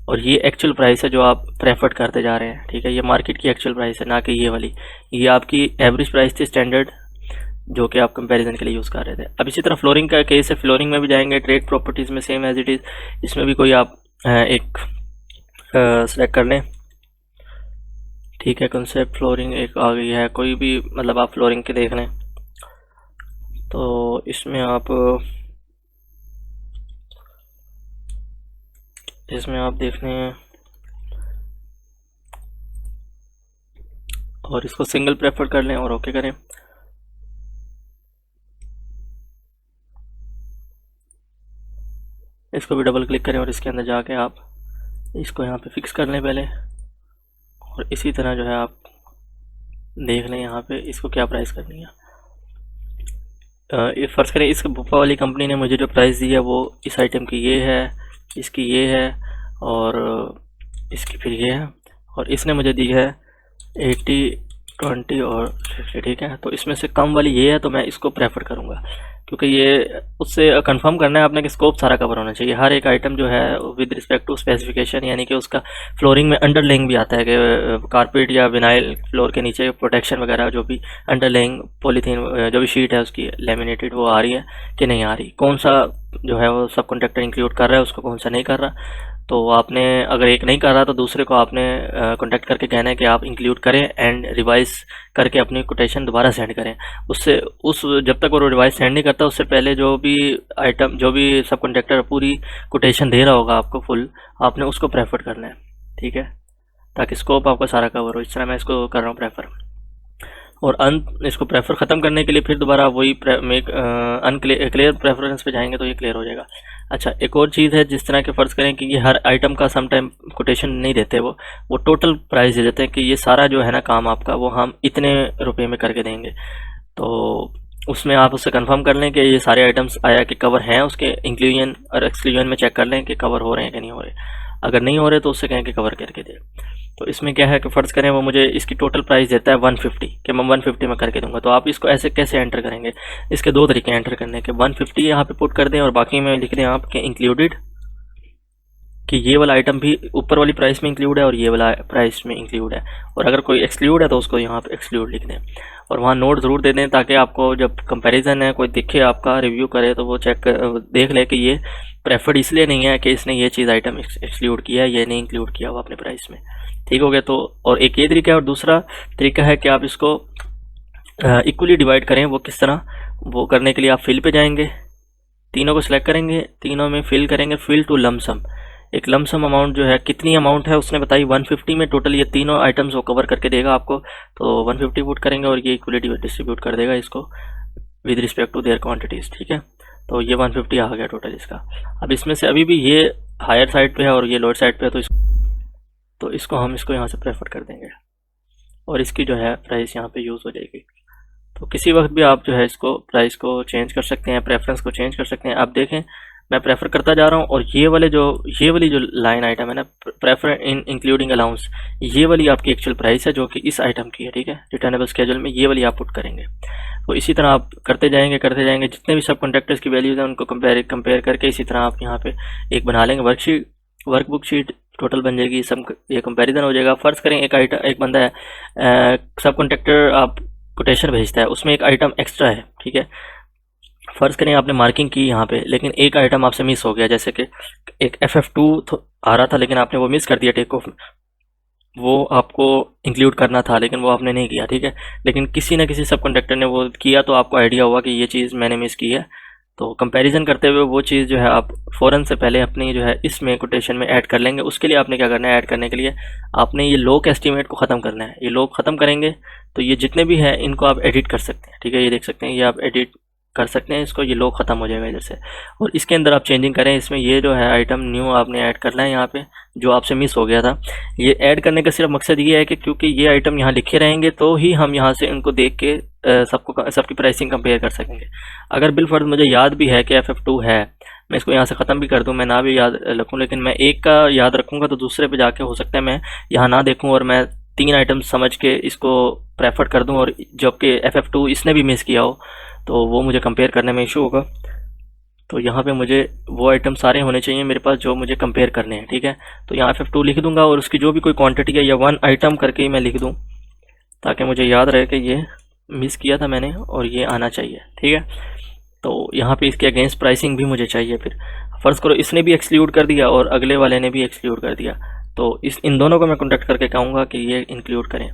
और ये एक्चुअल प्राइस है जो आप प्रेफर्ड करते जा रहे हैं। ठीक है, ये मार्केट की एक्चुअल प्राइस है, ना कि ये वाली। ये आपकी एवरेज प्राइस थी स्टैंडर्ड जो कि आप कंपैरिजन के लिए यूज़ कर रहे थे। अब इसी तरह फ्लोरिंग का केस है, फ्लोरिंग में भी जाएंगे, ट्रेड प्रॉपर्टीज़ में सेम एज इट इज़, इसमें भी कोई आप एक सेलेक्ट कर लें। ठीक है, कंसेप्ट फ्लोरिंग एक आ गई है, कोई भी मतलब आप फ्लोरिंग के देख लें। तो इसमें आप देखने हैं और इसको सिंगल प्रेफर कर लें और ओके करें। इसको भी डबल क्लिक करें और इसके अंदर जाके आप इसको यहाँ पे फिक्स कर लें पहले, और इसी तरह जो है आप देख लें यहाँ पे इसको क्या प्राइस करनी है। फ़र्ज़ करें इस बुपा वाली कंपनी ने मुझे जो प्राइस दी है वो इस आइटम की ये है, इसकी ये है और इसकी फिर ये है, और इसने मुझे दी है 80, 20 और 50। ठीक है, तो इसमें से कम वाली ये है तो मैं इसको प्रेफर करूँगा, क्योंकि ये उससे कंफर्म करना है आपने कि स्कोप सारा कवर होना चाहिए। हर एक आइटम जो है विद रिस्पेक्ट टू स्पेसिफिकेशन, यानी कि उसका फ्लोरिंग में अंडरलेइंग भी आता है कि कारपेट या विनाइल फ्लोर के नीचे प्रोटेक्शन वगैरह जो भी अंडरलेइंग पॉलीथीन जो भी शीट है उसकी लेमिनेटेड वो आ रही है कि नहीं आ रही, कौन सा जो है वो सब कॉन्ट्रैक्टर इंक्लूड कर रहा है उसको, कौन सा नहीं कर रहा। तो आपने अगर एक नहीं कर रहा तो दूसरे को आपने कांटेक्ट करके कहना है कि आप इंक्लूड करें एंड रिवाइज करके अपनी कोटेशन दोबारा सेंड करें। उससे जब तक वो रिवाइज सेंड नहीं करता उससे पहले जो भी आइटम जो भी सब कॉन्ट्रैक्टर पूरी कोटेशन दे रहा होगा आपको फुल, आपने उसको प्रेफर करना है। ठीक है, ताकि स्कोप आपका सारा कवर हो। इस तरह मैं इसको कर रहा हूँ प्रेफर, और इसको प्रेफर ख़त्म करने के लिए फिर दोबारा वही क्लियर प्रेफरेंस पे जाएंगे तो ये क्लियर हो जाएगा। अच्छा, एक और चीज़ है, जिस तरह के फ़र्ज़ करें कि ये हर आइटम का सम टाइम कोटेशन नहीं देते, वो टोटल प्राइस दे देते हैं कि ये सारा जो है ना काम आपका वो हम इतने रुपए में करके देंगे। तो उसमें आप उससे कंफर्म कर लें कि ये सारे आइटम्स आया कि कवर हैं, उसके इंक्लूजन और एक्सक्लूजन में चेक कर लें कि कवर हो रहे हैं कि नहीं हो रहे। अगर नहीं हो रहे तो उससे कहें कि कवर करके दे। तो इसमें क्या है कि फ़र्ज़ करें वो मुझे इसकी टोटल प्राइस देता है 150 कि मैं 150 में करके दूंगा। तो आप इसको ऐसे कैसे एंटर करेंगे, इसके दो तरीके एंटर करने के। 150 यहाँ पे पुट कर दें और बाकी में लिख दें आप कि इंक्लूडेड, कि ये वाला आइटम भी ऊपर वाली प्राइस में इंक्लूड है और ये वाला प्राइस में इंक्लूड है, और अगर कोई एक्सक्लूड है तो उसको यहाँ पे एक्सक्लूड लिख दें और वहाँ नोट ज़रूर दे दें, ताकि आपको जब कंपैरिजन है कोई दिखे आपका रिव्यू करे तो वो देख ले कि ये प्रेफर्ड इसलिए नहीं है कि इसने ये चीज़ आइटम एक्सक्लूड किया है, ये नहीं इंक्लूड किया हुआ अपने प्राइस में। ठीक हो गया। तो और एक ये तरीका है, और दूसरा तरीका है कि आप इसको इक्वली डिवाइड करें। वो किस तरह, वो करने के लिए आप फिल पे जाएंगे, तीनों को सिलेक्ट करेंगे, तीनों में फिल करेंगे, फिल टू लमसम। एक लमसम अमाउंट जो है, कितनी अमाउंट है उसने बताई 150 में टोटल ये तीनों आइटम्स वो कवर करके देगा आपको। तो 150 पुट करेंगे और ये इक्वली डिस्ट्रीब्यूट कर देगा इसको with respect to their quantities. ठीक है, तो ये 150 आ गया टोटल इसका। अब इसमें से अभी भी ये हायर साइड पे है और ये लोअर साइड पे है, तो इसको हम इसको यहाँ से प्रेफर कर देंगे और इसकी जो है प्राइस यहाँ पे यूज़ हो जाएगी। तो किसी वक्त भी आप जो है इसको प्राइस को चेंज कर सकते हैं, प्रेफरेंस को चेंज कर सकते हैं। आप देखें मैं प्रेफर करता जा रहा हूँ और ये वाली जो लाइन आइटम है ना, प्रेफर इन इंक्लूडिंग अलाउंस, ये वाली आपकी एक्चुअल प्राइस है जो कि इस आइटम की है। ठीक है, रिटर्नेबल स्केड्यूल में ये वाली आप पुट करेंगे। तो इसी तरह आप करते जाएंगे जितने भी सब कॉन्ट्रैक्टर्स की वैल्यूज़ हैं उनको कंपेयर करके इसी तरह आप यहाँ पे एक बना लेंगे वर्कबुक शीट, टोटल बन जाएगी, सब ये कंपैरिजन हो जाएगा। फर्ज करें एक बंदा है सब कॉन्ट्रैक्टर आप कोटेशन भेजता है, उसमें एक आइटम एक्स्ट्रा है। ठीक है, फ़र्ज़ करें आपने मार्किंग की यहाँ पे, लेकिन एक आइटम आपसे मिस हो गया, जैसे कि एक FF2 आ रहा था लेकिन आपने वो मिस कर दिया टेक ऑफ, वो आपको इंक्लूड करना था लेकिन वो आपने नहीं किया। ठीक है, लेकिन किसी न किसी सब कॉन्ट्रैक्टर ने वो किया तो आपको आइडिया हुआ कि ये चीज़ मैंने मिस की है। तो कंपैरिजन करते हुए वो चीज़ जो है आप फ़ौरन से पहले अपनी जो है इसमें कोटेशन में ऐड कर लेंगे। उसके लिए आपने क्या करना है, ऐड करने के लिए आपने ये लोग एस्टीमेट को ख़त्म करना है। ये लोग ख़त्म करेंगे तो ये जितने भी हैं इनको आप एडिट कर सकते हैं। ठीक है, ये देख सकते हैं, ये आप एडिट कर सकते हैं इसको, ये लोग ख़त्म हो जाएगा इधर से। और इसके अंदर आप चेंजिंग करें, इसमें ये जो है आइटम न्यू आपने ऐड करना है यहाँ पे, जो आपसे मिस हो गया था। ये ऐड करने का सिर्फ मकसद ये है कि क्योंकि ये आइटम यहाँ लिखे रहेंगे तो ही हम यहाँ से इनको देख के सबकी प्राइसिंग कंपेयर कर सकेंगे। अगर बिलफर्ज मुझे याद भी है कि FF2 है, मैं इसको यहाँ से ख़त्म भी कर दूँ, मैं ना भी याद रखूँ, लेकिन मैं एक का याद रखूँगा तो दूसरे पे जाके हो सकता है मैं यहाँ ना देखूँ और मैं 3 आइटम समझ के इसको प्रेफर कर दूँ, और जबकि FF2 इसने भी मिस किया हो तो वो मुझे कंपेयर करने में इशू होगा। तो यहाँ पे मुझे वो आइटम सारे होने चाहिए मेरे पास जो मुझे कंपेयर करने हैं। ठीक है, तो यहाँ FF2 लिख दूंगा और उसकी जो भी कोई क्वांटिटी है या 1 आइटम करके ही मैं लिख दूँ, ताकि मुझे याद रहे कि ये मिस किया था मैंने और ये आना चाहिए। ठीक है, तो यहाँ पे इसके अगेंस्ट प्राइसिंग भी मुझे चाहिए। फिर फ़र्ज़ करो इसने भी एक्सक्लूड कर दिया और अगले वाले ने भी एक्सक्लूड कर दिया, तो इन दोनों को मैं कॉन्टेक्ट करके कहूँगा कि ये इंक्लूड करें।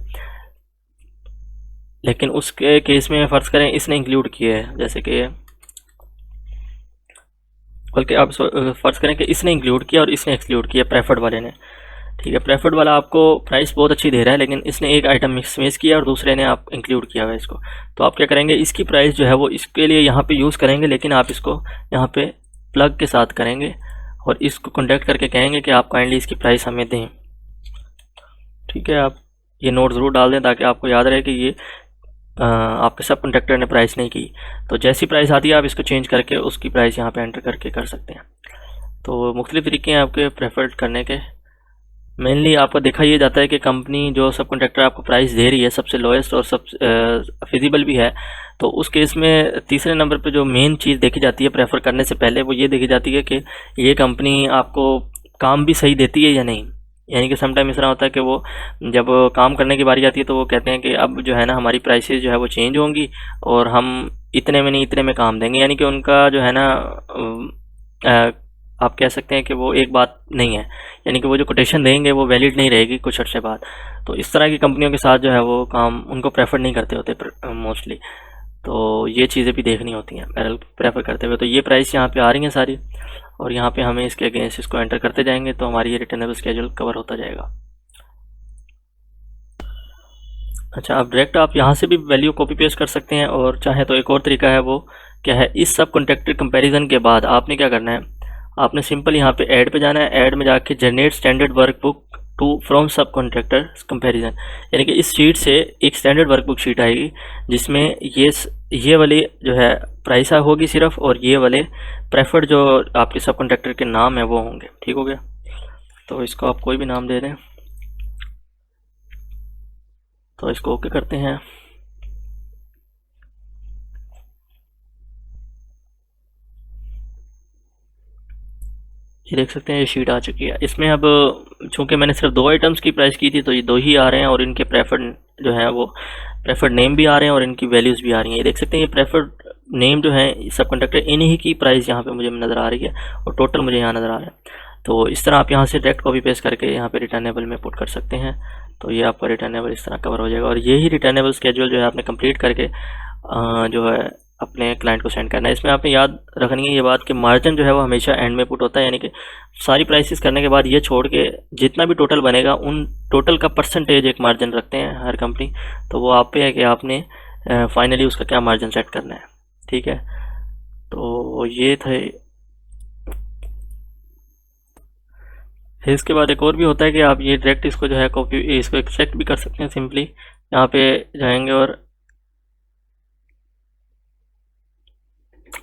लेकिन उसके केस में फ़र्ज़ करें इसने इंक्लूड किए है, जैसे कि बल्कि आप फ़र्ज़ करें कि इसने इंक्लूड किया और इसने एक्सक्लूड किया, प्रेफर्ड वाले ने। ठीक है, प्रेफर्ड वाला आपको प्राइस बहुत अच्छी दे रहा है लेकिन इसने एक आइटम मिस किया और दूसरे ने आप इंक्लूड किया हुआ है इसको। तो आप क्या करेंगे, इसकी प्राइस जो है वो इसके लिए यहाँ पे यूज़ करेंगे, लेकिन आप इसको यहाँ पे प्लग के साथ करेंगे और इसको कॉन्टैक्ट करके कहेंगे कि आप काइंडली इसकी प्राइस हमें दें। ठीक है, आप ये नोट ज़रूर डाल दें ताकि आपको याद रहे कि ये आपके सब कॉन्ट्रैक्टर ने प्राइस नहीं की। तो जैसी प्राइस आती है आप इसको चेंज करके उसकी प्राइस यहाँ पे एंटर करके कर सकते हैं। तो मुख्तलिफ़ तरीके हैं आपके प्रेफर्ड करने के। मेनली आपको देखा ये जाता है कि कंपनी जो सब कॉन्ट्रैक्टर आपको प्राइस दे रही है सबसे लोएस्ट और सब फिजिबल भी है, तो उस केस में तीसरे नंबर पे जो मेन चीज़ देखी जाती है प्रेफर करने से पहले, वो ये देखी जाती है कि ये कंपनी आपको काम भी सही देती है या नहीं। यानी कि समटाइम इस तरह होता है कि वो जब काम करने की बारी आती है तो वो कहते हैं कि अब जो है ना हमारी प्राइसेस जो है वो चेंज होंगी और हम इतने में नहीं इतने में काम देंगे। यानी कि उनका जो है ना आप कह सकते हैं कि वो एक बात नहीं है, यानी कि वो जो कोटेशन देंगे वो वैलिड नहीं रहेगी कुछ अर्से बाद। तो इस तरह की कंपनियों के साथ जो है वो काम उनको प्रेफर नहीं करते होते मोस्टली। तो ये चीज़ें भी देखनी होती हैं बैरल प्रेफर करते हुए। तो ये प्राइस यहाँ पे आ रही हैं सारी, और यहाँ पे हमें इसके अगेंस्ट इसको एंटर करते जाएंगे तो हमारी ये रिटर्नेबल स्केड्यूल कवर होता जाएगा। अच्छा, अब डायरेक्ट आप यहाँ से भी वैल्यू कॉपी पेस्ट कर सकते हैं, और चाहे तो एक और तरीका है, वो क्या है, इस सब कॉन्ट्रैक्टर कंपैरिजन के बाद आपने क्या करना है, आपने सिंपल यहाँ पे ऐड पे जाना है। ऐड में जाके generate standard workbook to from सब कॉन्ट्रैक्टर कंपैरिजन, यानी कि इस शीट से एक स्टैंडर्ड वर्कबुक शीट आएगी जिसमें ये वाली जो है प्राइस होगी सिर्फ, और ये वाले प्रेफर्ड जो आपके सब कॉन्ट्रैक्टर के नाम है वो होंगे। ठीक हो गया, तो इसको आप कोई भी नाम दे दें। तो इसको ओके करते हैं। ये देख सकते हैं ये शीट आ चुकी है। इसमें अब चूंकि मैंने सिर्फ 2 आइटम्स की प्राइस की थी तो ये 2 ही आ रहे हैं और इनके प्रेफर्ड जो है वो प्रेफर्ड नेम भी आ रहे हैं और इनकी वैल्यूज़ भी आ रही हैं। ये देख सकते हैं ये प्रेफर्ड नेम जो है सब कंडक्टर इन्हीं की प्राइस यहाँ पे मुझे नज़र आ रही है और टोटल मुझे यहाँ नज़र आ रहा है। तो इस तरह आप यहाँ से डायरेक्ट कॉपी पेस्ट करके यहाँ पे रिटर्नेबल में पुट कर सकते हैं। तो ये आपका रिटर्नेबल इस तरह कवर हो जाएगा और यही रिटर्नेबल स्केड्यूल जो है आपने कंप्लीट करके जो है अपने क्लाइंट को सेंड करना है। इसमें आपने याद रखनी है ये बात कि मार्जिन जो है वो हमेशा एंड में पुट होता है, यानी कि सारी प्राइसेस करने के बाद ये छोड़ के जितना भी टोटल बनेगा उन टोटल का परसेंटेज एक मार्जिन रखते हैं हर कंपनी। तो वो आप पे है कि आपने फाइनली उसका क्या मार्जिन सेट करना है। ठीक है, तो ये थे। फिर इसके बाद एक और भी होता है कि आप ये डायरेक्ट इसको जो है कॉपी इसको एक्सट्रैक्ट भी कर सकते हैं। सिंपली यहाँ पे जाएंगे और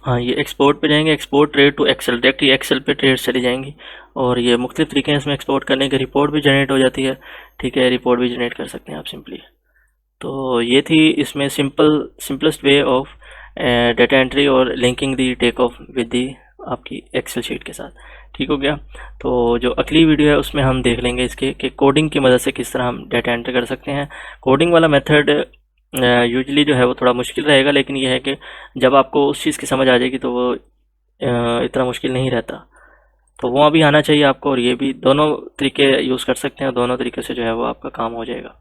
हाँ ये एक्सपोर्ट पे जाएंगे, export trade to Excel, direct ही एक्सेल पे ट्रेड चली जाएंगी और ये मुख्तलिफ तरीके हैं इसमें एक्सपोर्ट करने के। रिपोर्ट भी जनरेट हो जाती है। ठीक है, रिपोर्ट भी जनरेट कर सकते हैं आप सिंपली। तो ये थी इसमें simplest way of data entry और linking the take off with the आपकी एक्सेल शीट के साथ। ठीक हो गया। तो जो अगली वीडियो है उसमें हम देख लेंगे इसके कि कोडिंग की मदद से किस तरह हम डाटा एंट्री कर सकते हैं। कोडिंग वाला मेथड यूजली जो है वो थोड़ा मुश्किल रहेगा, लेकिन यह है कि जब आपको उस चीज़ की समझ आ जाएगी तो वो इतना मुश्किल नहीं रहता। तो वो अभी आना चाहिए आपको और ये भी दोनों तरीके यूज़ कर सकते हैं, दोनों तरीके से जो है वो आपका काम हो जाएगा।